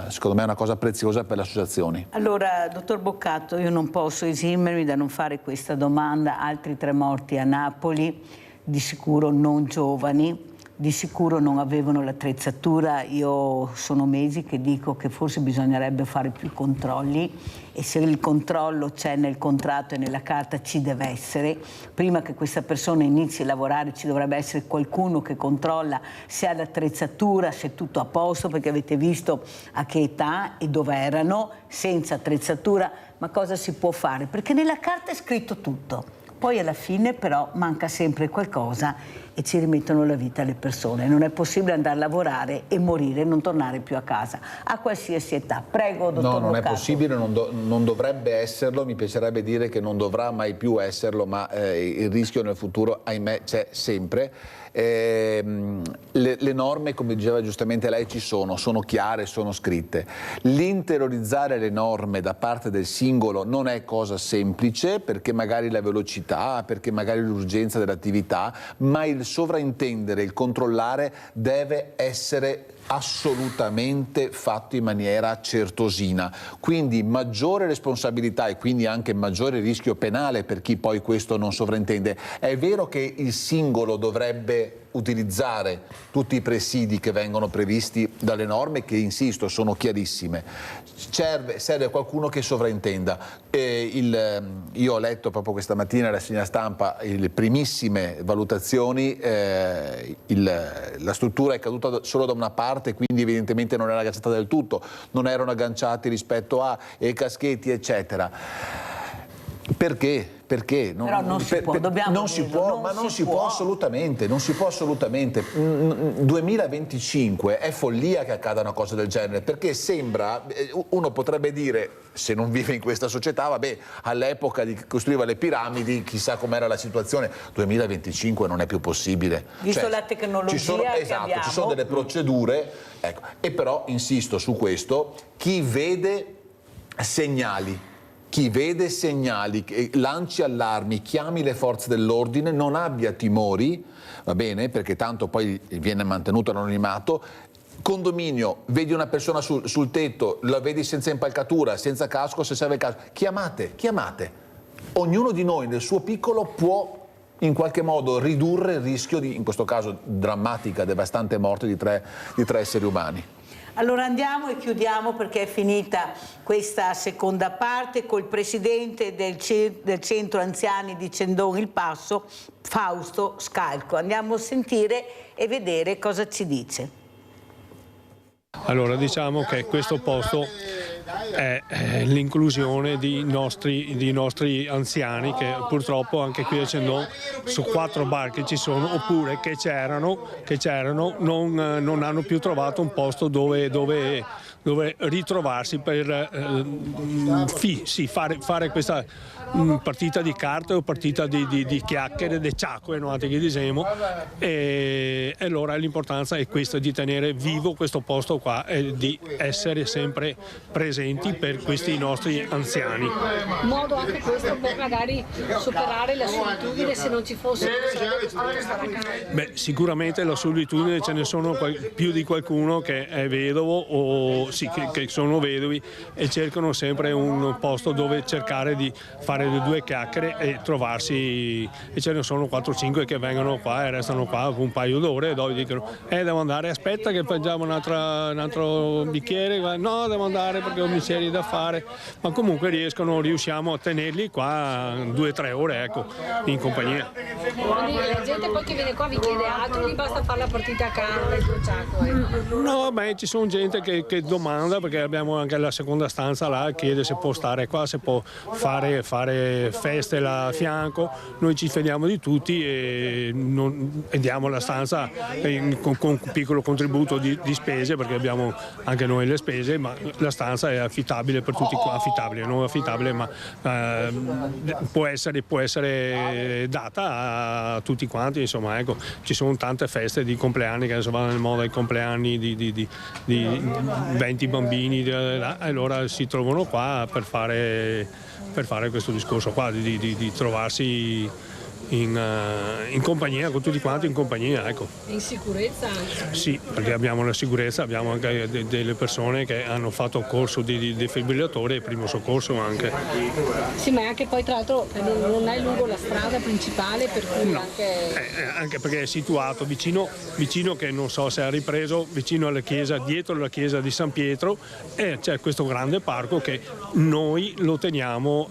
secondo me una cosa preziosa per le associazioni. Allora, dottor Boccato, io non posso esimermi da non fare questa domanda. Altri 3 morti a Napoli, di sicuro non giovani, di sicuro non avevano l'attrezzatura. Io sono mesi che dico che forse bisognerebbe fare più controlli e se il controllo c'è nel contratto e nella carta ci deve essere. Prima che questa persona inizi a lavorare ci dovrebbe essere qualcuno che controlla se ha l'attrezzatura, se è tutto a posto, perché avete visto a che età e dove erano, senza attrezzatura. Ma cosa si può fare? Perché nella carta è scritto tutto. Poi alla fine però manca sempre qualcosa e ci rimettono la vita alle persone. Non è possibile andare a lavorare e morire e non tornare più a casa, a qualsiasi età. Prego, dottor Boccato. No, non è possibile, non dovrebbe esserlo, mi piacerebbe dire che non dovrà mai più esserlo, ma il rischio nel futuro, ahimè, c'è sempre. Le norme, come diceva giustamente lei, ci sono chiare, sono scritte. L'interiorizzare le norme da parte del singolo non è cosa semplice, perché magari la velocità, perché magari l'urgenza dell'attività, ma il sovraintendere, il controllare deve essere assolutamente fatto in maniera certosina, quindi maggiore responsabilità e quindi anche maggiore rischio penale per chi poi questo non sovraintende. È vero che il singolo dovrebbe utilizzare tutti i presidi che vengono previsti dalle norme, che insisto sono chiarissime, serve qualcuno che sovraintenda. Io ho letto proprio questa mattina alla rassegna stampa le primissime valutazioni, la struttura è caduta solo da una parte, quindi evidentemente non era agganciata del tutto, non erano agganciati rispetto a caschetti eccetera. Perché? Perché? Però non si può, dobbiamo non si può, ma non si può assolutamente, non si può assolutamente. 2025 è follia che accada una cosa del genere, perché sembra, uno potrebbe dire, se non vive in questa società, vabbè, all'epoca di chi costruiva le piramidi, chissà com'era la situazione, 2025 non è più possibile. Visto la tecnologia che abbiamo. Ci sono delle procedure, ecco. E però, insisto su questo, chi vede segnali, lanci allarmi, chiami le forze dell'ordine, non abbia timori, va bene, perché tanto poi viene mantenuto l'anonimato. Condominio, vedi una persona sul tetto, la vedi senza impalcatura, senza casco, se serve il casco, chiamate. Ognuno di noi nel suo piccolo può in qualche modo ridurre il rischio di, in questo caso drammatica, devastante morte di tre esseri umani. Allora andiamo e chiudiamo, perché è finita questa seconda parte col presidente del centro anziani di Cendon Il Passo, Fausto Scalco. Andiamo a sentire e vedere cosa ci dice. Allora, diciamo che questo posto è l'inclusione di nostri anziani, che purtroppo anche qui a Cendon su 4 bar che ci sono, oppure che c'erano non hanno più trovato un posto dove dove ritrovarsi per fare questa partita di carte o partita di chiacchiere, di ciacque, no? Che diciamo, e allora l'importanza è questa, di tenere vivo questo posto qua e di essere sempre presenti per questi nostri anziani. Modo anche questo per magari superare la solitudine, se non ci fosse Beh, sicuramente la solitudine, ce ne sono più di qualcuno che è vedovo o sì, che sono vedovi e cercano sempre un posto dove cercare di fare le due chiacchiere e trovarsi, e ce ne sono 4-5 che vengono qua e restano qua un paio d'ore e dopo dicono devo andare, aspetta che facciamo un altro bicchiere, no devo andare perché ho mestieri da fare, ma comunque riusciamo a tenerli qua 2-3 ore, ecco, in compagnia. Quindi la gente poi che viene qua vi chiede altro, gli basta fare la partita a carte, il ciacco? No, beh, ci sono gente che domanda, perché abbiamo anche la seconda stanza là, chiede se può stare qua, se può fare feste là a fianco. Noi ci fidiamo di tutti e diamo la stanza con un piccolo contributo di spese, perché abbiamo anche noi le spese, ma la stanza è affittabile per tutti, affittabile, non affittabile, ma può essere data a tutti quanti, insomma, ecco, ci sono tante feste di compleanni che adesso vanno nel modo ai compleanni di 20 bambini, allora si trovano qua per fare questo discorso qua, di trovarsi in compagnia, con tutti quanti in compagnia, ecco. In sicurezza anche? Sì, perché abbiamo la sicurezza, abbiamo anche delle persone che hanno fatto corso di defibrillatore e primo soccorso anche. Sì, ma anche poi tra l'altro non è lungo la strada principale, per cui no, anche perché è situato vicino, che non so se ha ripreso, vicino alla chiesa, dietro la chiesa di San Pietro, e c'è questo grande parco che noi lo teniamo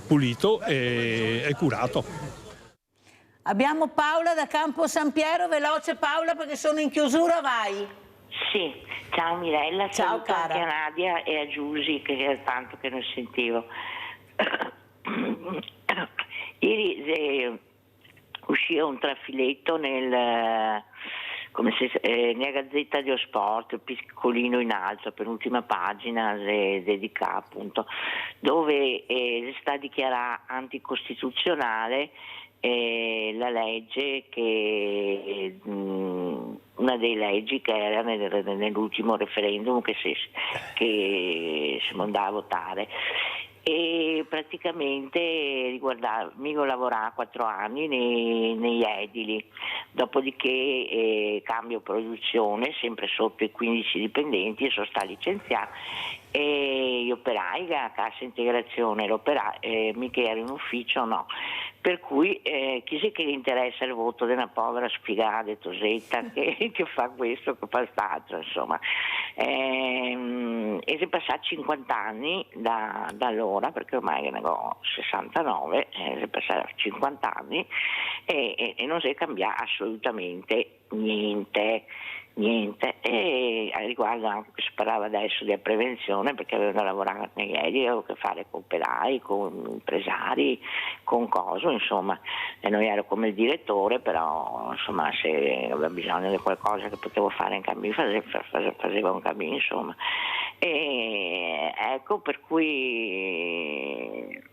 pulito e curato. Abbiamo Paola da Campo San Piero, veloce Paola perché sono in chiusura, vai. Sì, ciao Mirella, ciao cara. Anche a Nadia e a Giusy, che era tanto che non sentivo. Ieri uscì un trafiletto nella Gazzetta dello Sport, piccolino in alto, penultima pagina, dedica appunto, dove sta dichiarata anticostituzionale la legge una delle leggi che era nell'ultimo referendum che siamo andati a votare, e praticamente Migo lavorava 4 anni negli edili, dopodiché cambio produzione, sempre sotto i 15 dipendenti, e sono stati licenziati, e gli operai, la cassa integrazione, mica era in ufficio, no. Per cui chi si che gli interessa il voto di una povera sfigata Tosetta che fa questo, che fa quest'altro, insomma. E si passati 50 anni da allora, perché ormai ne ho 69, si passati 50 anni e non si è cambiato assolutamente niente. E a riguardo anche che si parlava adesso di prevenzione, perché avevano lavorato negli edili, avevo a che fare con operai, con impresari, con coso, insomma, e noi ero come il direttore, però insomma se aveva bisogno di qualcosa che potevo fare in cammino facevo un cammino, insomma, e ecco, per cui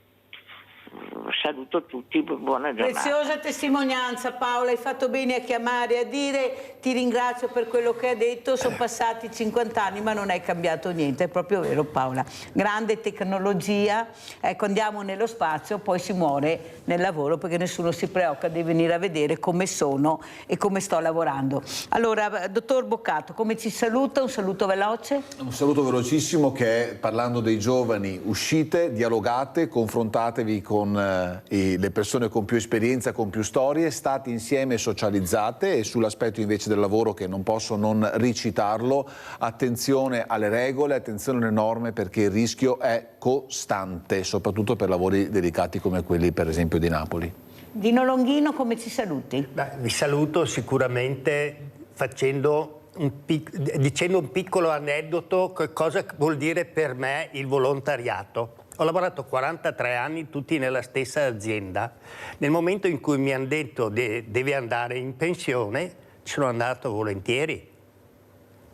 saluto tutti, buona giornata. Preziosa testimonianza Paola, hai fatto bene a chiamare, a dire, ti ringrazio per quello che hai detto, sono passati 50 anni ma non è cambiato niente, è proprio vero Paola, grande tecnologia, ecco, andiamo nello spazio, poi si muore nel lavoro perché nessuno si preoccupa di venire a vedere come sono e come sto lavorando. Allora, dottor Boccato, come ci saluta? Un saluto veloce? Un saluto velocissimo che è, parlando dei giovani, uscite, dialogate, confrontatevi con le persone con più esperienza, con più storie, state insieme, socializzate, e sull'aspetto invece del lavoro, che non posso non ricitarlo, attenzione alle regole, attenzione alle norme, perché il rischio è costante, soprattutto per lavori delicati come quelli per esempio di Napoli. Dino Longhino, come ci saluti? Vi saluto sicuramente dicendo un piccolo aneddoto, che cosa vuol dire per me il volontariato. Ho lavorato 43 anni tutti nella stessa azienda. Nel momento in cui mi hanno detto devi andare in pensione, ci sono andato volentieri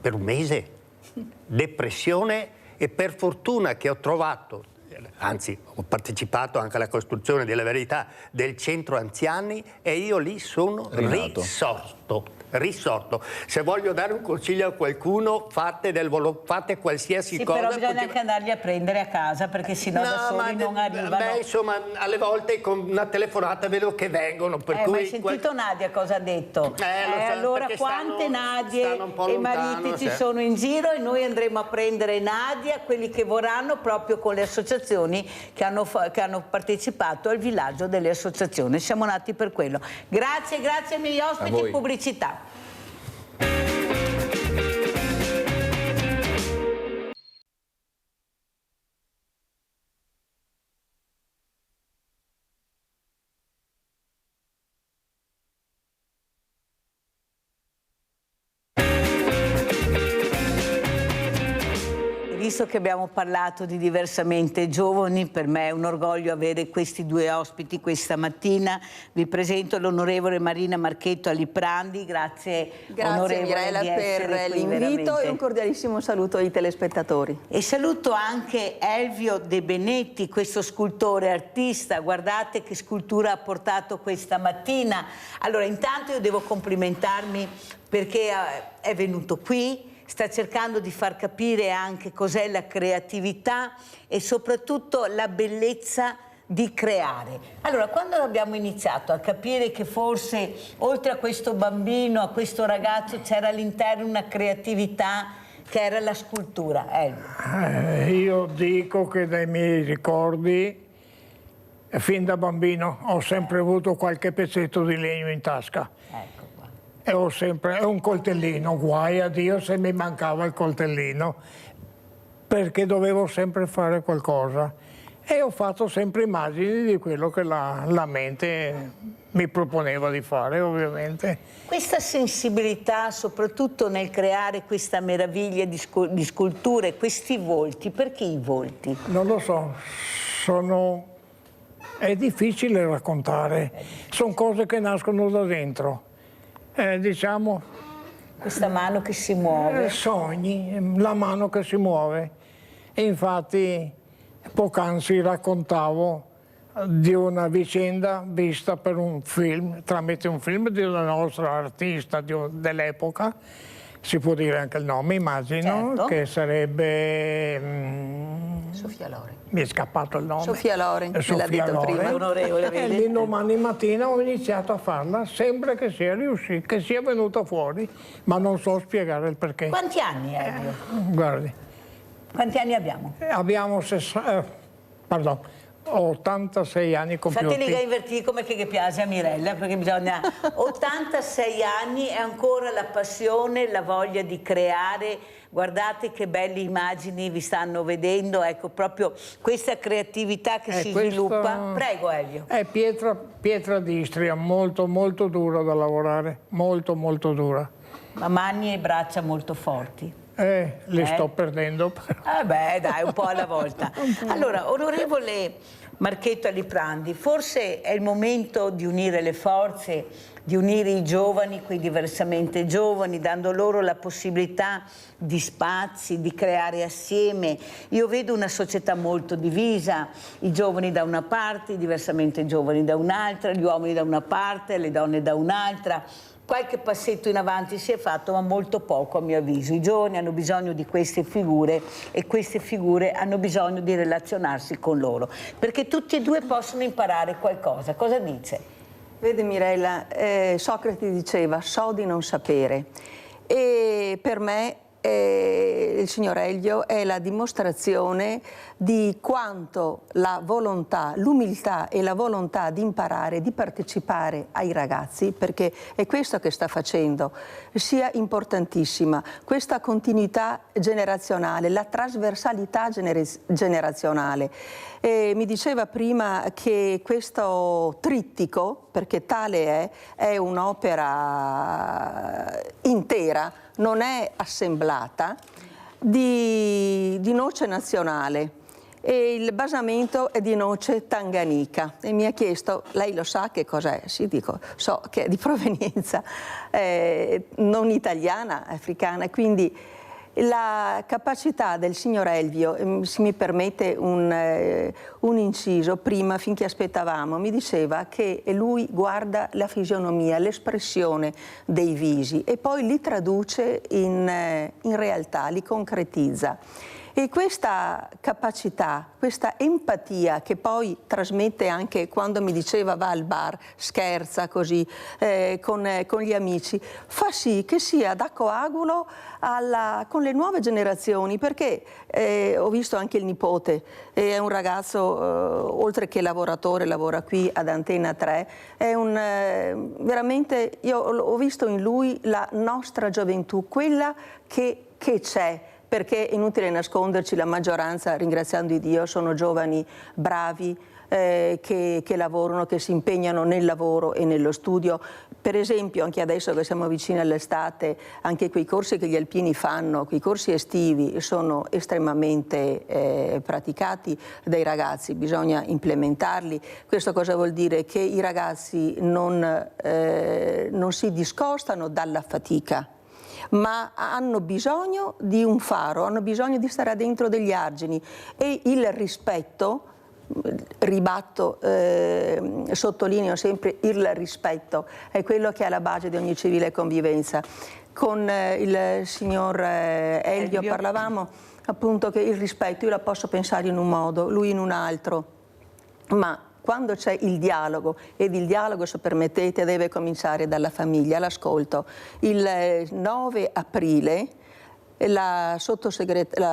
per un mese. depressione, e per fortuna che ho trovato, anzi ho partecipato anche alla costruzione della Verità del centro anziani, e io lì sono risorto. Se voglio dare un consiglio a qualcuno, fate qualsiasi sì, cosa. Però bisogna anche andarli a prendere a casa, perché sennò da soli non arrivano. Beh, insomma, alle volte con una telefonata vedo che vengono. Per cui ma hai sentito Nadia cosa ha detto? Allora quante Nadie e mariti ci sono in giro, e noi andremo a prendere Nadia, quelli che vorranno, proprio con le associazioni che hanno partecipato al villaggio delle associazioni. Siamo nati per quello. Grazie ai miei ospiti in pubblicità. Visto che abbiamo parlato di diversamente giovani, per me è un orgoglio avere questi due ospiti questa mattina. Vi presento l'onorevole Marina Marchetto Aliprandi. Grazie onorevole Mirella per l'invito e un cordialissimo saluto ai telespettatori. E saluto anche Elvio De Benetti, questo scultore artista. Guardate che scultura ha portato questa mattina. Allora, intanto io devo complimentarmi perché è venuto qui. Sta cercando di far capire anche cos'è la creatività e soprattutto la bellezza di creare. Allora, quando abbiamo iniziato a capire che forse oltre a questo bambino, a questo ragazzo, c'era all'interno una creatività che era la scultura? Io dico che dai miei ricordi, fin da bambino, ho sempre avuto qualche pezzetto di legno in tasca. E ho sempre un coltellino, guai a Dio se mi mancava il coltellino, perché dovevo sempre fare qualcosa, e ho fatto sempre immagini di quello che la mente mi proponeva di fare, ovviamente. Questa sensibilità, soprattutto nel creare questa meraviglia di sculture, questi volti, perché i volti? Non lo so, è difficile raccontare, sono cose che nascono da dentro. Diciamo, questa mano che si muove, sogni, la mano che si muove. E infatti poc'anzi raccontavo di una vicenda vista per un film, tramite un film di una nostra artista dell'epoca, si può dire anche il nome, immagino, certo, che sarebbe Sofia Loren. Mi è scappato il nome. Sofia Loren, me l'ha detto prima. E l'indomani mattina ho iniziato a farla, sembra che sia riuscita, che sia venuta fuori, ma non so spiegare il perché. Quanti anni hai? Guardi. Quanti anni abbiamo? Abbiamo 86 anni compiuti. Fateli che invertire come che piace a Mirella, perché bisogna 86 anni e ancora la passione, la voglia di creare. Guardate che belle immagini vi stanno vedendo, ecco, proprio questa creatività che si sviluppa. Prego Elvio. È pietra d'Istria, molto molto dura da lavorare, molto molto dura. Ma mani e braccia molto forti. Le sto perdendo. Beh, dai, un po' alla volta. Allora, onorevole Marchetto Aliprandi, forse è il momento di unire le forze, di unire i giovani, quei diversamente giovani, dando loro la possibilità di spazi, di creare assieme. Io vedo una società molto divisa, i giovani da una parte, i diversamente giovani da un'altra, gli uomini da una parte, le donne da un'altra. Qualche passetto in avanti si è fatto, ma molto poco a mio avviso. I giovani hanno bisogno di queste figure e queste figure hanno bisogno di relazionarsi con loro, perché tutti e due possono imparare qualcosa. Cosa dice? Vede Mirella, Socrate diceva so di non sapere, e per me il signor Elvio è la dimostrazione di quanto la volontà, l'umiltà e la volontà di imparare, di partecipare ai ragazzi, perché è questo che sta facendo, sia importantissima. Questa continuità generazionale, la trasversalità generazionale. Mi diceva prima che questo trittico, perché tale è un'opera intera, non è assemblata, di noce nazionale, e il basamento è di noce tanganica. E mi ha chiesto, lei lo sa che cos'è? Sì, dico, so che è di provenienza non italiana, africana, quindi la capacità del signor Elvio, se mi permette un inciso, prima finché aspettavamo, mi diceva che lui guarda la fisionomia, l'espressione dei visi e poi li traduce in realtà, li concretizza. E questa capacità, questa empatia che poi trasmette anche quando mi diceva va al bar, scherza così con gli amici, fa sì che sia da coagulo con le nuove generazioni, perché ho visto anche il nipote, è un ragazzo, oltre che lavoratore, lavora qui ad Antenna 3, è veramente, io ho visto in lui la nostra gioventù, quella che c'è. Perché è inutile nasconderci, la maggioranza, ringraziando Dio, sono giovani bravi che lavorano, che si impegnano nel lavoro e nello studio. Per esempio, anche adesso che siamo vicini all'estate, anche quei corsi che gli alpini fanno, quei corsi estivi, sono estremamente praticati dai ragazzi, bisogna implementarli. Questo cosa vuol dire? Che i ragazzi non si discostano dalla fatica, ma hanno bisogno di un faro, hanno bisogno di stare dentro degli argini e il rispetto, ribatto, sottolineo sempre il rispetto, è quello che è alla base di ogni civile convivenza. Con il signor Elvio parlavamo appunto che il rispetto io la posso pensare in un modo, lui in un altro, ma quando c'è il dialogo, ed il dialogo, se permettete, deve cominciare dalla famiglia, l'ascolto. Il 9 aprile la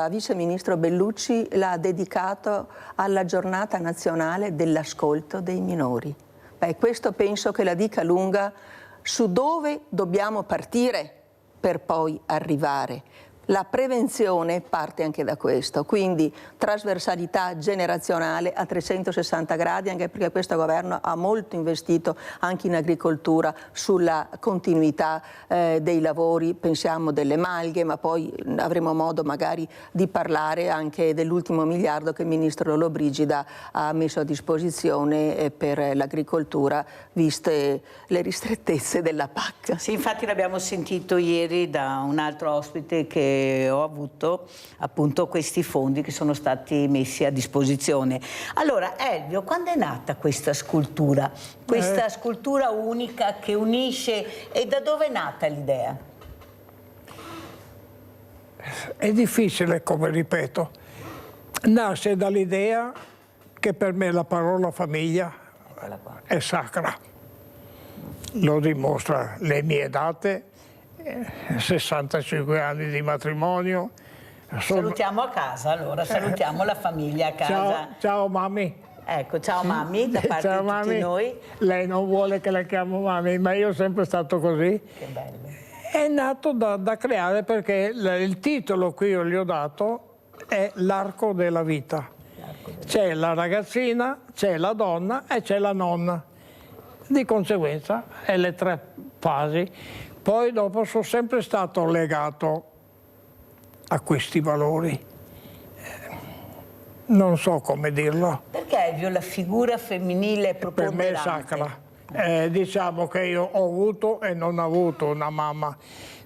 vice ministro Bellucci l'ha dedicato alla giornata nazionale dell'ascolto dei minori. Beh, questo penso che la dica lunga su dove dobbiamo partire per poi arrivare. La prevenzione parte anche da questo, quindi trasversalità generazionale a 360 gradi, anche perché questo governo ha molto investito anche in agricoltura sulla continuità dei lavori, pensiamo delle malghe, ma poi avremo modo magari di parlare anche dell'ultimo miliardo che il ministro Lollobrigida ha messo a disposizione per l'agricoltura, viste le ristrettezze della PAC. Sì, infatti l'abbiamo sentito ieri da un altro ospite che ho avuto appunto questi fondi che sono stati messi a disposizione. Allora, Elvio, quando è nata questa scultura unica che unisce, e da dove è nata l'idea? È difficile, come ripeto. Nasce dall'idea che per me la parola famiglia è sacra. Lo dimostra le mie date, 65 anni di matrimonio. Salutiamo a casa, allora, salutiamo la famiglia a casa. Ciao mammi. Ecco, ciao mammi, da parte ciao, di tutti mammi. noi. Lei non vuole che la chiamo mammi, ma io sono sempre stato così. Che bello. È nato da creare perché il titolo che io gli ho dato è L'arco della vita. C'è la ragazzina, c'è la donna e c'è la nonna. Di conseguenza, è le tre fasi. Poi dopo sono sempre stato legato a questi valori. Non so come dirlo. Perché Elvio, la figura femminile è preponderante? Per me è sacra. Diciamo che io ho avuto e non ho avuto una mamma,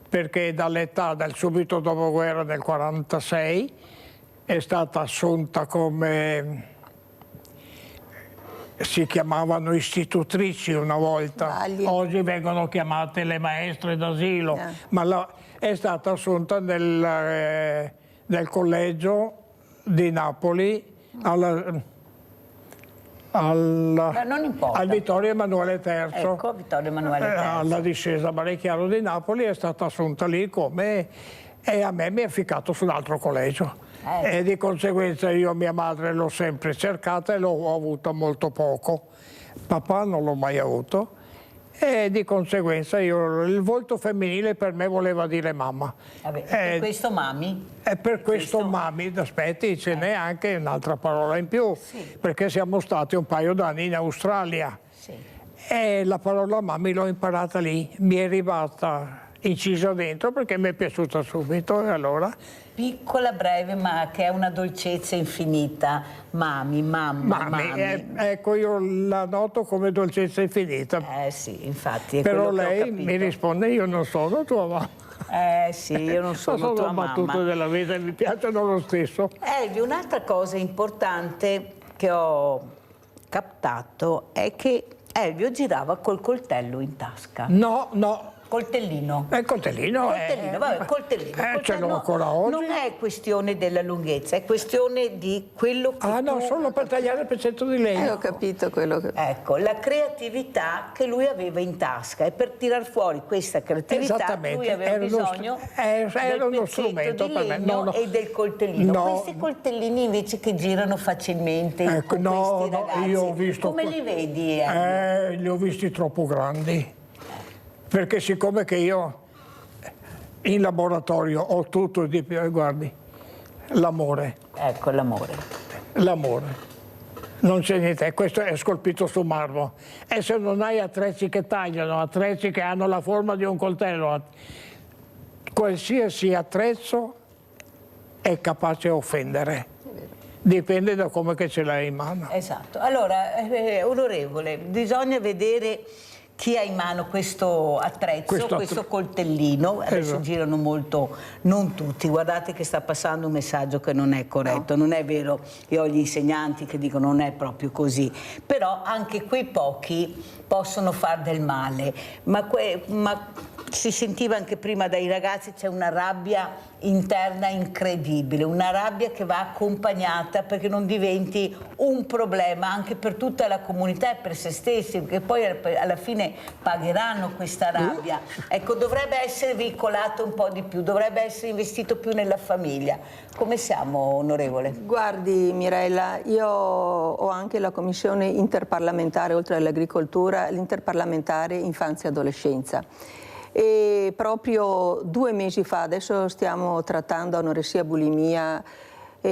perché dall'età del subito dopoguerra del 46 è stata assunta come... si chiamavano istitutrici una volta, oggi vengono chiamate le maestre d'asilo, ma è stata assunta nel collegio di Napoli al Vittorio Emanuele III. Ecco, Vittorio Emanuele III. Alla discesa Mare Chiaro di Napoli è stata assunta lì come... e a me mi è ficcato su un altro collegio. E di conseguenza io mia madre l'ho sempre cercata e l'ho avuta molto poco. Papà non l'ho mai avuto e di conseguenza il volto femminile per me voleva dire mamma. Vabbè, per questo mami? E per questo mami, aspetti, ce n'è anche un'altra parola in più, perché siamo stati un paio d'anni in Australia e la parola mami l'ho imparata lì, mi è rimasta incisa dentro perché mi è piaciuta subito e allora... Piccola, breve, ma che è una dolcezza infinita. Mami, mamma, mami. Ecco, io la noto come dolcezza infinita. Sì, infatti. È però quello che ho lei capito. mi risponde, io non sono tua mamma. Sì, io non sono tua mamma. Sono battute della vita e mi piacciono lo stesso. Elvio, un'altra cosa importante che ho captato è che Elvio girava col coltello in tasca. No. Coltellino. Coltellino. Coltellino. Ce l'ho ancora oggi. Non è questione della lunghezza, è questione di quello che no, solo per tagliare il pezzetto di legno. Ho capito quello che... Ecco, la creatività che lui aveva in tasca, e per tirar fuori questa creatività lui aveva bisogno era uno del strumento pezzetto per di me. legno e del coltellino. Questi coltellini invece che girano facilmente con questi ragazzi, io ho visto come li vedi? Li ho visti troppo grandi, perché siccome che io in laboratorio ho tutto di più, guardi, l'amore. Ecco, l'amore. L'amore. Non c'è niente, questo è scolpito su marmo. E se non hai attrezzi che tagliano, attrezzi che hanno la forma di un coltello, qualsiasi attrezzo è capace di offendere. Dipende da come che ce l'hai in mano. Esatto. Allora, onorevole, bisogna vedere chi ha in mano questo attrezzo, questo coltellino. Adesso girano molto, non tutti. Guardate che sta passando un messaggio che non è corretto, non è vero. Io ho gli insegnanti che dicono non è proprio così. Però anche quei pochi possono far del male. Ma si sentiva anche prima dai ragazzi, c'è una rabbia interna incredibile, una rabbia che va accompagnata perché non diventi un problema anche per tutta la comunità e per se stessi, perché poi alla fine pagheranno questa rabbia. Ecco, dovrebbe essere veicolato un po' di più, dovrebbe essere investito più nella famiglia. Come siamo, onorevole? Guardi Mirella, io ho anche la commissione interparlamentare, oltre all'agricoltura, l'interparlamentare infanzia e adolescenza. E proprio 2 mesi fa, adesso stiamo trattando anoressia, bulimia, 2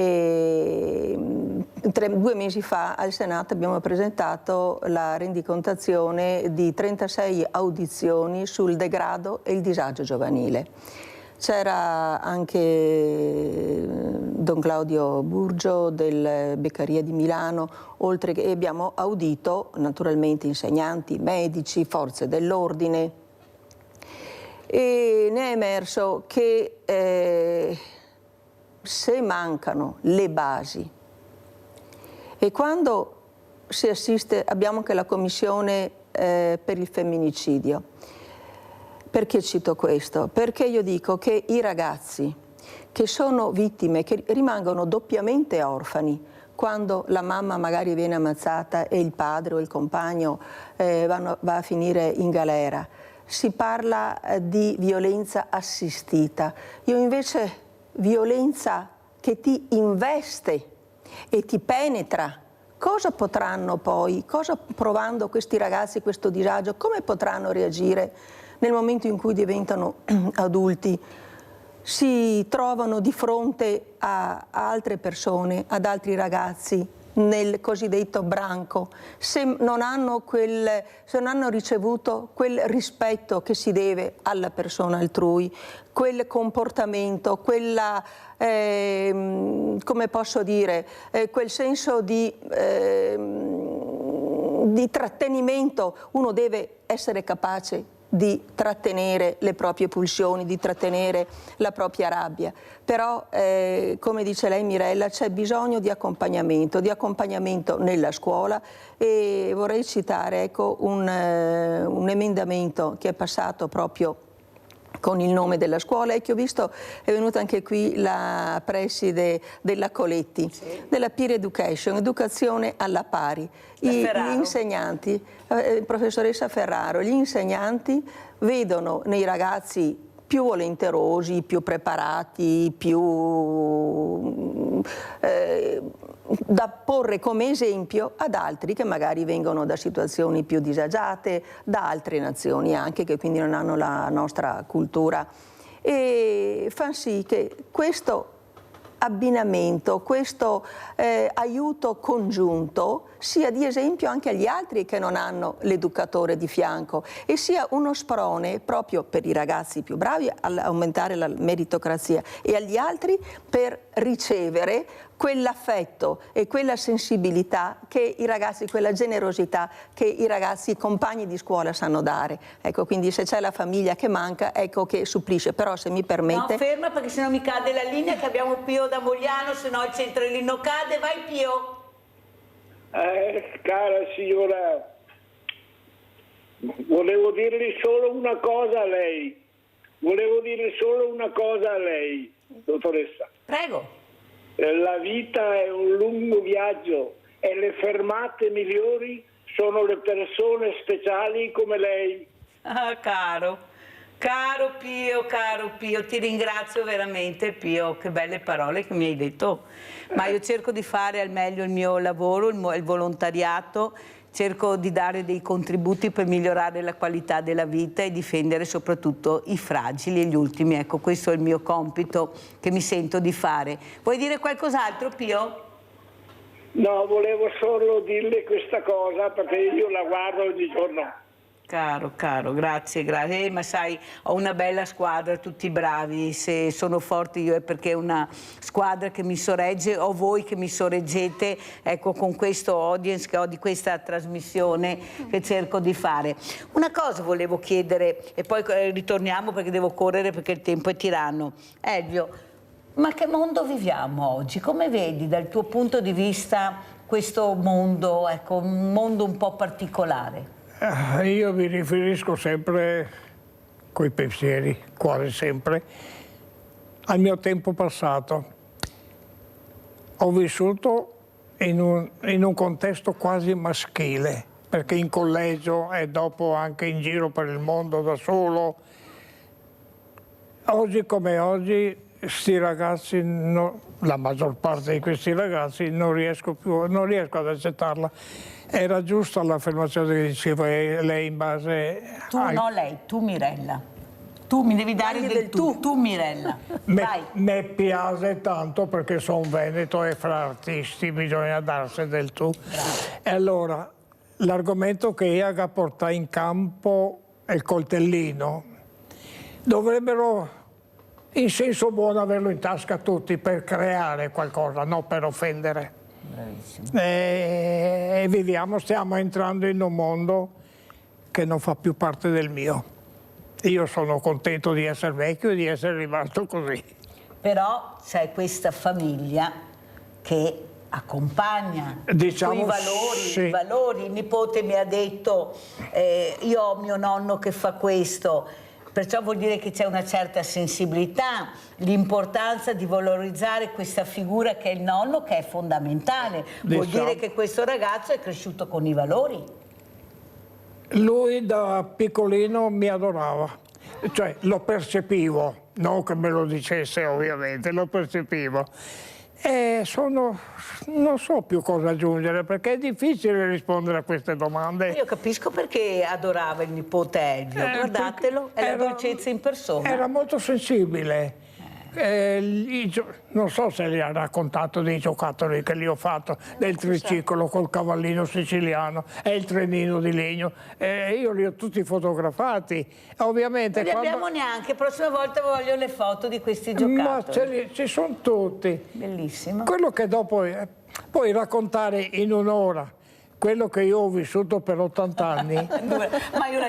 mesi fa al Senato abbiamo presentato la rendicontazione di 36 audizioni sul degrado e il disagio giovanile. C'era anche Don Claudio Burgio del Beccaria di Milano, oltre che abbiamo audito naturalmente insegnanti, medici, forze dell'ordine. E ne è emerso che se mancano le basi e quando si assiste, abbiamo anche la commissione per il femminicidio. Perché cito questo? Perché io dico che i ragazzi che sono vittime, che rimangono doppiamente orfani, quando la mamma magari viene ammazzata e il padre o il compagno va a finire in galera, si parla di violenza assistita. Io invece violenza che ti investe e ti penetra. Cosa potranno poi, cosa provando questi ragazzi questo disagio, come potranno reagire nel momento in cui diventano adulti? Si trovano di fronte a altre persone, ad altri ragazzi, nel cosiddetto branco, se non hanno ricevuto quel rispetto che si deve alla persona altrui, quel comportamento, quella, come posso dire, quel senso di trattenimento. Uno deve essere capace di trattenere le proprie pulsioni, di trattenere la propria rabbia. Però, come dice lei Mirella, c'è bisogno di accompagnamento nella scuola, e vorrei citare, ecco, un emendamento che è passato proprio con il nome della scuola e che ho visto è venuta anche qui la preside della Coletti, della Peer Education, educazione alla pari. Gli insegnanti, professoressa Ferraro, gli insegnanti vedono nei ragazzi più volenterosi, più preparati, più da porre come esempio ad altri che magari vengono da situazioni più disagiate, da altre nazioni anche, che quindi non hanno la nostra cultura, e fa sì che questo abbinamento, questo aiuto congiunto sia di esempio anche agli altri che non hanno l'educatore di fianco e sia uno sprone proprio per i ragazzi più bravi ad aumentare la meritocrazia e agli altri per ricevere quell'affetto e quella sensibilità che i ragazzi, quella generosità che i ragazzi, i compagni di scuola sanno dare. Ecco, quindi se c'è la famiglia che manca, ecco che supplisce. Però se mi permette... No, ferma perché sennò mi cade la linea, che abbiamo Pio da Mogliano, se no il centralino cade. Vai Pio! Cara signora, volevo dirle solo una cosa a lei. Dottoressa. Prego. La vita è un lungo viaggio e le fermate migliori sono le persone speciali come lei. Ah, caro Pio, ti ringrazio veramente Pio, che belle parole che mi hai detto. Ma io cerco di fare al meglio il mio lavoro, il volontariato, cerco di dare dei contributi per migliorare la qualità della vita e difendere soprattutto i fragili e gli ultimi. Ecco, questo è il mio compito che mi sento di fare. Vuoi dire qualcos'altro, Pio? No, volevo solo dirle questa cosa perché io la guardo ogni giorno. Caro, grazie. Ma sai, ho una bella squadra, tutti bravi. Se sono forte io è perché è una squadra che mi sorregge, o voi che mi sorreggete, ecco, con questo audience che ho di questa trasmissione che cerco di fare. Una cosa volevo chiedere, e poi ritorniamo perché devo correre perché il tempo è tiranno. Elvio, ma che mondo viviamo oggi? Come vedi dal tuo punto di vista questo mondo, ecco, un mondo un po' particolare? Io mi riferisco sempre, coi pensieri, quasi sempre, al mio tempo passato. Ho vissuto in un contesto quasi maschile, perché in collegio e dopo anche in giro per il mondo da solo. Oggi come oggi, sti ragazzi, la maggior parte di questi ragazzi non riesco ad accettarla. Era giusta l'affermazione che diceva lei in base... Tu Mirella. Tu mi devi dare del tu Mirella. Me piace tanto perché sono veneto e fra artisti bisogna darsi del tu. E allora, l'argomento che Iaga porta in campo è il coltellino. Dovrebbero, in senso buono, averlo in tasca tutti per creare qualcosa, non per offendere. E stiamo entrando in un mondo che non fa più parte del mio. Io sono contento di essere vecchio e di essere rimasto così. Però c'è questa famiglia che accompagna diciamo, i valori. Il nipote mi ha detto io ho mio nonno che fa questo. Perciò vuol dire che c'è una certa sensibilità, l'importanza di valorizzare questa figura che è il nonno, che è fondamentale. Vuol dire che questo ragazzo è cresciuto con i valori. Lui da piccolino mi adorava, cioè lo percepivo, non che me lo dicesse ovviamente, lo percepivo. E non so più cosa aggiungere perché è difficile rispondere a queste domande. Io capisco perché adorava il nipote Elvio, guardatelo, è la dolcezza in persona. Era molto sensibile. Non so se gli ha raccontato dei giocattoli che gli ho fatto, del triciclo col cavallino siciliano e il trenino di legno. Io li ho tutti fotografati. Ovviamente non li abbiamo neanche, prossima volta voglio le foto di questi giocattoli. Ma ci sono tutti. Bellissimo. Quello che dopo puoi raccontare in un'ora. Quello che io ho vissuto per 80 anni. Ma io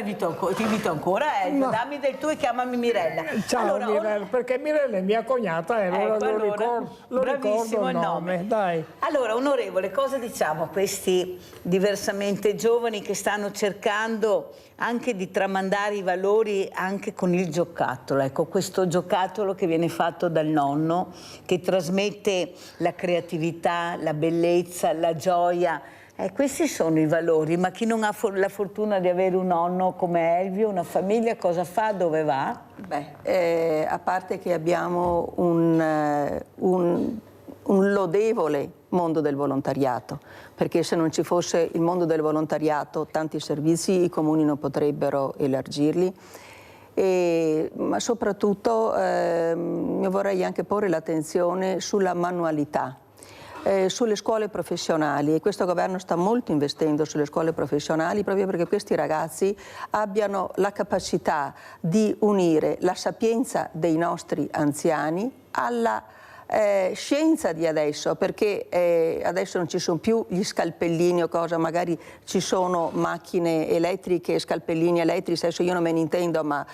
ti invito ancora, Elvio, dammi del tu e chiamami Mirella. Ciao allora, Mirella, perché Mirella è mia cognata e allora lo ricordo il nome. Dai. Allora, onorevole, cosa diciamo a questi diversamente giovani che stanno cercando anche di tramandare i valori anche con il giocattolo? Ecco, questo giocattolo che viene fatto dal nonno, che trasmette la creatività, la bellezza, la gioia. Questi sono i valori, ma chi non ha la fortuna di avere un nonno come Elvio, una famiglia, cosa fa, dove va? Beh, a parte che abbiamo un lodevole mondo del volontariato, perché se non ci fosse il mondo del volontariato tanti servizi i comuni non potrebbero elargirli. Ma soprattutto io vorrei anche porre l'attenzione sulla manualità. Sulle scuole professionali, e questo governo sta molto investendo sulle scuole professionali proprio perché questi ragazzi abbiano la capacità di unire la sapienza dei nostri anziani alla scienza di adesso, perché adesso non ci sono più gli scalpellini o cosa, magari ci sono macchine elettriche, scalpellini elettrici, adesso io non me ne intendo, ma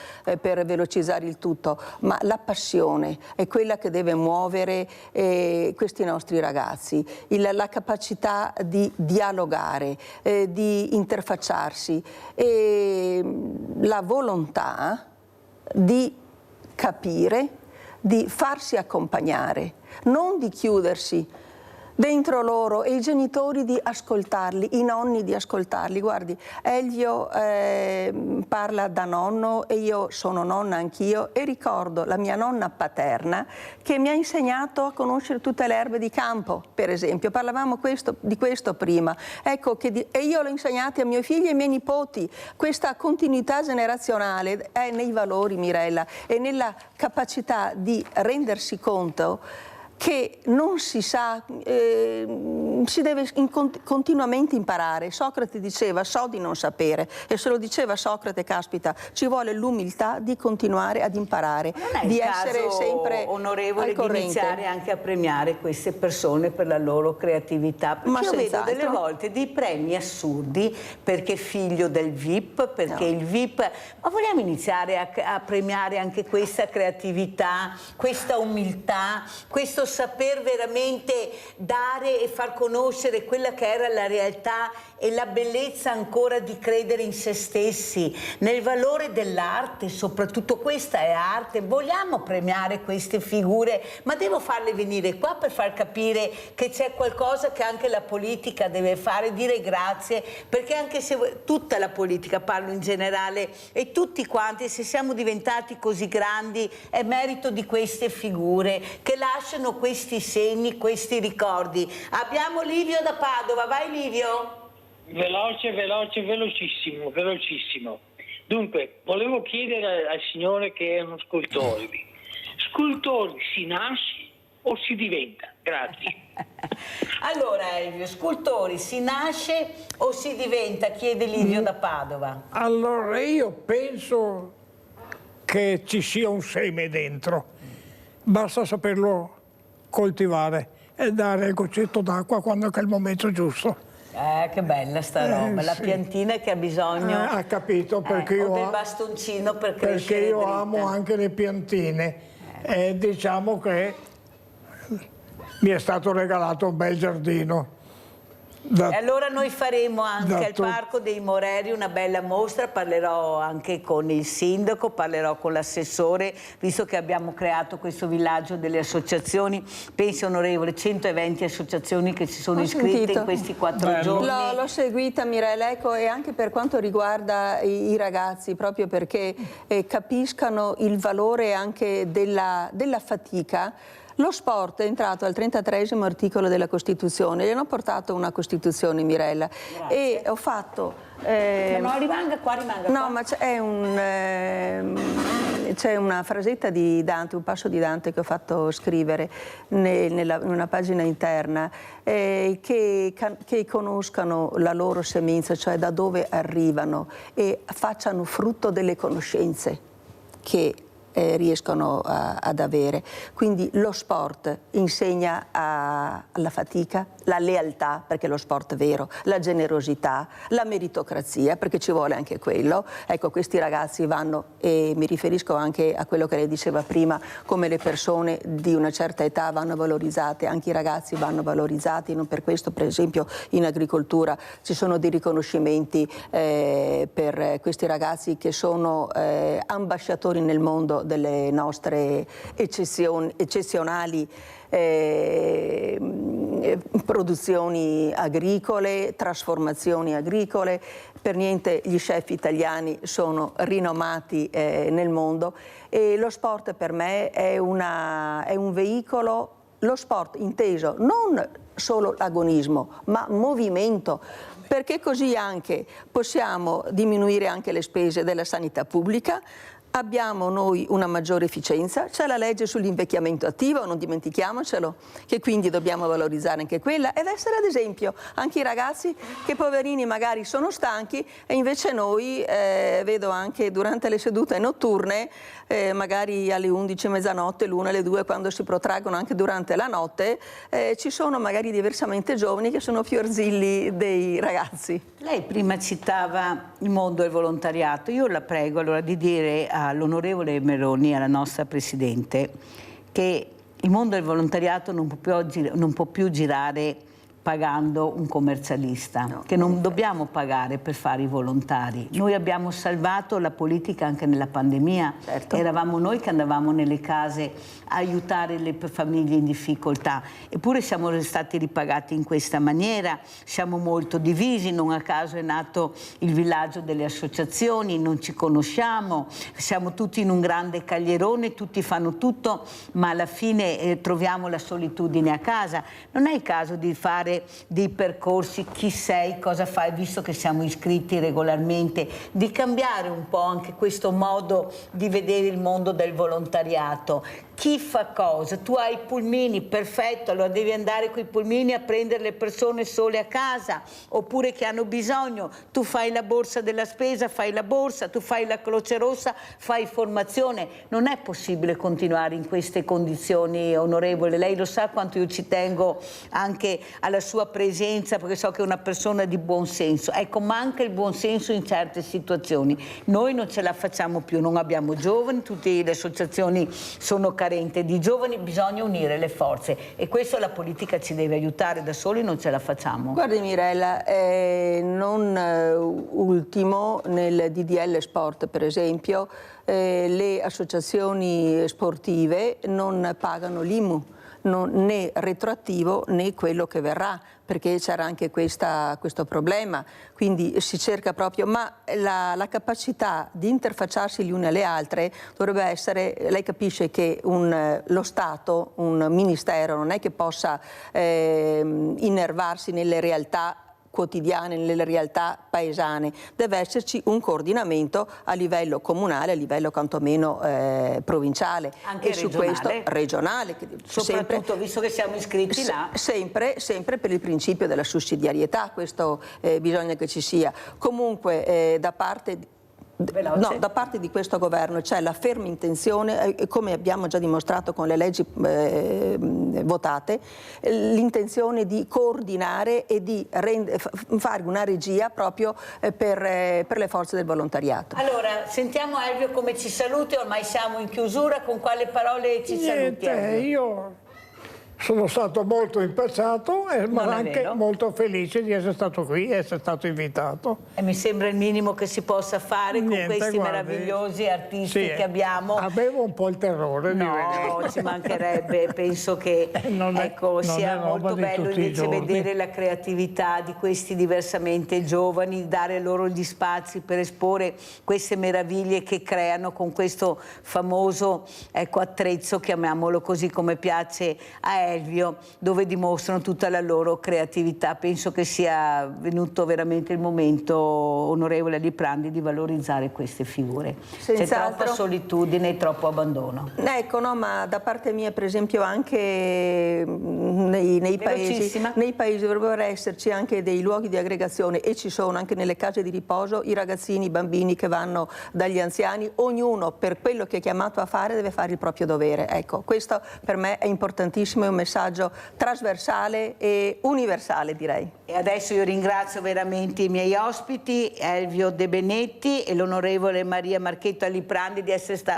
per velocizzare il tutto, ma la passione è quella che deve muovere questi nostri ragazzi, la capacità di dialogare, di interfacciarsi e la volontà di capire, di farsi accompagnare, non di chiudersi dentro loro, e i genitori di ascoltarli, i nonni di ascoltarli. Guardi, Elio parla da nonno e io sono nonna anch'io e ricordo la mia nonna paterna che mi ha insegnato a conoscere tutte le erbe di campo, per esempio. Parlavamo di questo prima. Ecco, e io l'ho insegnato ai miei figli e ai miei nipoti. Questa continuità generazionale è nei valori, Mirella, e nella capacità di rendersi conto che non si sa, si deve continuamente imparare. Socrate diceva so di non sapere, e se lo diceva Socrate, caspita, ci vuole l'umiltà di continuare ad imparare, di essere sempre onorevole al corrente. Di iniziare anche a premiare queste persone per la loro creatività, perché Ma io vedo senz'altro. delle volte dei premi assurdi perché figlio del VIP, perché il VIP, ma vogliamo iniziare a premiare anche questa creatività, questa umiltà, questo saper veramente dare e far conoscere quella che era la realtà e la bellezza ancora di credere in se stessi, nel valore dell'arte, soprattutto questa è arte. Vogliamo premiare queste figure, ma devo farle venire qua per far capire che c'è qualcosa che anche la politica deve fare, dire grazie, perché anche se tutta la politica, parlo in generale, e tutti quanti, se siamo diventati così grandi, è merito di queste figure che lasciano questi segni, questi ricordi. Abbiamo Livio da Padova, vai Livio. Veloce, velocissimo. Dunque, volevo chiedere al signore che è uno scultore, scultori si nasce o si diventa? Grazie. Allora Elvio, scultori si nasce o si diventa? Chiede Livio da Padova. Allora io penso che ci sia un seme dentro, basta saperlo coltivare e dare il goccetto d'acqua quando è il momento giusto. Che bella sta roba, la sì. piantina che ha bisogno Ha capito, perché o io del bastoncino per perché crescere io dritta. amo anche le piantine e diciamo che mi è stato regalato un bel giardino. E allora noi faremo anche al Parco dei Moreri una bella mostra, parlerò anche con il sindaco, parlerò con l'assessore, visto che abbiamo creato questo villaggio delle associazioni, pensi onorevole, 120 associazioni che si sono iscritte in questi 4 giorni. L'ho seguita Mirella, ecco, e anche per quanto riguarda i ragazzi, proprio perché capiscano il valore anche della fatica. Lo sport è entrato al 33esimo articolo della Costituzione, gli hanno portato una Costituzione, Mirella. Grazie. E ho fatto... no, rimanga qua. No, ma c'è una frasetta di Dante, un passo di Dante che ho fatto scrivere in una pagina interna, che conoscano la loro semenza, cioè da dove arrivano, e facciano frutto delle conoscenze che riescono ad avere. Quindi lo sport insegna alla fatica, la lealtà, perché lo sport è vero, la generosità, la meritocrazia, perché ci vuole anche quello. Ecco, questi ragazzi vanno, e mi riferisco anche a quello che lei diceva prima, come le persone di una certa età vanno valorizzate, anche i ragazzi vanno valorizzati. Non per questo, per esempio, in agricoltura ci sono dei riconoscimenti per questi ragazzi che sono ambasciatori nel mondo delle nostre eccezionali produzioni agricole, trasformazioni agricole. Per niente gli chef italiani sono rinomati nel mondo, e lo sport per me è un veicolo, lo sport inteso non solo l'agonismo, ma movimento, perché così anche possiamo diminuire anche le spese della sanità pubblica, Abbiamo noi una maggiore efficienza, c'è la legge sull'invecchiamento attivo, non dimentichiamocelo, che quindi dobbiamo valorizzare anche quella ed essere ad esempio anche i ragazzi che poverini magari sono stanchi e invece noi, vedo anche durante le sedute notturne, magari alle 11, mezzanotte, l'1, alle 2, quando si protraggono anche durante la notte, ci sono magari diversamente giovani che sono più arzilli dei ragazzi. Lei prima citava il mondo del volontariato, io la prego allora di dire all'onorevole Meloni, alla nostra Presidente, che il mondo del volontariato non può più girare pagando un commercialista, che non dobbiamo pagare per fare i volontari. Noi abbiamo salvato la politica anche nella pandemia, eravamo noi che andavamo nelle case a aiutare le famiglie in difficoltà, eppure siamo stati ripagati in questa maniera, siamo molto divisi, non a caso è nato il villaggio delle associazioni, non ci conosciamo, siamo tutti in un grande caglierone, tutti fanno tutto, ma alla fine troviamo la solitudine a casa. Non è il caso di fare dei percorsi, chi sei, cosa fai, visto che siamo iscritti regolarmente, di cambiare un po' anche questo modo di vedere il mondo del volontariato. Chi fa cosa? Tu hai i pulmini, perfetto, allora devi andare con i pulmini a prendere le persone sole a casa, oppure che hanno bisogno, tu fai la borsa della spesa, fai la borsa, tu fai la Croce Rossa, fai formazione. Non è possibile continuare in queste condizioni, onorevole, lei lo sa quanto io ci tengo anche alla sua presenza, perché so che è una persona di buon senso. Ecco, manca il buon senso in certe situazioni. Noi non ce la facciamo più, non abbiamo giovani, tutte le associazioni sono carenti di giovani, bisogna unire le forze e questo la politica ci deve aiutare, da soli non ce la facciamo. Guardi Mirella, non ultimo nel DDL Sport per esempio, le associazioni sportive non pagano l'IMU, né retroattivo né quello che verrà, perché c'era anche questo problema, quindi si cerca proprio, ma la capacità di interfacciarsi gli uni alle altre dovrebbe essere, lei capisce che lo Stato, un ministero non è che possa innervarsi nelle realtà quotidiane, nelle realtà paesane, deve esserci un coordinamento a livello comunale, a livello quantomeno provinciale anche e regionale. Su questo regionale, soprattutto sempre, visto che siamo iscritti là, sempre per il principio della sussidiarietà, questo bisogna che ci sia. Comunque da parte da parte di questo governo c'è la ferma intenzione, come abbiamo già dimostrato con le leggi votate, l'intenzione di coordinare e di fare una regia proprio per le forze del volontariato. Allora, sentiamo Elvio come ci saluti, ormai siamo in chiusura, con quale parole ci saluti? Io sono stato molto impacciato, ma anche molto felice di essere stato qui, essere stato invitato. E mi sembra il minimo che si possa fare con questi meravigliosi artisti che abbiamo. Avevo un po' il terrore di vedere. No, ci mancherebbe, penso che sia molto bello invece vedere la creatività di questi diversamente giovani, dare loro gli spazi per esporre queste meraviglie che creano con questo famoso attrezzo, chiamiamolo così come piace a Elvio, dove dimostrano tutta la loro creatività. Penso che sia venuto veramente il momento, onorevole Liprandi, di valorizzare queste figure. C'è troppa solitudine e troppo abbandono. Ecco, no, ma da parte mia per esempio anche nei paesi dovrebbero esserci anche dei luoghi di aggregazione, e ci sono anche nelle case di riposo i ragazzini, i bambini che vanno dagli anziani, ognuno per quello che è chiamato a fare deve fare il proprio dovere. Ecco, questo per me è importantissimo, è un messaggio trasversale e universale, direi. E adesso io ringrazio veramente i miei ospiti, Elvio De Benetti e l'onorevole Marina Marchetto Aliprandi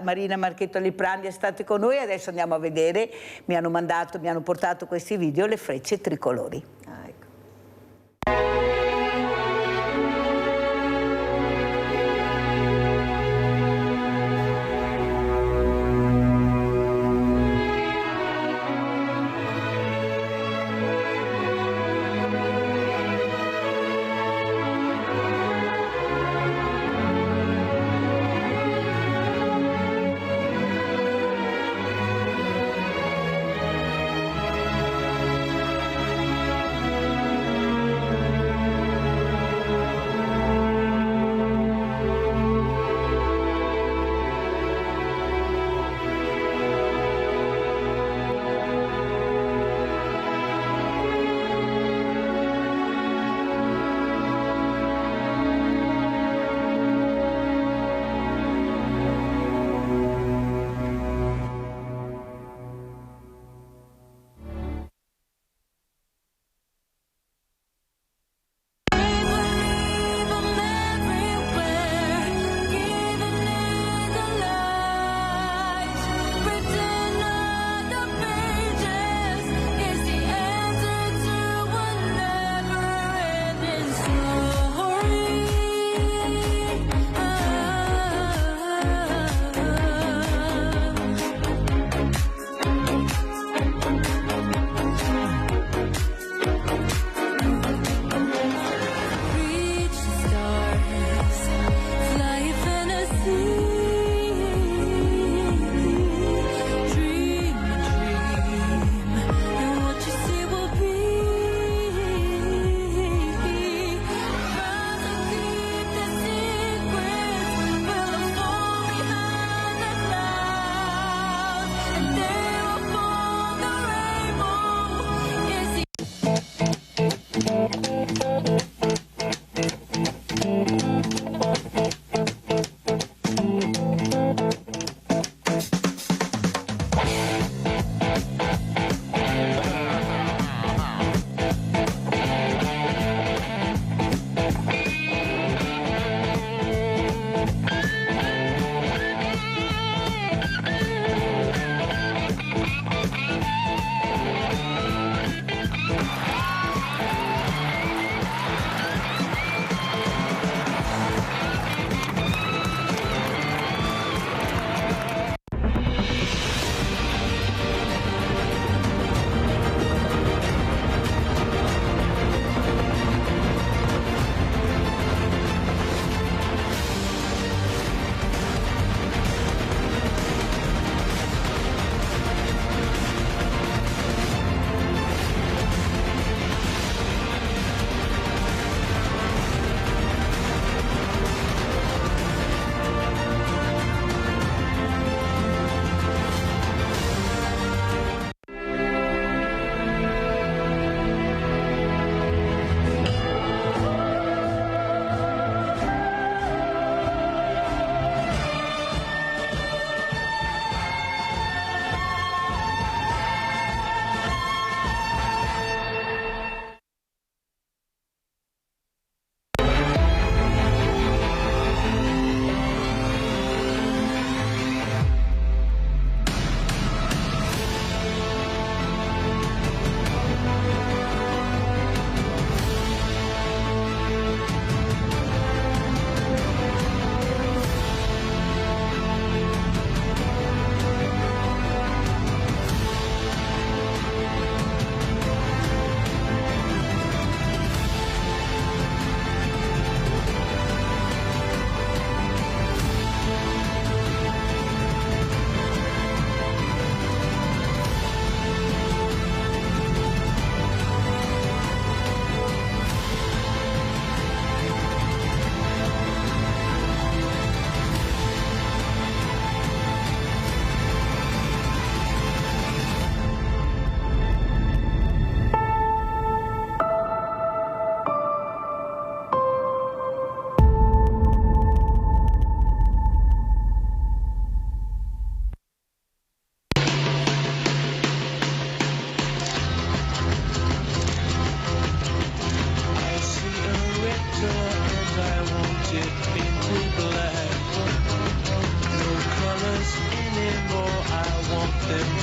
Marina Marchetto Aliprandi è stata con noi. Adesso andiamo a vedere, mi hanno portato questi video, le frecce tricolori. step